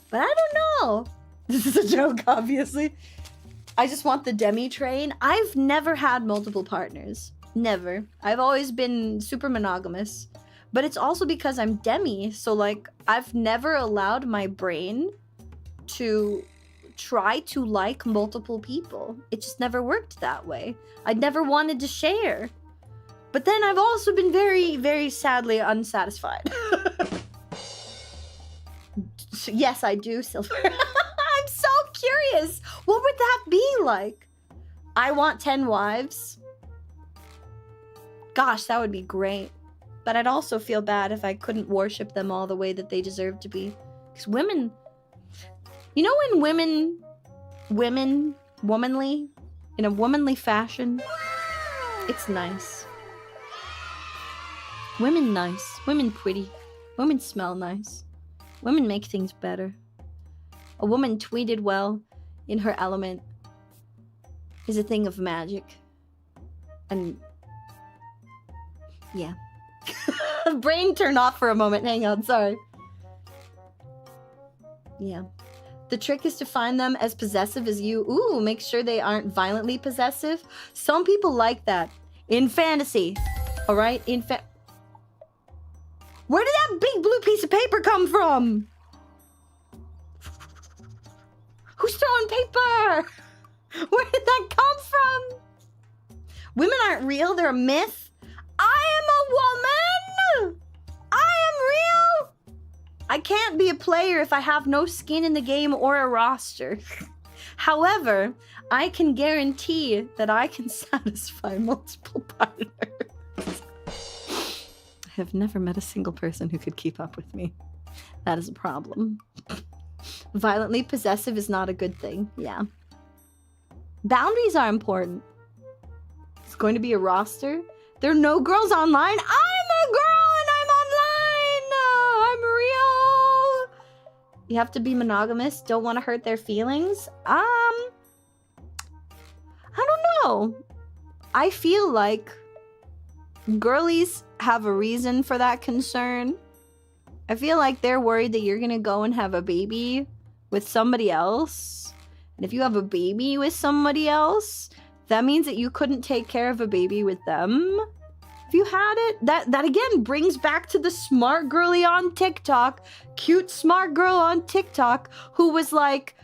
But I don't know. This is a joke, obviously. I just want the demi train. I've never had multiple partners. Never. I've always been super monogamous. But it's also because I'm demi, so like I've never allowed my brain to try to like multiple people. It just never worked that way. I never wanted to share. But then I've also been very, very sadly unsatisfied. Yes, I do, Silver. I'm so curious. What would that be like? I want 10 wives. Gosh, that would be great. But I'd also feel bad if I couldn't worship them all the way that they deserve to be. Because women... You know when womanly, in a womanly fashion, it's nice. Women nice. Women pretty. Women smell nice. Women make things better. A woman tweeted well in her element is a thing of magic. And yeah. Brain turned off for a moment. Hang on, sorry. Yeah. The trick is to find them as possessive as you. Ooh, make sure they aren't violently possessive. Some people like that. In fantasy. Alright? Where did that big blue piece of paper come from? Who's throwing paper? Where did that come from? Women aren't real, they're a myth. I am a woman! I am real! I can't be a player if I have no skin in the game or a roster. However, I can guarantee that I can satisfy multiple partners. I have never met a single person who could keep up with me. That is a problem. Violently possessive is not a good thing. Yeah. Boundaries are important. It's going to be a roster. There are no girls online. I'm a girl and I'm online. I'm real. You have to be monogamous. Don't want to hurt their feelings. I don't know. I feel like girlies have a reason for that concern. I feel like they're worried that you're gonna go and have a baby with somebody else. And if you have a baby with somebody else, that means that you couldn't take care of a baby with them. If you had it, that again brings back to the smart girly on TikTok, cute smart girl on TikTok, who was like,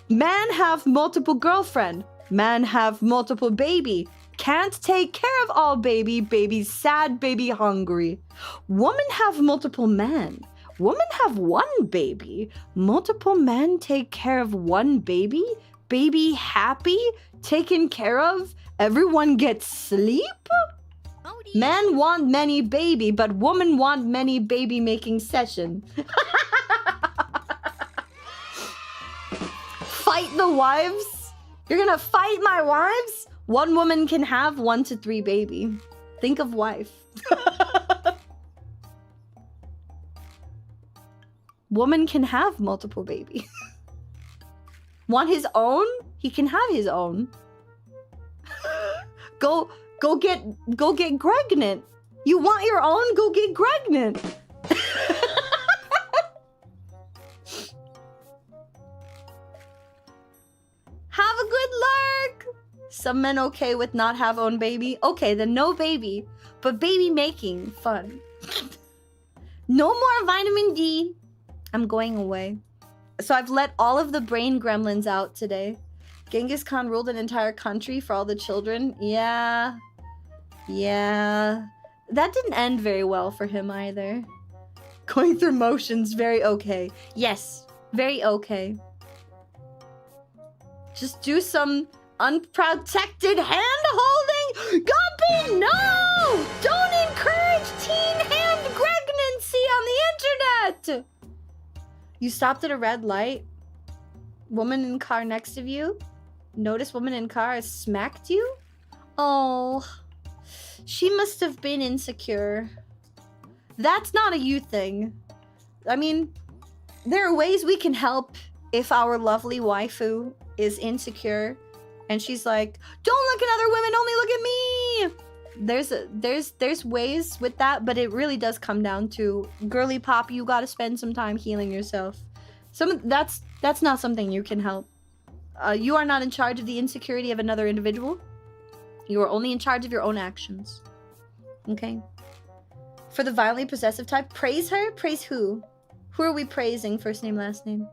man have multiple girlfriend, man have multiple baby, can't take care of all baby, baby sad, baby hungry. Woman have multiple men, woman have one baby, multiple men take care of one baby, baby happy, taken care of, everyone gets sleep? Man want many baby, but woman want many baby making session. Fight the wives? You're gonna fight my wives? One woman can have 1 to 3 baby. Think of wife. Woman can have multiple baby. Want his own? He can have his own. Go get pregnant. You want your own? Go get pregnant. Have a good lurk. Some men okay with not have own baby. Okay, then no baby, but baby making fun. No more vitamin D. I'm going away. So I've let all of the brain gremlins out today. Genghis Khan ruled an entire country for all the children. Yeah. That didn't end very well for him either. Going through motions, very okay. Yes, very okay. Just do some unprotected hand-holding. Guppy, no! Don't encourage teen hand pregnancy on the internet! You stopped at a red light. Woman in car next to you. Notice woman in car has smacked you? Oh, she must have been insecure. That's not a you thing. I mean, there are ways we can help if our lovely waifu is insecure and she's like, don't look at other women, only look at me. There's ways with that, but it really does come down to girly pop, you gotta spend some time healing yourself. That's not something you can help. You are not in charge of the insecurity of another individual. You are only in charge of your own actions. Okay? For the violently possessive type, praise her? Praise who? Who are we praising? First name, last name.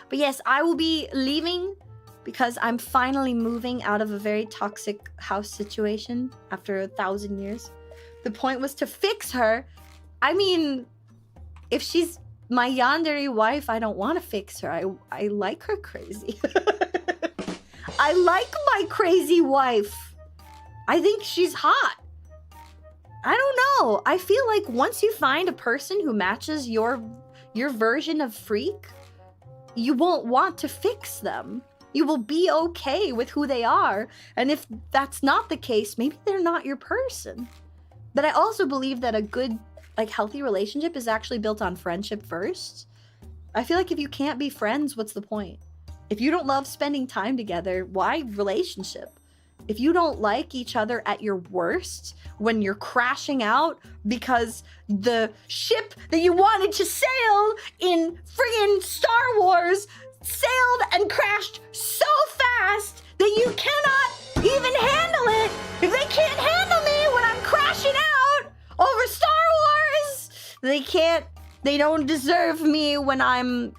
But yes, I will be leaving because I'm finally moving out of a very toxic house situation after 1,000 years. The point was to fix her. I mean, if she's my yandere wife, I don't want to fix her. I like her crazy. I like my crazy wife. I think she's hot. I don't know. I feel like once you find a person who matches your version of freak, you won't want to fix them. You will be okay with who they are. And if that's not the case, maybe they're not your person. But I also believe that a good, like, healthy relationship is actually built on friendship first. I feel like if you can't be friends, what's the point? If you don't love spending time together, why relationship? If you don't like each other at your worst, when you're crashing out because the ship that you wanted to sail in friggin' Star Wars sailed and crashed so fast that you cannot even handle it. If they can't handle me when I'm crashing out over Star Wars, they don't deserve me when I'm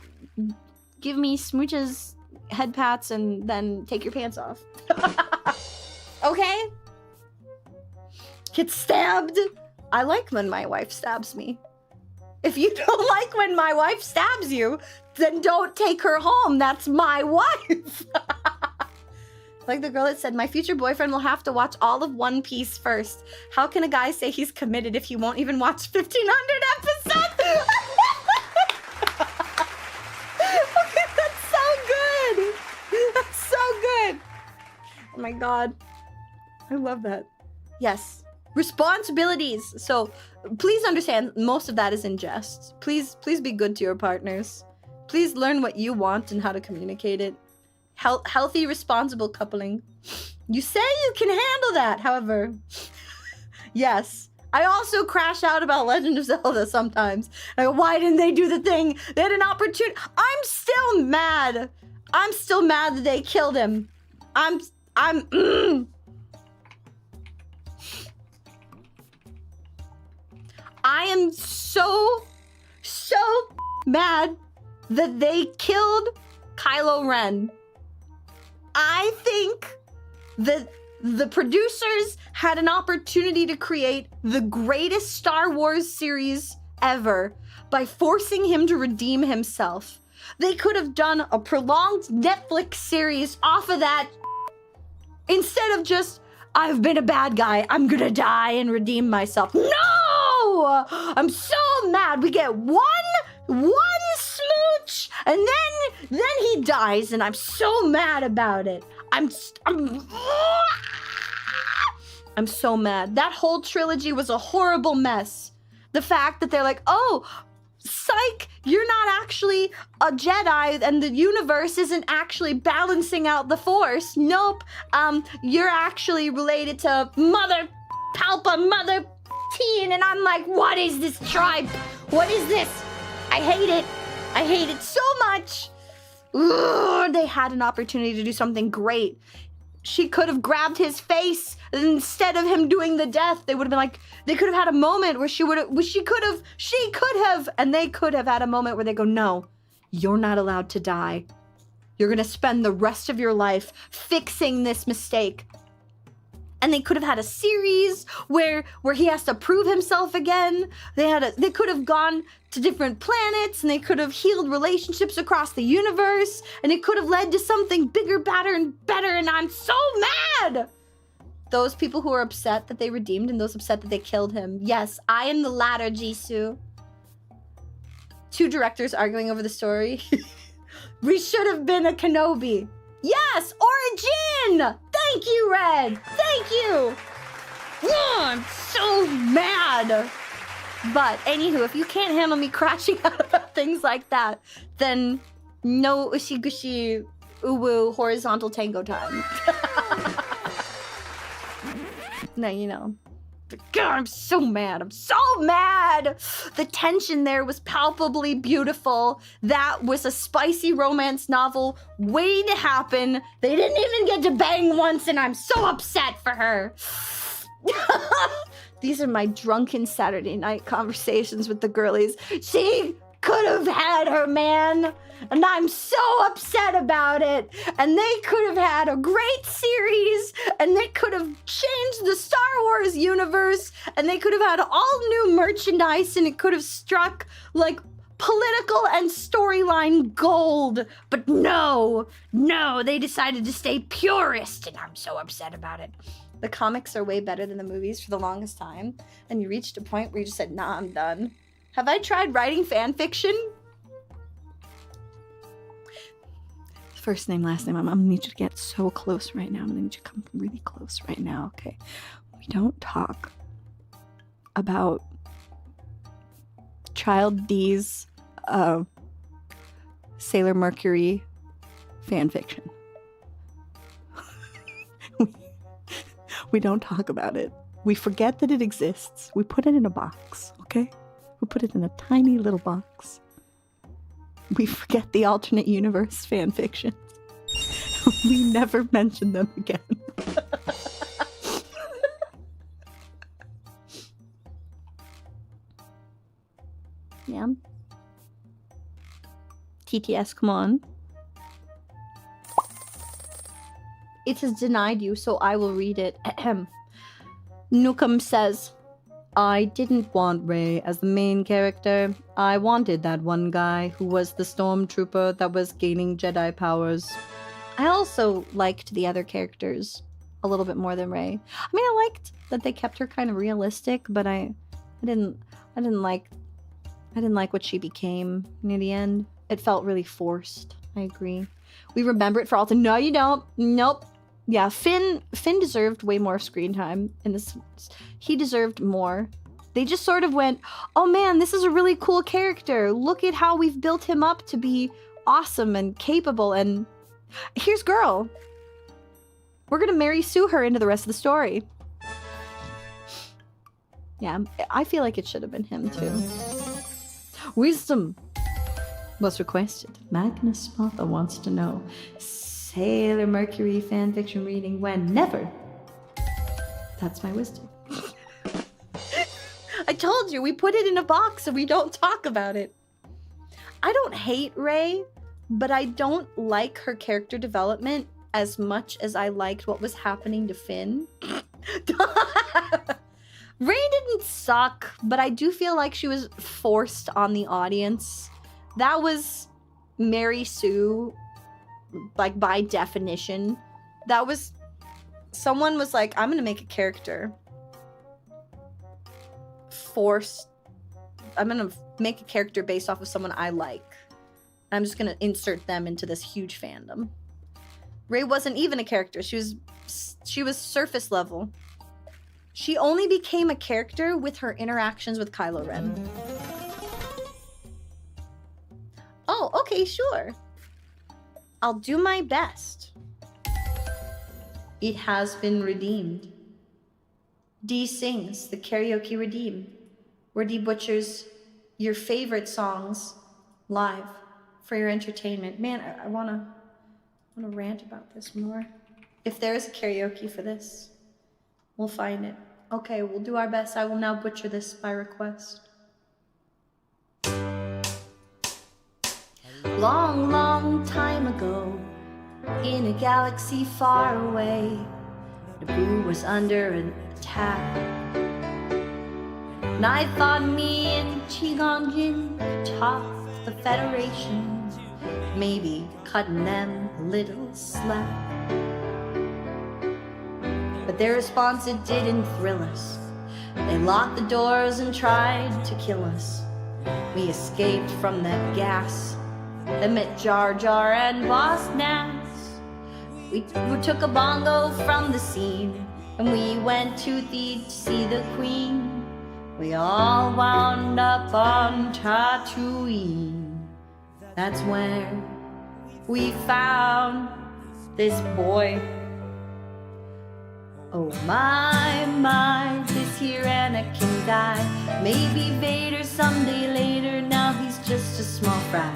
give me smooches, head pats, and then take your pants off. Okay? Get stabbed. I like when my wife stabs me. If you don't like when my wife stabs you, then don't take her home. That's my wife. Like the girl that said, my future boyfriend will have to watch all of One Piece first. How can a guy say he's committed if he won't even watch 1,500 episodes? Okay, that's so good. That's so good. Oh my God. I love that. Yes. Responsibilities. So please understand, most of that is in jest. Please be good to your partners. Please learn what you want and how to communicate it. Healthy, responsible coupling. You say you can handle that, however. Yes. I also crash out about Legend of Zelda sometimes. Like, why didn't they do the thing? They had an opportunity. I'm still mad. I'm still mad that they killed him. I am so mad that they killed Kylo Ren. I think that the producers had an opportunity to create the greatest Star Wars series ever by forcing him to redeem himself. They could have done a prolonged Netflix series off of that instead of just, I've been a bad guy, I'm gonna die and redeem myself. No! I'm so mad. We get one smooch and then he dies and I'm so mad about it. I'm so mad. That whole trilogy was a horrible mess. The fact that they're like, oh, psych, you're not actually a Jedi and the universe isn't actually balancing out the Force. Nope. You're actually related to Mother Palpatine, and I'm like, what is this tribe? What is this? I hate it. I hate it so much. Ugh, they had an opportunity to do something great. She could have grabbed his face instead of him doing the death. They would have been like, they could have had a moment where she could have, and they could have had a moment where they go, no, you're not allowed to die. You're gonna spend the rest of your life fixing this mistake. And they could have had a series where he has to prove himself again. They could have gone to different planets and they could have healed relationships across the universe, and it could have led to something bigger, badder, and better, and I'm so mad! Those people who are upset that they redeemed and those upset that they killed him. Yes, I am the latter, Jisoo. Two directors arguing over the story. We should have been a Kenobi. Yes, Origin! Thank you, Red! Thank you! Oh, I'm so mad! But, anywho, if you can't handle me crashing out about things like that, then no ushi-gushi uwu horizontal tango time. Now, you know. But God, I'm so mad. I'm so mad! The tension there was palpably beautiful. That was a spicy romance novel waiting to happen. They didn't even get to bang once, and I'm so upset for her. These are my drunken Saturday night conversations with the girlies. She could have had her man, and I'm so upset about it. And they could have had a great series, and they could have changed the Star Wars universe, and they could have had all new merchandise, and it could have struck like political and storyline gold. But no, they decided to stay purist, and I'm so upset about it. The comics are way better than the movies for the longest time, and you reached a point where you just said, nah, I'm done. Have I tried writing fan fiction? First name, last name. I'm gonna need you to get so close right now. I'm gonna need you to come really close right now, okay? We don't talk about Child D's Sailor Mercury fanfiction. We don't talk about it. We forget that it exists. We put it in a box, okay? We put it in a tiny little box. We forget the alternate universe fanfictions. We never mention them again. Yeah. TTS, come on. It has denied you, so I will read it. Ahem. Nukem says, I didn't want Rey as the main character. I wanted that one guy who was the stormtrooper that was gaining Jedi powers. I also liked the other characters a little bit more than Rey. I mean, I liked that they kept her kind of realistic, but I didn't like what she became near the end. It felt really forced. I agree. We remember it for all time. No, you don't. Nope. Yeah, Finn deserved way more screen time in this. He deserved more. They just sort of went, oh man, this is a really cool character. Look at how we've built him up to be awesome and capable. And here's girl. We're gonna Mary Sue her into the rest of the story. Yeah, I feel like it should have been him too. Wisdom was requested. Magnus Spotha wants to know. Sailor Mercury fanfiction reading when? Never. That's my wisdom. I told you, we put it in a box and we don't talk about it. I don't hate Rey, but I don't like her character development as much as I liked what was happening to Finn. Rey didn't suck, but I do feel like she was forced on the audience. That was Mary Sue, like, by definition. That was... Someone was like, I'm gonna make a character. I'm gonna make a character based off of someone I like. I'm just gonna insert them into this huge fandom. Rey wasn't even a character. She was surface level. She only became a character with her interactions with Kylo Ren. Oh, okay, sure. I'll do my best. It has been redeemed. D sings the karaoke redeem, where D butchers your favorite songs live for your entertainment. Man, I wanna rant about this more. If there is a karaoke for this, we'll find it. Okay, we'll do our best. I will now butcher this by request. Long, long time ago, in a galaxy far away, Naboo was under attack. And I thought me and Qui-Gon Jinn could top the Federation, maybe cutting them a little slack. But their response, it didn't thrill us. They locked the doors and tried to kill us. We escaped from that gas that met Jar Jar and Boss Nass. We took a bongo from the scene, and we went to see the Queen. We all wound up on Tatooine. That's where we found this boy. Oh my, this here Anakin guy. Maybe Vader someday later, now he's just a small fry.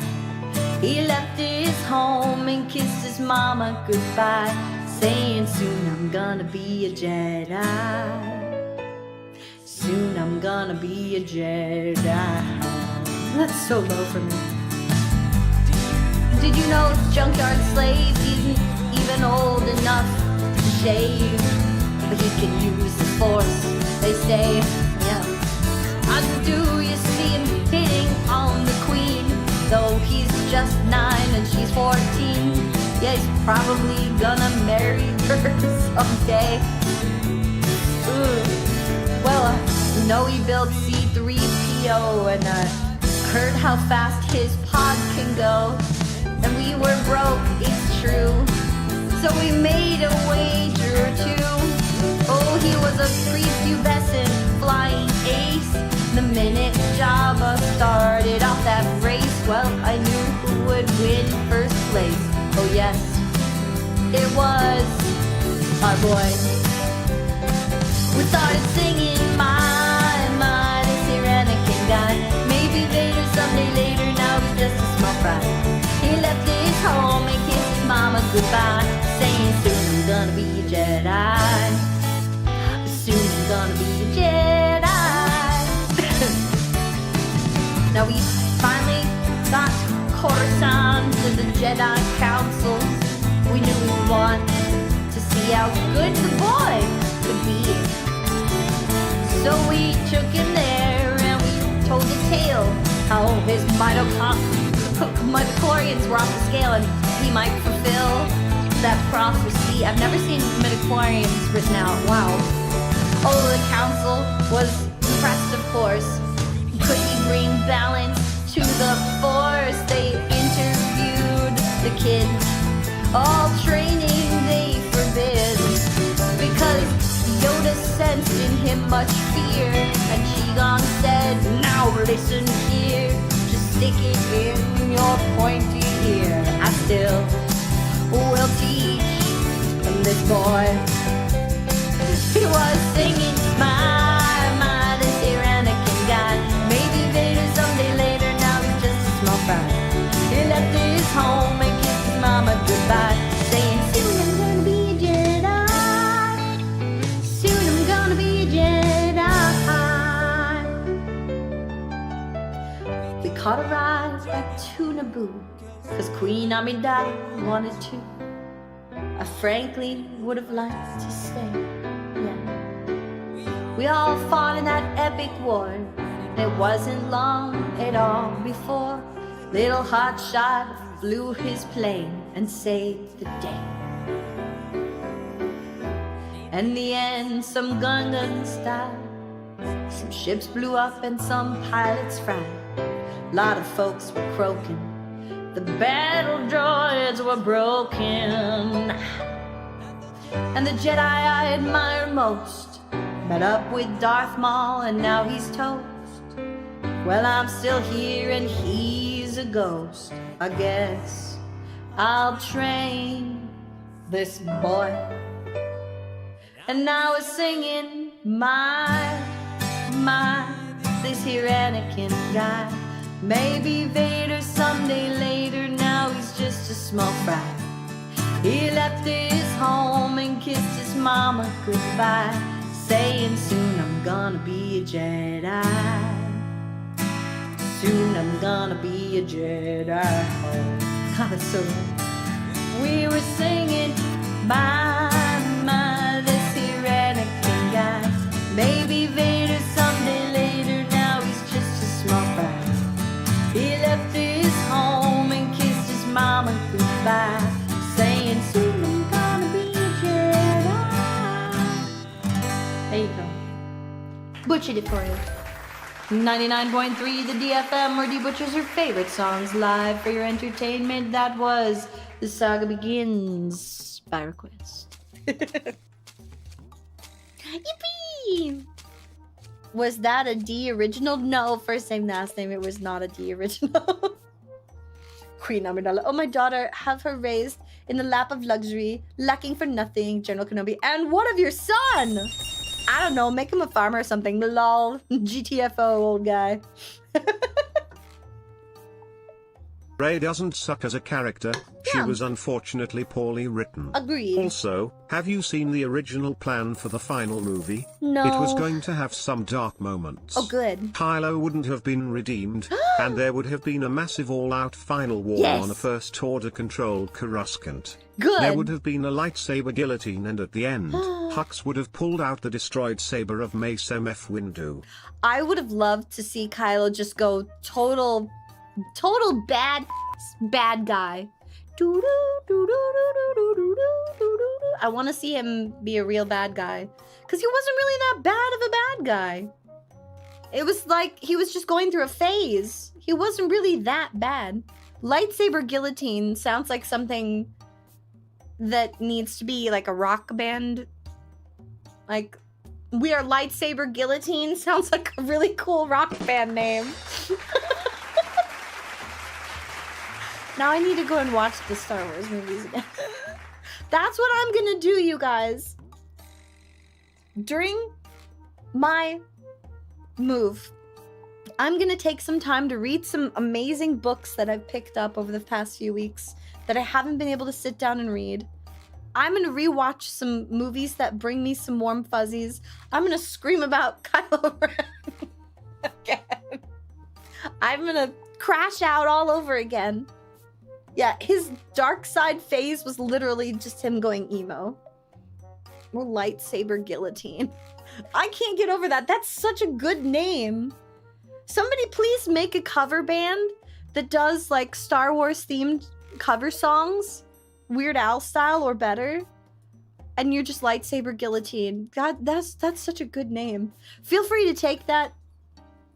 He left his home and kissed his mama goodbye, saying soon I'm gonna be a Jedi. Soon I'm gonna be a Jedi. That's so low for me. Did you know Junkyard Slave isn't even old enough to shave? But he can use the Force, they say, yeah. I do you see him hitting on the Queen, though he's just 9 and she's 14. Yeah, he's probably gonna marry her someday. Well, I know he built C-3PO, and I heard how fast his pod can go. And we were broke, it's true, so we made a wager or two. Oh, he was a prepubescent flying ace. The minute Jabba started off that race, well, I knew who would win it was our boy. We started singing, my, this here Anakin guy. Maybe Vader someday later, now he's just a small fry. He left his home and kissed his mama goodbye, saying soon I'm gonna be a Jedi. Soon I'm gonna be a Jedi. Now we finally got Coruscant to the Jedi Council. We knew we wanted to see how good the boy could be. So we took him there and we told the tale how his midichlorians were off the scale and he might fulfill that prophecy. I've never seen midichlorians written out. Wow. Oh, the council was impressed, of course. Could he bring balance to the force? They interviewed the kid. All training they forbid, because Yoda sensed in him much fear, and Chi-Gon said, now listen here, just stick it in your pointy ear. I still will teach this boy. He was singing, my, this here Anakin guy. Maybe Vader someday later, now he's just a small fry. He left his home and kissed his mama goodbye, saying soon I'm gonna be a Jedi. Soon I'm gonna be a Jedi. We caught a ride back to Naboo, cause Queen Amidala wanted to. I frankly would have liked to stay, yeah. We all fought in that epic war, and it wasn't long at all before little hotshot flew his plane and saved the day. In the end, some Gungans died, some ships blew up and some pilots fried. A lot of folks were croaking, the battle droids were broken. And the Jedi I admire most met up with Darth Maul and now he's toast. Well, I'm still here and he's a ghost. I guess I'll train this boy. And now we're singing, my, this here Anakin guy. Maybe Vader someday later, now he's just a small fry. He left his home and kissed his mama goodbye, saying soon I'm gonna be a Jedi. Soon I'm gonna be a Jedi. God, that's so good. We were singing, my, this here Anakin guy. Maybe Vader someday later, now he's just a small fry. He left his home and kissed his mama goodbye, saying soon I'm gonna be a Jedi. There you go. Butchered it for you. 99.3 the DFM, where D butchers her favorite songs live for your entertainment. That was The Saga Begins by request. Yippee! Was that a D original? No, first name, last name. It was not a D original. Queen Amidala. Oh, my daughter, have her raised in the lap of luxury, lacking for nothing, General Kenobi. And what of your son? I don't know, make him a farmer or something. Lol. GTFO, old guy. Rey doesn't suck as a character, she Yeah. was unfortunately poorly written. Agreed. Also, have you seen the original plan for the final movie? No. It was going to have some dark moments. Oh, good. Kylo wouldn't have been redeemed, and there would have been a massive all-out final war Yes. on a First Order-controlled Coruscant. Good. There would have been a lightsaber guillotine, and at the end, Hux would have pulled out the destroyed saber of Mace Mf Windu. I would have loved to see Kylo just go total bad guy. I want to see him be a real bad guy, because he wasn't really that bad of a bad guy. It was like he was just going through a phase. He wasn't really that bad. Lightsaber guillotine sounds like something that needs to be like a rock band. Like, we are Lightsaber Guillotine sounds like a really cool rock band name. Now I need to go and watch the Star Wars movies again. That's what I'm gonna do, you guys. During my move, I'm gonna take some time to read some amazing books that I've picked up over the past few weeks that I haven't been able to sit down and read. I'm gonna rewatch some movies that bring me some warm fuzzies. I'm gonna scream about Kylo Ren again. I'm gonna crash out all over again. Yeah, his dark side phase was literally just him going emo. Or lightsaber guillotine. I can't get over that. That's such a good name. Somebody please make a cover band that does like Star Wars themed cover songs, Weird Al style or better. And you're just lightsaber guillotine. God, that's such a good name. Feel free to take that.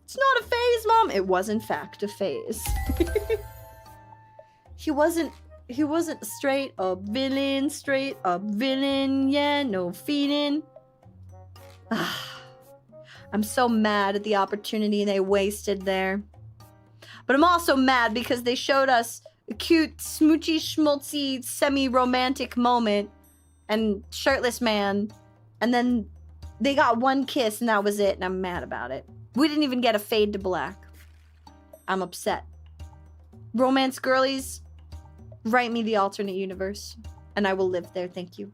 It's not a phase, Mom. It was in fact a phase. He wasn't straight up villain, yeah, no feeling. I'm so mad at the opportunity they wasted there. But I'm also mad because they showed us a cute, smoochy, schmaltzy, semi-romantic moment and shirtless man. And then they got one kiss and that was it, and I'm mad about it. We didn't even get a fade to black. I'm upset. Romance girlies, write me the alternate universe, and I will live there, thank you.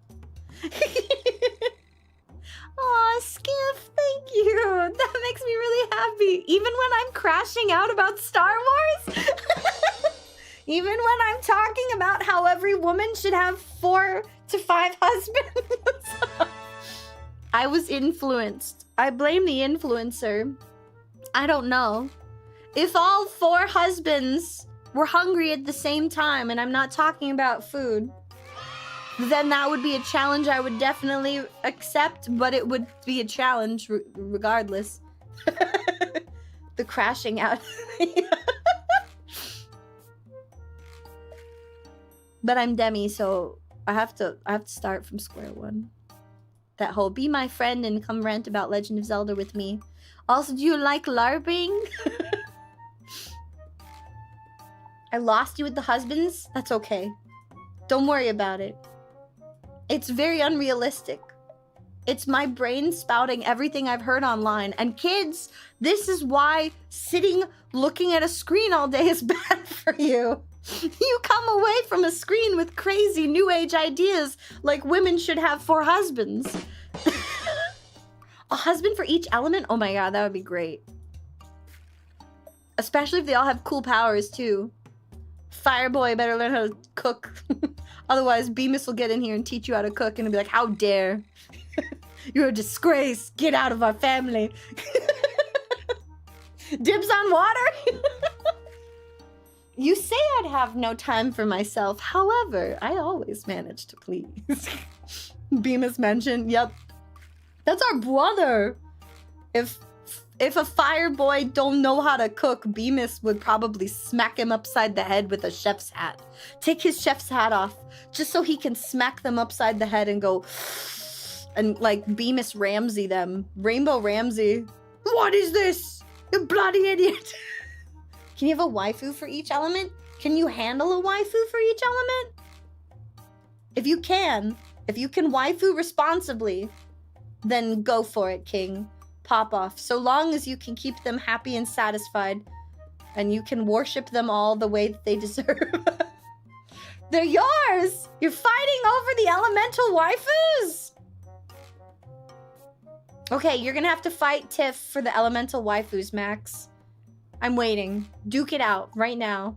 Aw, Skiff, thank you. That makes me really happy. Even when I'm crashing out about Star Wars? Even when I'm talking about how every woman should have 4 to 5 husbands? I was influenced. I blame the influencer. I don't know. If all 4 husbands were hungry at the same time, and I'm not talking about food, then that would be a challenge I would definitely accept, but it would be a challenge regardless. The crashing out. But I'm Demi, so I have to start from square one. That whole be my friend and come rant about Legend of Zelda with me. Also, do you like LARPing? I lost you with the husbands? That's okay. Don't worry about it. It's very unrealistic. It's my brain spouting everything I've heard online. And kids, this is why sitting looking at a screen all day is bad for you. You come away from a screen with crazy new age ideas like women should have 4 husbands. A husband for each element? Oh my god, that would be great. Especially if they all have cool powers too. Fireboy better learn how to cook. Otherwise, Bemis will get in here and teach you how to cook and be like, how dare. You're a disgrace. Get out of our family. Dibs on water? You say I'd have no time for myself. However, I always manage to please. Bemis mentioned, yep. That's our brother. If a fire boy don't know how to cook, Bemis would probably smack him upside the head with a chef's hat. Take his chef's hat off, just so he can smack them upside the head and go, and like Bemis Ramsey them. Rainbow Ramsey. What is this? You bloody idiot. Can you have a waifu for each element? Can you handle a waifu for each element? If you can waifu responsibly, then go for it, King. Pop off. So long as you can keep them happy and satisfied, and you can worship them all the way that they deserve. They're yours! You're fighting over the elemental waifus! Okay, you're gonna have to fight Tiff for the elemental waifus, Max. I'm waiting. Duke it out right now.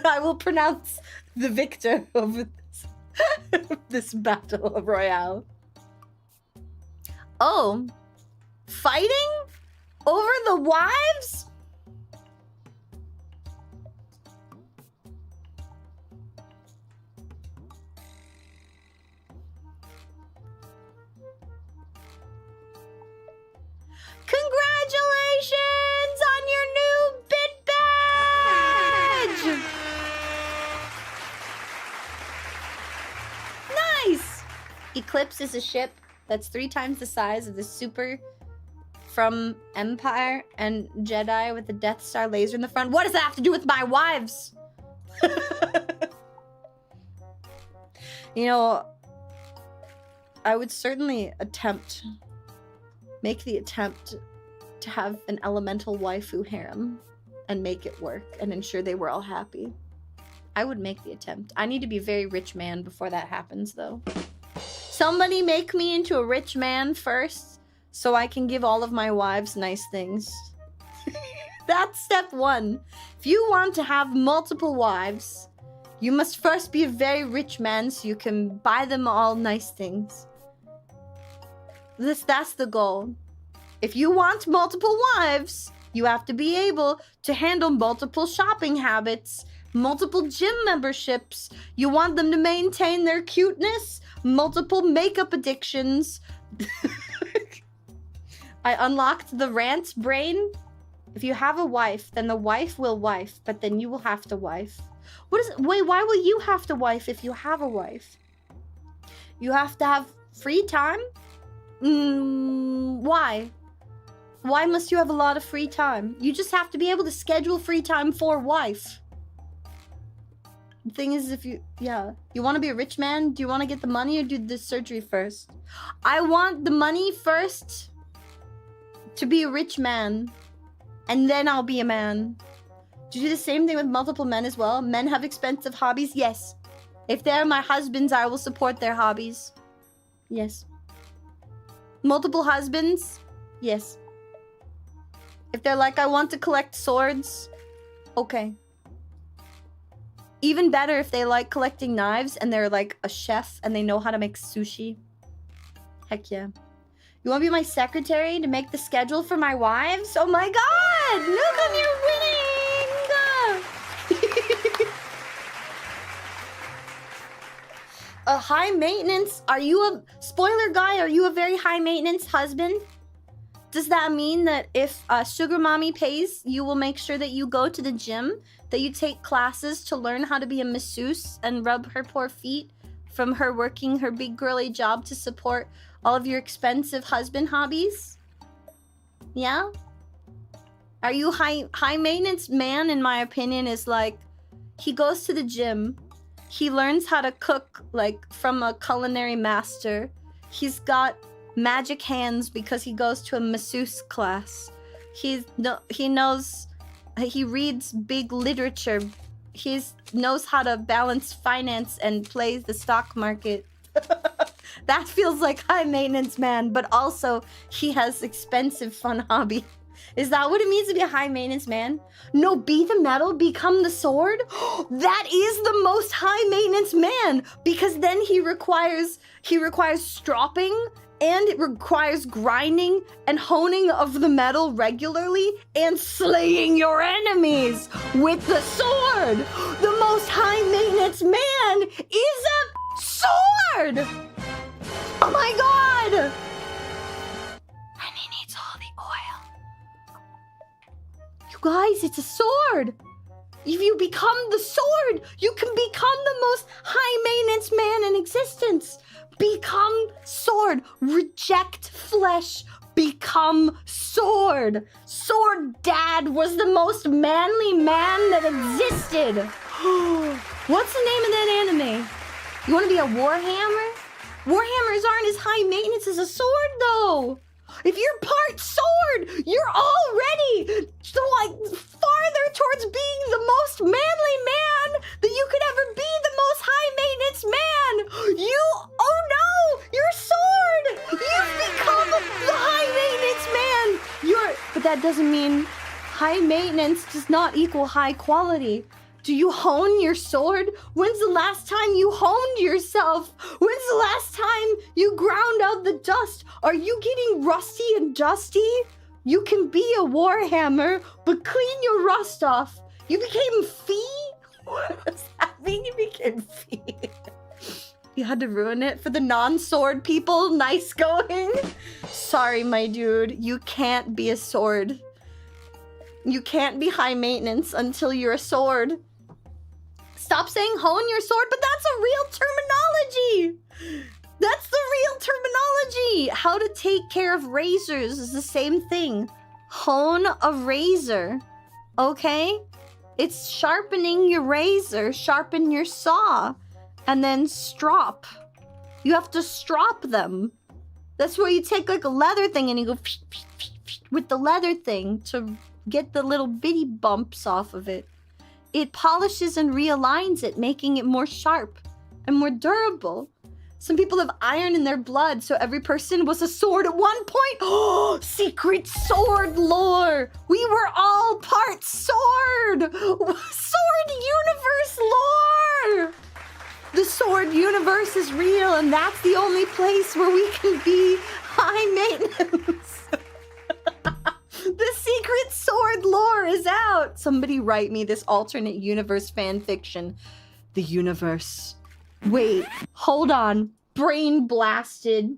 I will pronounce the victor of this battle royale. Oh, fighting over the wives? Congratulations on your new bit badge! Nice! Eclipse is a ship that's 3 times the size of the super from Empire and Jedi with the Death Star laser in the front. What does that have to do with my wives? You know, I would certainly make the attempt to have an elemental waifu harem and make it work and ensure they were all happy. I would make the attempt. I need to be a very rich man before that happens, though. Somebody make me into a rich man first so I can give all of my wives nice things. That's step one. If you want to have multiple wives, you must first be a very rich man so you can buy them all nice things. That's the goal. If you want multiple wives, you have to be able to handle multiple shopping habits, multiple gym memberships. You want them to maintain their cuteness, multiple makeup addictions. I unlocked the rant brain. If you have a wife, then the wife will wife, but then you will have to wife. What is it? Wait, why will you have to wife if you have a wife? You have to have free time? Why? Why must you have a lot of free time? You just have to be able to schedule free time for wife. The thing is, if you want to be a rich man, do you want to get the money or do the surgery first? I want the money first to be a rich man, and then I'll be a man. Do you do the same thing with multiple men as well? Men have expensive hobbies? Yes. If they're my husbands, I will support their hobbies. Yes. Multiple husbands? Yes. If they're like, I want to collect swords, okay. Even better if they like collecting knives and they're like a chef and they know how to make sushi. Heck yeah. You want to be my secretary to make the schedule for my wives? Oh my god! Nukem, you're winning! A high maintenance? Are you a... Spoiler guy, are you a very high maintenance husband? Does that mean that if Sugar Mommy pays, you will make sure that you go to the gym, that you take classes to learn how to be a masseuse and rub her poor feet from her working her big girly job to support all of your expensive husband hobbies? Yeah? Are you high maintenance man, in my opinion, is like, he goes to the gym, he learns how to cook like from a culinary master, he's got magic hands because he goes to a masseuse class. He knows, he reads big literature. He knows how to balance finance and play the stock market. That feels like high maintenance man, but also he has expensive fun hobby. Is that what it means to be a high maintenance man? No, be the metal, become the sword? That is the most high maintenance man, because then he requires stropping, and it requires grinding and honing of the metal regularly and slaying your enemies with the sword. The most high maintenance man is a sword. Oh my god. And he needs all the oil. You guys, it's a sword. If you become the sword, you can become the most high maintenance man in existence. Become sword. Reject flesh. Become sword. Sword Dad was the most manly man that existed. What's the name of that anime? You want to be a Warhammer? Warhammers aren't as high maintenance as a sword, though. If you're part sword, you're already farther towards being the most manly man that you could ever be, the most high maintenance man. Oh no, you're sword. You've become the high maintenance man. But that doesn't mean high maintenance does not equal high quality. Do you hone your sword? When's the last time you honed yourself? When's the last time you ground out the dust? Are you getting rusty and dusty? You can be a Warhammer, but clean your rust off. You became Fee? What does that mean, you became Fee? You had to ruin it for the non-sword people? Nice going. Sorry, my dude. You can't be a sword. You can't be high maintenance until you're a sword. Stop saying hone your sword, but that's a real terminology. That's the real terminology. How to take care of razors is the same thing. Hone a razor, okay? It's sharpening your razor, sharpen your saw. and then strop. You have to strop them. That's where you take like a leather thing and you go with the leather thing to get the little bitty bumps off of it. It polishes and realigns it, making it more sharp and more durable. Some people have iron in their blood, so every person was a sword at one point. Oh, secret sword lore. We were all part sword. Sword universe lore. The sword universe is real, and that's the only place where we can be high maintenance. The secret sword lore is out. Somebody write me this alternate universe fan fiction. The universe. Wait, hold on. Brain blasted.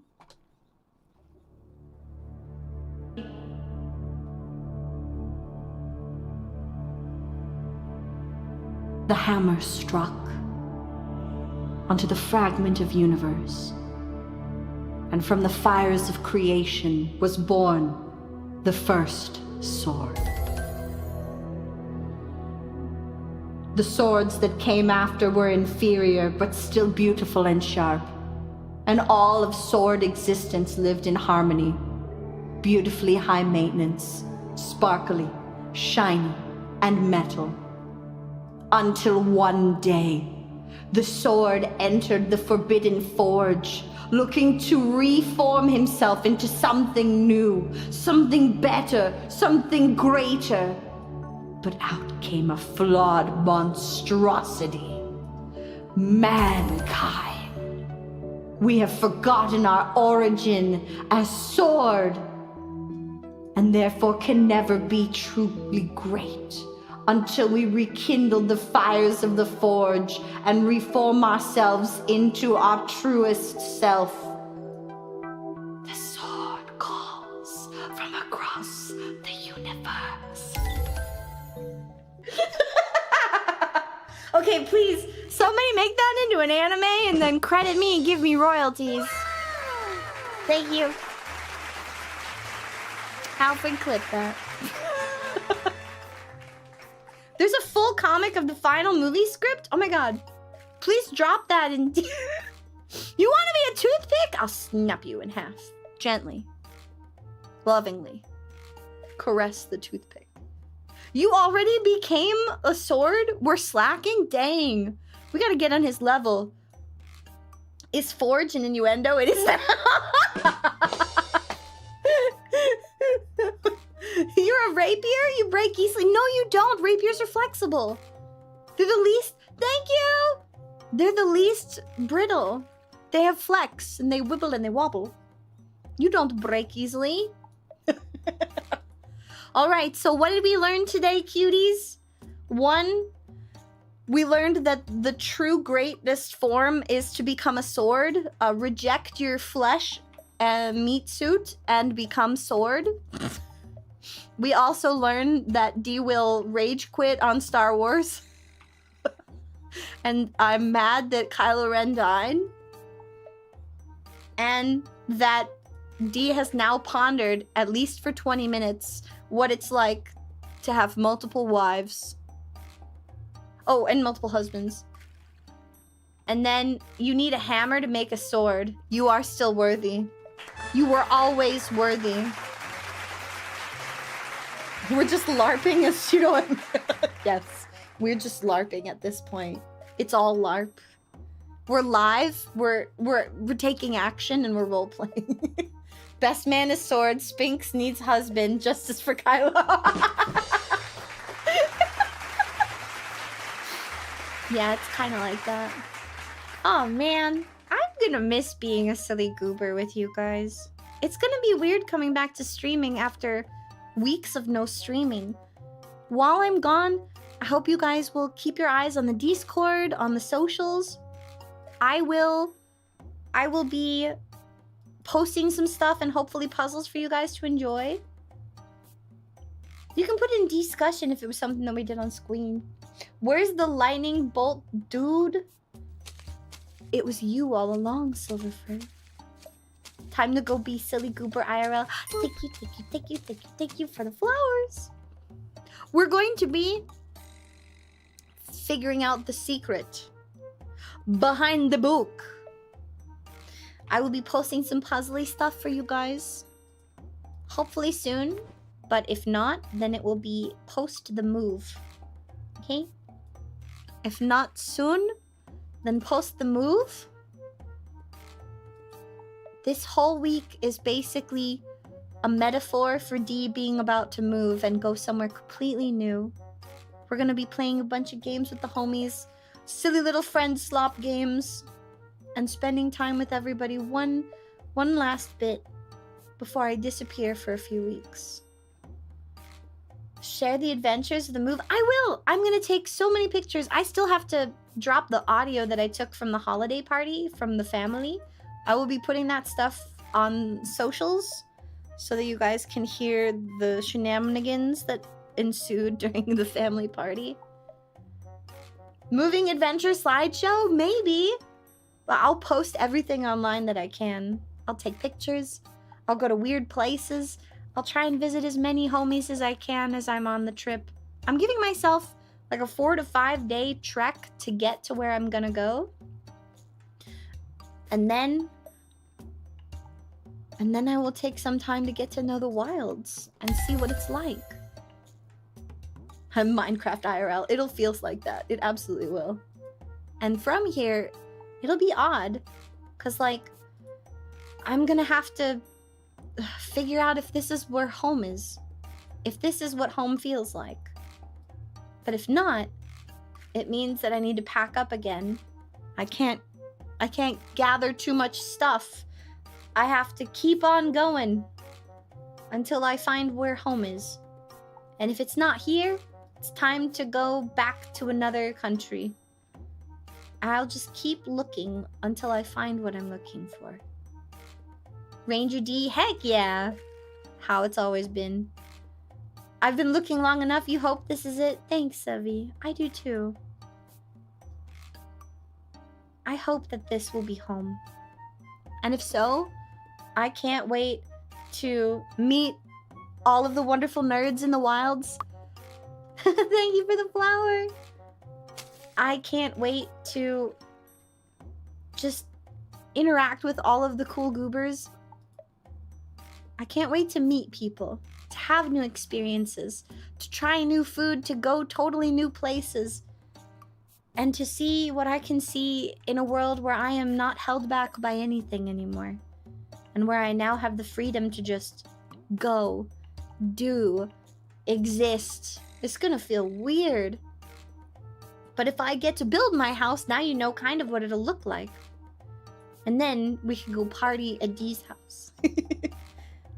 The hammer struck onto the fragment of universe, and from the fires of creation was born the first sword. The swords that came after were inferior, but still beautiful and sharp. And all of sword existence lived in harmony. Beautifully high maintenance, sparkly, shiny, and metal. Until one day, the sword entered the Forbidden Forge, looking to reform himself into something new, something better, something greater. But out came a flawed monstrosity. Mankind. We have forgotten our origin as sword, and therefore can never be truly great until we rekindle the fires of the forge and reform ourselves into our truest self. The sword calls from across the universe. Okay, please, somebody make that into an anime and then credit me and give me royalties. Thank you. Alfred, clip that. There's a full comic of the final movie script? Oh my god. Please drop that in... You want to be a toothpick? I'll snap you in half. Gently. Lovingly. Caress the toothpick. You already became a sword? We're slacking? Dang. We gotta get on his level. Is forge an innuendo? It is. You're a rapier? You break easily? No, you don't. Rapiers are flexible. They're the least... Thank you! They're the least brittle. They have flex, and they wibble and they wobble. You don't break easily. Alright, so what did we learn today, cuties? 1, we learned that the true greatest form is to become a sword. Reject your flesh and meat suit and become sword. We also learned that D will rage quit on Star Wars. And I'm mad that Kylo Ren died. And that D has now pondered, at least for 20 minutes, what it's like to have multiple wives. Oh, and multiple husbands. And then you need a hammer to make a sword. You are still worthy. You were always worthy. We're just LARPing as pseudo. Yes, we're just LARPing at this point. It's all LARP. We're live. We're taking action and we're role playing. Best man is sword. Sphinx needs husband. Justice for Kylo. Yeah, it's kind of like that. Oh man, I'm gonna miss being a silly goober with you guys. It's gonna be weird coming back to streaming after weeks of no streaming. While I'm gone, I hope you guys will keep your eyes on the Discord, on the socials. I will be posting some stuff and hopefully puzzles for you guys to enjoy. You can put in discussion if it was something that we did on screen. Where's the lightning bolt dude? It was you all along, Silverford. Time to go be silly goober IRL. Thank you for the flowers. We're going to be figuring out the secret. behind the book. I will be posting some puzzly stuff for you guys. Hopefully soon. But if not, then it will be post the move. Okay? If not soon, then post the move. This whole week is basically a metaphor for D being about to move and go somewhere completely new. We're gonna be playing a bunch of games with the homies, silly little friend slop games, and spending time with everybody one last bit before I disappear for a few weeks. Share the adventures of the move. I will! I'm gonna take so many pictures. I still have to drop the audio that I took from the holiday party from the family. I will be putting that stuff on socials so that you guys can hear the shenanigans that ensued during the family party. Moving adventure slideshow? Maybe. But I'll post everything online that I can. I'll take pictures. I'll go to weird places. I'll try and visit as many homies as I can as I'm on the trip. I'm giving myself like a 4 to 5 day trek to get to where I'm gonna go. And then I will take some time to get to know the wilds and see what it's like. Minecraft IRL. It'll feel like that. It absolutely will. And from here, it'll be odd. Because, like, I'm gonna have to figure out if this is where home is. If this is what home feels like. But if not, it means that I need to pack up again. I can't gather too much stuff. I have to keep on going until I find where home is. And if it's not here, it's time to go back to another country. I'll just keep looking until I find what I'm looking for. Ranger D, heck yeah! How it's always been. I've been looking long enough, you hope this is it? Thanks, Sevi. I do too. I hope that this will be home. And if so, I can't wait to meet all of the wonderful nerds in the wilds. Thank you for the flower. I can't wait to just interact with all of the cool goobers. I can't wait to meet people, to have new experiences, to try new food, to go totally new places, and to see what I can see in a world where I am not held back by anything anymore. And where I now have the freedom to just go, do, exist. It's gonna feel weird. But if I get to build my house, now you know kind of what it'll look like. And then we can go party at Dee's house.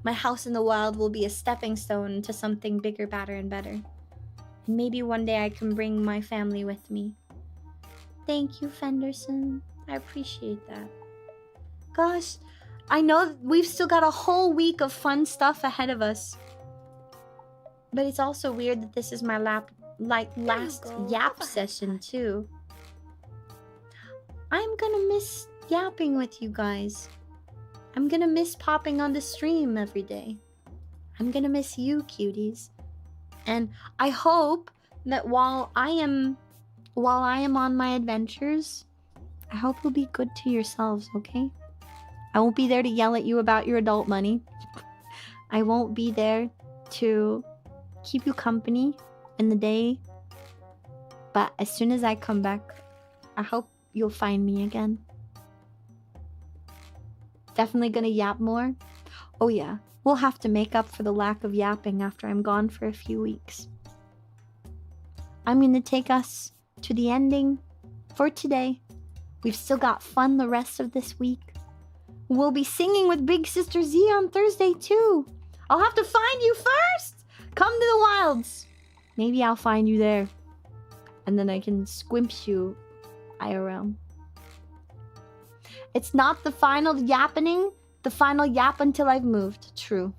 My house in the wild will be a stepping stone to something bigger, badder, and better. And maybe one day I can bring my family with me. Thank you, Fenderson. I appreciate that. Gosh, I know we've still got a whole week of fun stuff ahead of us. But it's also weird that this is my last yap session too. I'm gonna miss yapping with you guys. I'm gonna miss popping on the stream every day. I'm gonna miss you, cuties. And I hope that while I am on my adventures, I hope you'll be good to yourselves, okay? I won't be there to yell at you about your adult money. I won't be there to keep you company in the day. But as soon as I come back, I hope you'll find me again. Definitely gonna yap more. Oh yeah, we'll have to make up for the lack of yapping after I'm gone for a few weeks. I'm gonna take us to the ending for today. We've still got fun the rest of this week. We'll be singing with Big Sister Z on Thursday too. I'll have to find you first! Come to the wilds! Maybe I'll find you there. And then I can squimps you IRL. It's not the final yappening, the final yap until I've moved. True.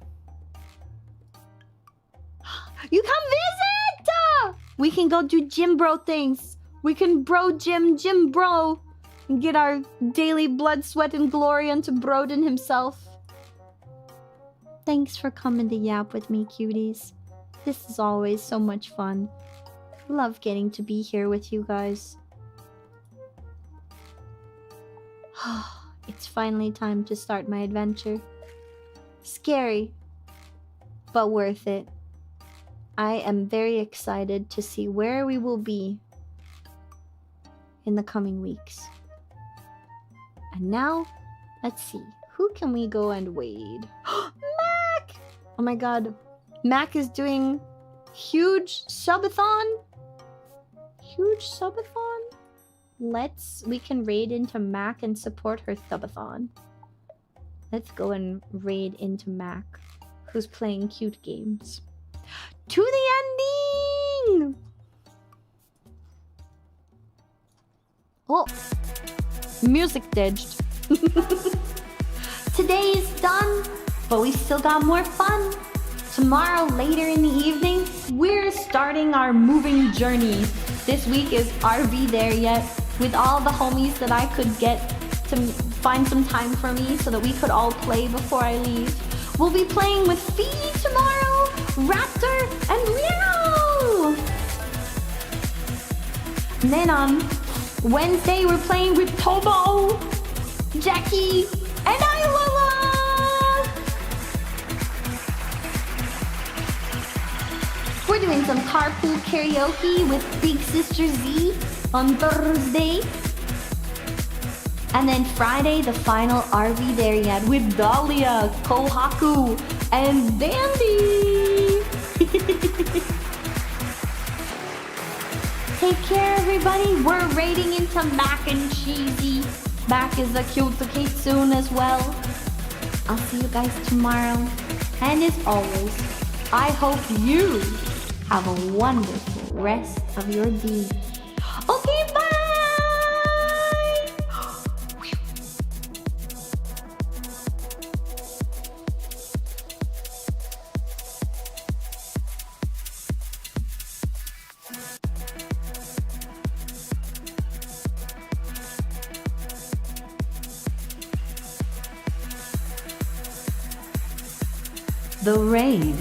You come visit! We can go do gym bro things. We can gym bro. And get our daily blood, sweat, and glory unto Broden himself. Thanks for coming to yap with me, cuties. This is always so much fun. Love getting to be here with you guys. It's finally time to start my adventure. Scary, but worth it. I am very excited to see where we will be in the coming weeks. And now, let's see. Who can we go and raid? Mac! Oh my god. Mac is doing huge subathon? Huge subathon? We can raid into Mac and support her subathon. Let's go and raid into Mac, who's playing cute games. To the ending! Oh, music ditched. Today is done, but we still got more fun. Tomorrow, later in the evening, we're starting our moving journey. This week is RV There Yet, with all the homies that I could get to find some time for me so that we could all play before I leave. We'll be playing with Fee tomorrow, Raptor, and Meow! And then on Wednesday, we're playing with Tobo, Jackie, and Ilola! We're doing some carpool karaoke with Big Sister Z on Thursday. And then Friday, the final RV There Yet with Dahlia, Kohaku, and Dandy! Take care, everybody. We're raiding into Mac and Cheesy. Mac is a cute Kitsune as well. I'll see you guys tomorrow. And as always, I hope you have a wonderful rest of your day. Okay, bye! The rain